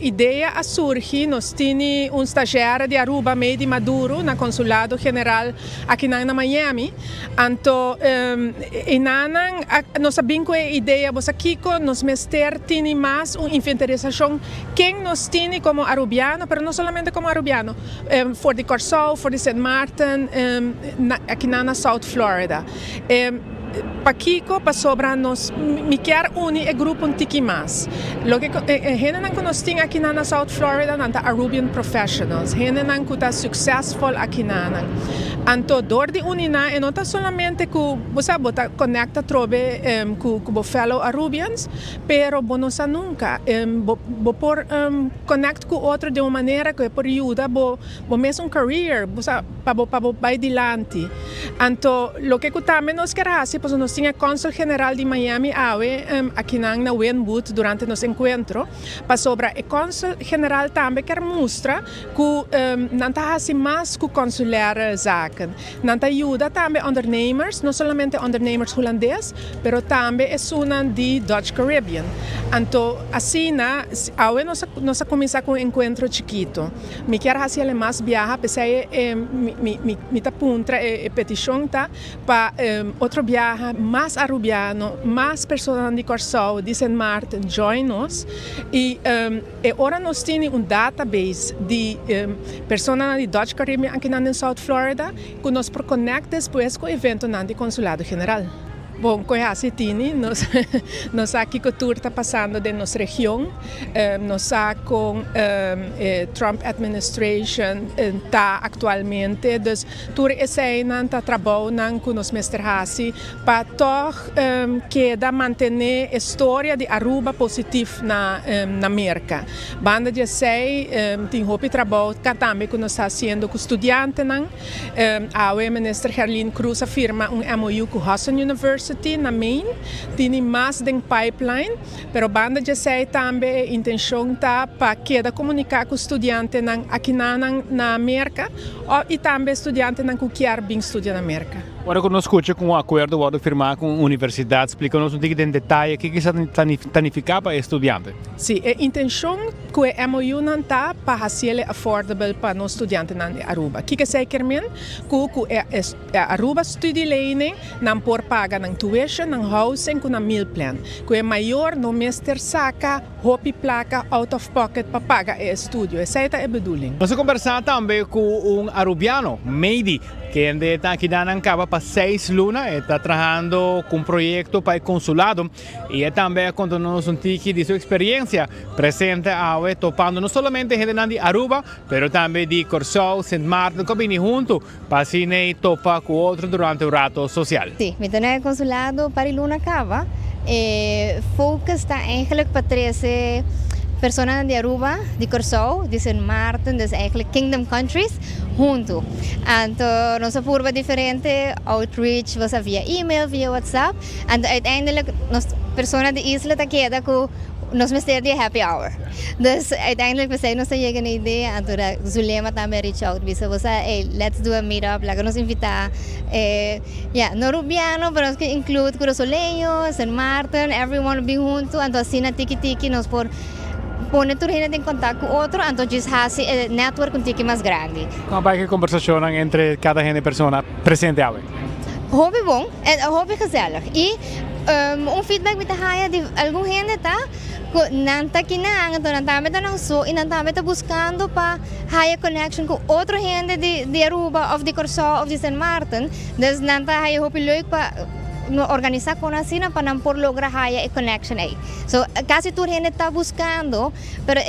Speaker 8: Idea a surgir, nos tiene un stagiario de Aruba, Medi Maduro, na Consulado General aqui na Miami. Então, nós sabemos que a ideia você Kiko nos mester tem mais uma inventarização quem nos tem como arubiano, mas não somente como arubiano, for de Corsol, for de St. Martin, aqui na South Florida. Para Kiko, para sobra nos me quer unir o grupo um tiki mais. Lo que gente que nós tem aqui na South Florida, na Arubian Professionals, gente que está successful aqui na. Então, dor de unina e não está somente que você conecta trobe com o fellow Arubians, pero você nunca por conecta com outro de uma maneira que por ajuda bo mesmo career, para vai adiante. Então, lo que também nós queremos pues nós tínhamos o Consul General de Miami aqui na Wynwood durante nosso encontro, para sobre o Consul General também quer mostrar que não está assim mais que consular zaken, não está ajuda também ondernemers, não somente ondernemers holandês, mas também é uma de Dutch Caribbean. Então assim nós começar com um encontro chiquito. Me quer fazer mais viajar, pensei me tá puntra petição tá para outro viaje mais arubiano, mais pessoas de Corsol, de St. Martin, join us. E agora nós temos um database de pessoas de Dutch Caribbean aqui na South Florida que nos conecta depois com o evento na Consulado General. Bom, conhece Tini, nós aqui que o tour está passando de nossa região, nós com Trump administration está atualmente, então tour esse não está trabalhando com os mestrasi para queda manter a história de Aruba positiva na América. Banda de sei tem hope trabalho também que nós está fazendo com estudantes, a ministra Herlin Cruz afirma MOU com Hudson University
Speaker 21: University na Maine, tem mais de pipeline, pero banda já sei também a intenção tá para queda comunicar com estudante aqui na América e também estudante que quer vir estudar na América.
Speaker 22: Agora que nós escutamos com um acordo vamos firmar com a universidade, explica-nos um pouco em detalhe o que está planificado para estudante.
Speaker 21: Sim, a intenção que a MOU não está para fazer affordable para os estudantes na Aruba. O que é que que a Aruba study learning não por pagar na tuition, na housing, com a meal plan. Que é maior no mestre saca, hopi placa, out of pocket para pagar o estudo. Essa é a bedoeling.
Speaker 22: Nós conversamos também com um arubiano, Meidi, que está aqui na Ancaba para 6 lunas, está trabalhando com um projeto para o consulado e também contando-nos um pouco de sua experiência presente ao topando não somente gente de Aruba, mas também de Corsou, St. Martin, que vêm junto para assim topar com outro durante o rato social.
Speaker 23: Sim, me tornei no consulado para Luna Cava. Foco está eigenlijk para 13 personas de Aruba, de Corsou, de St. Martin, dus eigenlijk Kingdom Countries, junto. Então, nossa curva diferente, outreach was via e-mail, via WhatsApp, en uiteindelijk, nos personas de isla ta queda com nos mister de happy hour. Dus uiteindelijk we zijn nos llega na ideia, então Zulema também reach out, bisa você, let's do a meetup, laga nos invitar, no Rubiano, pero nos que include Corosoleño, St. Martin, everyone be junto, então assim na tiki-tiki nos por pone tu gente em contato com outro, então faz network um pouco mais grande.
Speaker 22: Como vai que conversação entre cada gente persona presente ali?
Speaker 23: Hobby bom, hobby gezellig. E feedback mit haya de algum gente tá nanta kinang, então nanta meta nang so, e nanta meta buscando para haya connection com outra gente de Aruba, of de Corsou, of de St. Martin. Dus nanta haya hobby leuk para organizar com a cena para não por lograr a connection aí. So quase toda gente está buscando, pero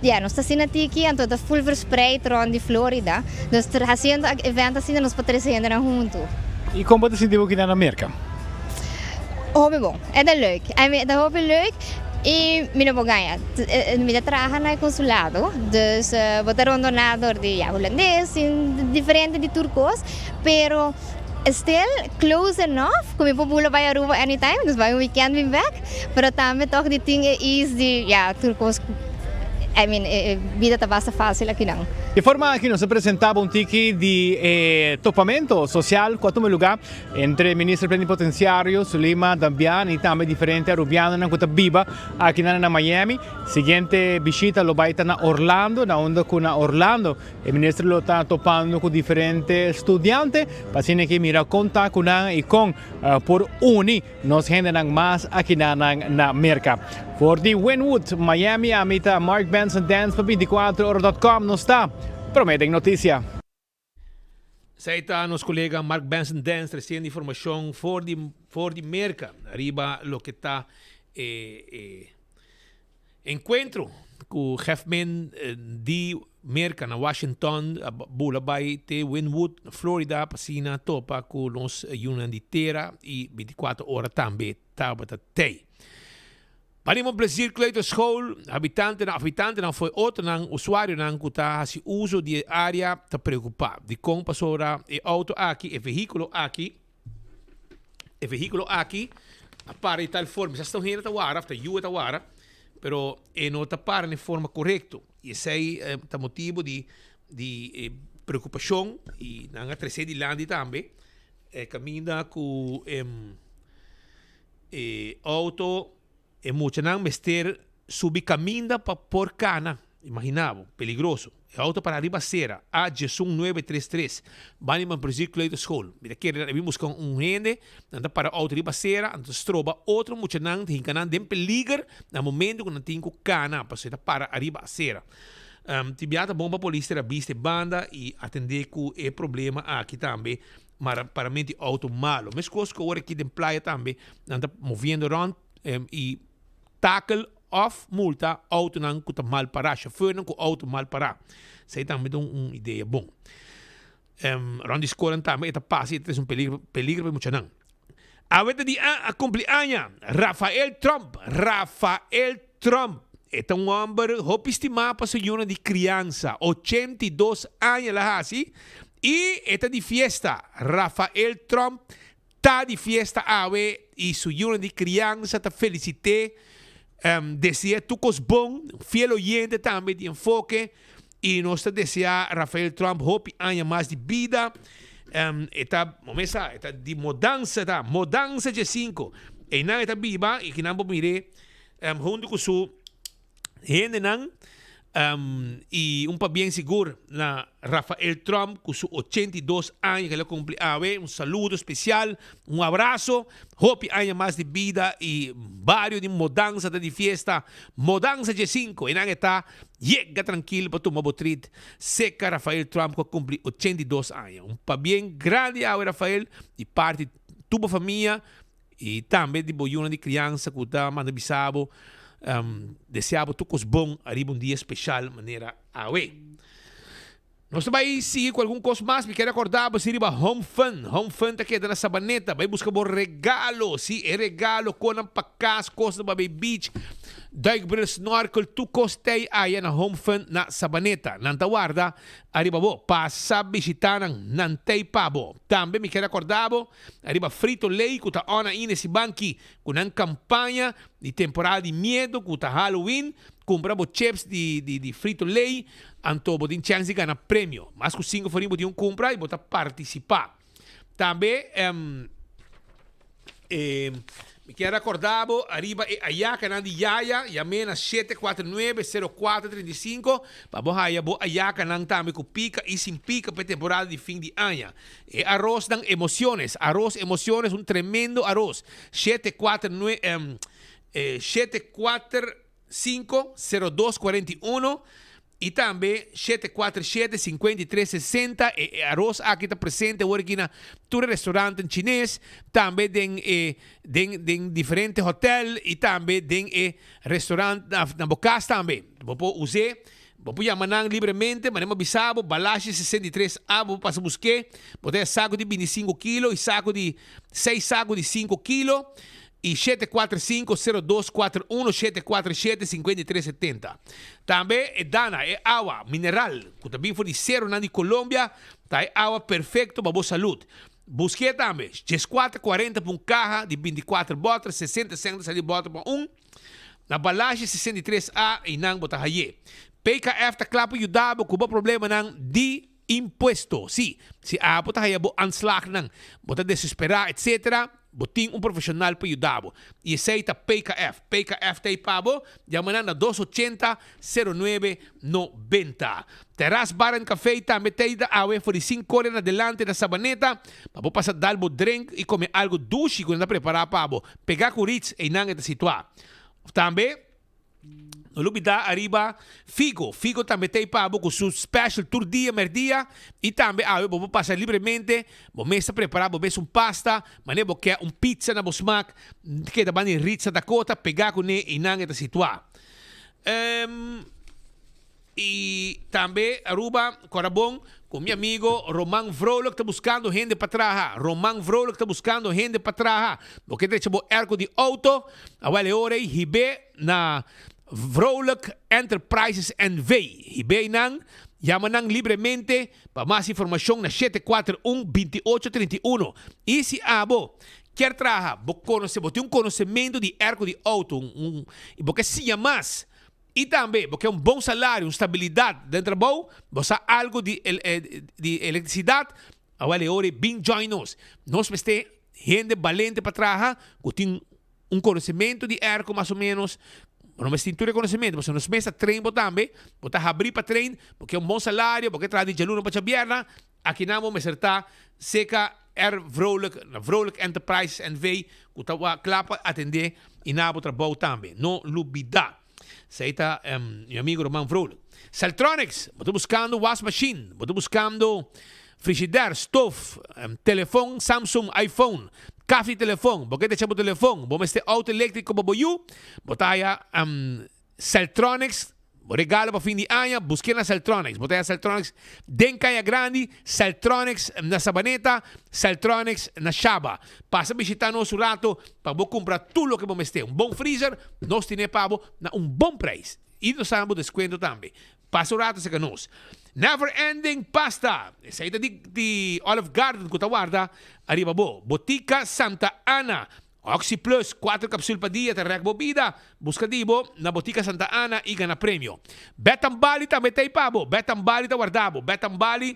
Speaker 23: não está sendo aqui, então está full verspreid rond de Florida. Dus fazendo evento assim nos patrocínio junto.
Speaker 22: E como você sentiu aqui na América?
Speaker 23: Hobby bom, é leuk. É hobby leuk. E minha boganha, minha trabalha no consulado, dus vou ter rondonador de holandês, diferente de turcos, pero still close enough, kung may pupula by Aruba anytime, dus by weekend be back, pero também toch die dingen is die, turcos, vida tá bastante fácil aqui não.
Speaker 22: De forma que nos apresentava um tiki de topamento social, quatro lugar entre ministro plenipotenciário Sulima Dambian e também diferente arubiano na Cota Biba aqui na Miami. Seguinte visita lo vai na Orlando, na onda com na Orlando. O ministro lo está topando com diferentes estudiantes, para assim que mira conta com e com por uni nos generan mais aqui na América. For the Wynwood Miami, amita Mark Benson Dance para 24horas.com não está. Prometem notícia.
Speaker 14: Zij está nos colega Mark Benson Dance trazendo informação for the Merca. Arriba lo que está encontro com o Hefman de Merca na Washington, Boulevard de Wynwood, Florida, pasina topa com nos União de Terra e 24 horas também tabata tei. Para um prazer que a escola, habitante não foi outro não usuário não que está se uso de área está preocupado. De como passou e auto aqui, e veículo aqui, para tal forma, já estão indo a wara, está indo a wara, pero não está para de forma correta. E esse é o motivo de preocupação e na terceira de lande também, caminha com auto e mucho não mester subir caminho para por cana, imaginava, peligroso. E auto para arriba cera, a Jesum 933, vale man precies kleut school. Mira que vimos com gente, anda para auto arriba cera, anda stroba outro mucho não tem cana dem peligro na momento quando tem cana, para arriba cera. Tibiata bomba polícia viste banda e atender com o problema aqui também. Mas para mim auto malo. Mas coisa que agora aqui de praia também anda movendo around e tackle of multa auto não que tá mal parar, chauffeur não que auto mal parar. Sei também uma ideia bom. Around escola também está passa, é um peligro para muito não. A vez de a cumpleaños Rafael Trump. É um homem hope estimado para sua de criança, 82 anos lá assim. E esta de fiesta, Rafael Trump tá de fiesta awe e su união de criança te felicité. Desea tucos bom, fiel oyente também de enfoque. E nós te desea Rafael Trump hope años mais de vida. Eta de mudança, mudança de 5. E não está viva e que não vou mire junto com su gente não. E pa bem seguro na Rafael Trump com seus 82 anos que ele cumple um saludo especial, abraço, hope años mais de vida e vários de mudança de fiesta, mudança de 5 e não está chega tranquilo para tomar botrit seca Rafael Trump que cumple 82 anos pa bem grande a Rafael e parte tua família e também de boiuna de criança que está manda bisabo. Deseavo tucos bom arriba dia especial maneira awe. Nós vai seguir com algum coisa mais, me quero acordar, você riba Home Fun tá queda na Sabaneta, vai buscar bom regalo, regalo com um pacas, coisa do Bay Beach, duikbril snorkel, tu costei aí na Home Fun na Sabaneta, nanta guarda, arriba bo, passa visitar nantei pabo. Também me quero acordar, arriba Frito Lay, que tá ona nesse banqui, com uma campanha de temporada de medo, que tá Halloween, compramos chips de Frito Lay, então você tem chance de ganhar prêmio. Mas com 5 forinhos você comprar e você participar. Também, me quero acordar, arriba aí, canal de Yaya, yame na 749-0435, para você aí, canal também com pica e sem pica para temporada de fim de ano. E arroz dan emociones, um tremendo arroz. 745-0241 e também 747-5360 arroz aqui está presente aqui na todo restaurante chinês também tem diferentes hotéis e também tem restaurante na Bocas também vou usar vou chamar livremente mas não bisabo balagem 63A vou passar buscar vou ter saco de 25 kg e saco de 6 sacos de 5 kg e 745-0241, 747-5370. Também é Dana, é água mineral, que também foi de zero na de Colômbia, tá é água perfeito para a boa saúde. Busquei também, 440 por caja de 24 botas, 60 centavos de bota para na balagem 63A e não botar aí. PKF tá claro para ajudar, com o problema não de imposto. Sim, se a botar aí, anslag não, botar desesperar, etc., botin profissional para ajudar. E aceita PKF. PKF tem pabo, chamando na 280-0990. Terras Bar and Café também tem da awe for 5 horas adelante da Sabaneta. Para passar dar um drink e comer algo doce quando está preparado pabo. Pegar curitz e não está situado. Também no lubida arriba Figo também tem pabo com seu special tour dia merdia e também vou passar livremente vou mesa preparar vou ver pasta mas vou quer pizza na smack que da bani Ritza Dakota pegar com ele e não está situado e também Aruba Corabon com meu amigo Roman Vrolijk está buscando gente para trabalhar. Roman Vrolijk está buscando gente para trabalhar. Porque tem tipo erco de auto, a vale hora hibe na Vrolijk Enterprises NV. Hibe nang, llama nang livremente para mais informação na 741-2831. E se abo quer trabalhar, você tem conhecimento de erco de auto, e você se chama mais. E também, porque é bom salário, estabilidade dentro do trabalho, você algo de eletricidade, a vale hora bem join nós. Nós temos gente valente para trabalhar, que tem conhecimento de erco mais ou menos, não me sinto reconhecimento, mas nós temos treino também, você abrir para treino, porque é bom salário, porque traz de aluno para a bierna, aqui não vamos acertar, seca Vrolijk Enterprise NV, que está claro atender e não trabalho também, não lubida. Seita meu amigo Roman Vrolijk. Celtronics, estou buscando wash machine, estou buscando frigidaire, stove, telefone, Samsung, iPhone, café telefone, porque te chamo telefone, vamos ter auto elétrico para boiú, botaya Celtronics, regalo para fim de ano, busquei na Celtronics, botaya Celtronics, Dencaia Grande, Celtronics na Sabaneta, Celtronics na Chaba. Passa a visitar nosso rato para comprar tudo o que vamos ter. Bom freezer, nós temos para bom preço. E nós temos desconto também. Passa o rato, se nós. Never Ending Pasta. Sa ita di Olive Garden kutawarda, arriba bo. Botica Santa Ana. Oxy Plus, 4 capsule pa dia, terek bobida. Busca dibo na Botica Santa Ana, iga na premyo. Betambali ta, metay pabo. Betambali ta wardabo. Betambali,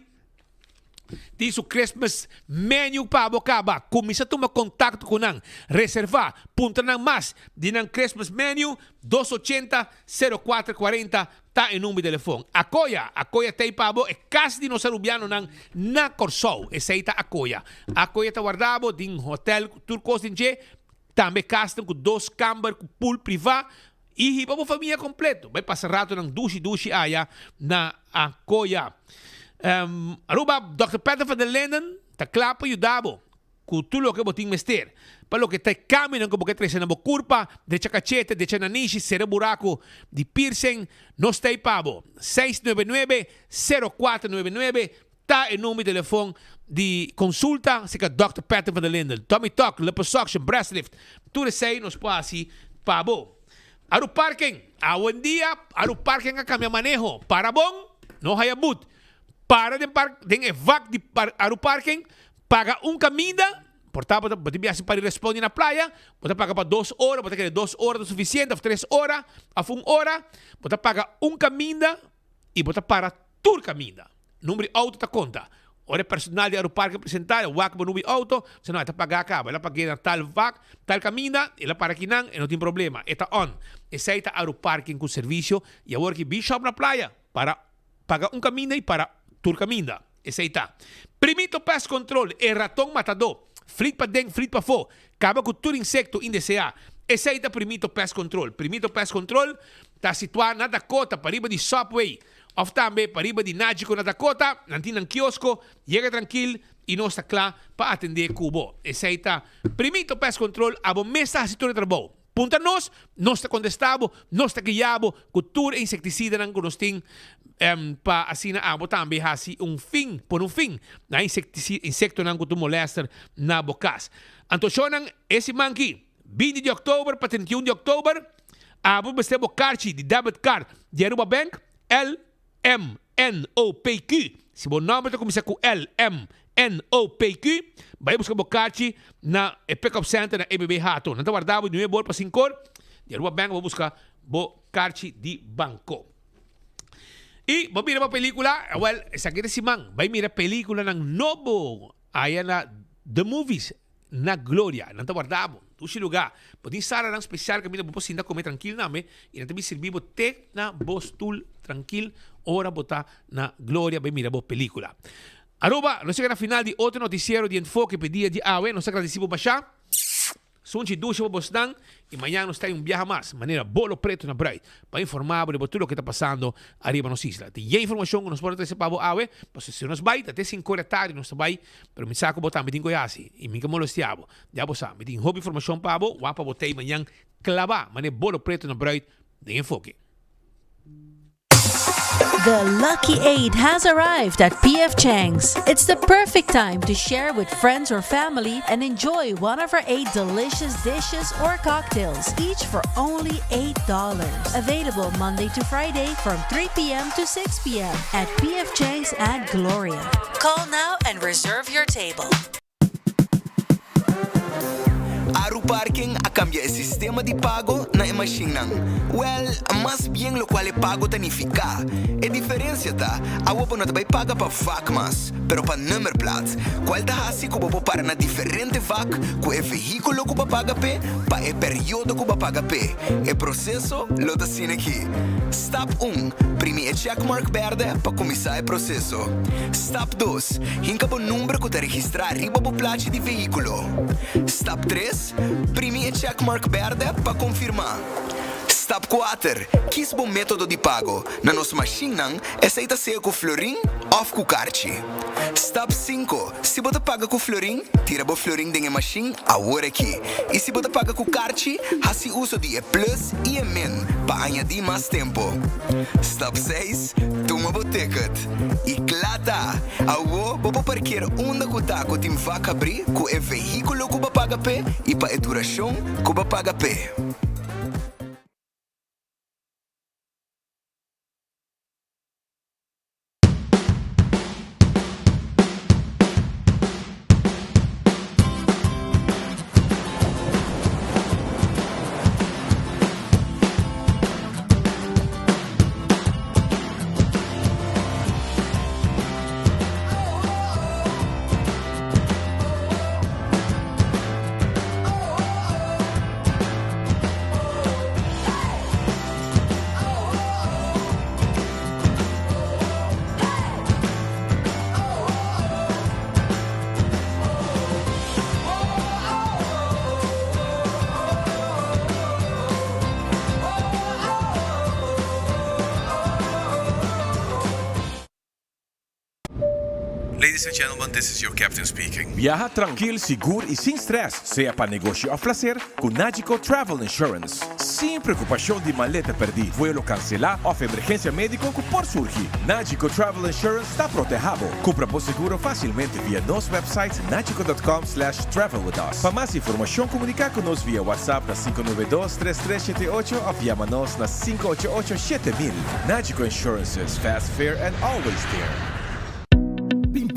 Speaker 14: di su Christmas menu pabo kaba. Kung misa tu makontakto ko ng reserva, punta ng mas, di ng Christmas menu, 280-0440, ta en numero de telefone. Akoya tay pabo, e kas di no sarubiano ng na Corso, e seita Akoya. Akoya ta wardabo, din hotel Turcos din je, tambe custom com 2 camber com pool privado e para a família completo. Vai passar rato ng dushi aya na Akoya. Aruba Dr. Peter van der Linden ta klapa yudabo ku tulo que boting mester. Palo que te caminham como que trece na curpa, de cacachete, de chananishi, sere buraco, de piercing, no stay pabo. 699-0499, ta en numero de telefone de consulta, se que Dr. Peter van der Linden. Tommy Talk, liposuction, breast lift. Tudo sei nos pasi pabo. Aru parking, buen dia, aru parking a cambia manejo. Para bom, no hayabut. Para de evac de aru parking, paga camida. Portanto, você viaja para responder na praia, você paga para 2 horas, você quer 2 horas é suficiente, ou 3 horas, ou 1 hora, você paga caminda e você para tur caminda. Número auto ta conta. Ora personal de aeroparque apresentar, o wak número auto, você não vai pagar acaba, ela paga tal vac, tal caminda, ela para aqui não, e não tem problema. Está on. Esse aí está aeroparque com serviço, e agora que bishop na praia, para pagar caminda e para tur caminda. Esse aí está. Primito pest control, e ratão matador. Flit pa deng, flit pa fo. Acaba com todo insecto indesejado. Esse aí é Primito Pest Control. Primito Pest Control está situado na Dakota, para riba de Subway. Ou também para riba de Nágico na Dakota, nanti ng kiosco, chega tranquilo e não está claro para atender cubo. Esse aí está Primito Pest Control, a bom mesa a situação de trabalho. Punta nós está contestado, nós está guiado, com todo insecticida que nós temos para assim a também assim fim na insecto que tu molesta na bocas. Antoshonan esse manqui 20 de outubro para 31 de outubro a você bocarchi de debit card de Aruba Bank LMNOPQ. Se o nome começa com LMNOPQ, vai buscar bocarchi na pick-up center na EBB Hato. Não está guardado de para 5 de Aruba Bank, vai buscar bocarchi de banco. E vamos mirar a película, well, essa aqui é Simão, vai mirar a película ng novo, aí na The Movies, na Glória, não está guardado, tudo lugar. Pode ser um especial que a gente pode comer tranquilo name, e não tem servir te na bostul tranquilo, ora botar na Glória, vai mirar a película. Aruba, não sei na final de outro noticiero de enfoque pedia de AWE, não sei agradecido baixar. Sunchi ducha po bosdan e amanhã nós temos viaja mais, maneira bolo preto na Bright, para informar sobre tudo o que está passando arriba nos islas. Tem informação que nós podemos trazer para a AWE, mas se nós vai, até 5 horas tarde nós vai, pero me saco botar, me tenho assim, e me molestiavo. Já você, me tenho hobby informação para a AWE, wapa botei amanhã clavar, maneira bolo preto na Bright, de enfoque.
Speaker 12: The Lucky 8 has arrived at PF Chang's. It's the perfect time to share with friends or family and enjoy one of our 8 delicious dishes or cocktails, each for only $8. Available Monday to Friday from 3 p.m. to 6 p.m. at PF Chang's at Gloria. Call now and reserve your table.
Speaker 1: Aru Parking a cambia el sistema de pago na machine. Well, más bien lo cual pago tanifica. A diferença tá, a wopo não vai paga para vac mas, pero para number plate. Qual tá assim que wopo para na diferente vac, com o veículo que paga pe, para o período que paga pe. O processo lo tá assim aqui. Step 1, primi checkmark verde para começar o processo. Step 2, hinca o número que tá registrar riba o plate de veículo. Step 3, primi checkmark verde para confirmar. Step 4, quis bom método de pago. Na nossa machine, aceita ser com florim ou com cartão. Step 5, se você paga com florim, tira o florim da machine agora aqui. E se você paga com cartão, faz uso de plus e min para añadir mais tempo. Step 6, toma o ticket. E claro, agora você parquear onde você está com o time vaca abrir com o veículo que você paga pé e para a duração que você paga pé.
Speaker 2: Ladies and gentlemen, this is your captain speaking.
Speaker 3: Viaja tranquilo, seguro e sem stress, seja para negócio ou placer, com Nagico Travel Insurance. Sem preocupação de maleta perdida, vuelo cancelar ou emergência médica que por surgir. Nagico Travel Insurance está protegido. Compra por seguro facilmente via nosso website nagico.com/travel with us. Para mais informação, comunicar conosco via WhatsApp na 592-3378 ou via-nos na 588-7000. Nagico Insurances, fast, fair and always there.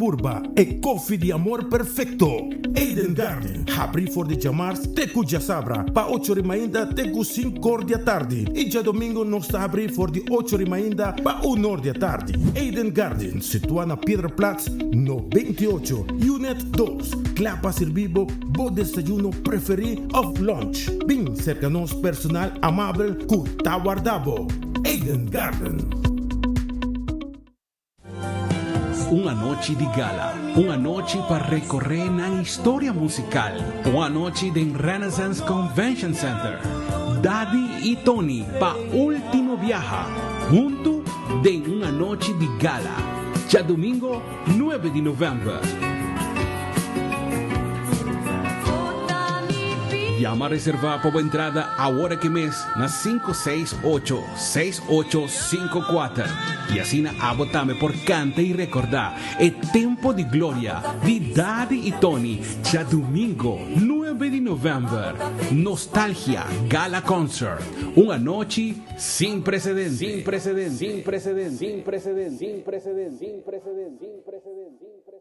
Speaker 5: Pimpurba e coffee di amor perfecto. Eden Garden. Abri for de jamars teku jasabra. Pa 8 rimainda teku 5 dia tardi. E già domingo non sta abri for di 8 rimainda pa 1 dia tardi. Eden Garden, situada na Piedraplatz, no 28, Unit 2. Clapa servibo, bo desayuno preferi of lunch. Bin cerca nos personal amable ku tawardabo. Eden Garden.
Speaker 24: Uma noite de gala, uma noite para recorrer na história musical, uma noite de Renaissance Convention Center. Daddy e Tony pa último viaja, junto de uma noite de gala. Já domingo, 9 de novembro. Llama a reservar por entrada a hora que mês na 568-6854. E assina a botame por canta e recordar. É tempo de glória de Daddy e Tony. Já domingo, 9 de novembro. Nostalgia Gala Concert. Uma noite sem precedentes. Sem precedentes. Sem precedentes. Sem precedentes. Sem precedentes. Sem precedentes. Sem precedentes.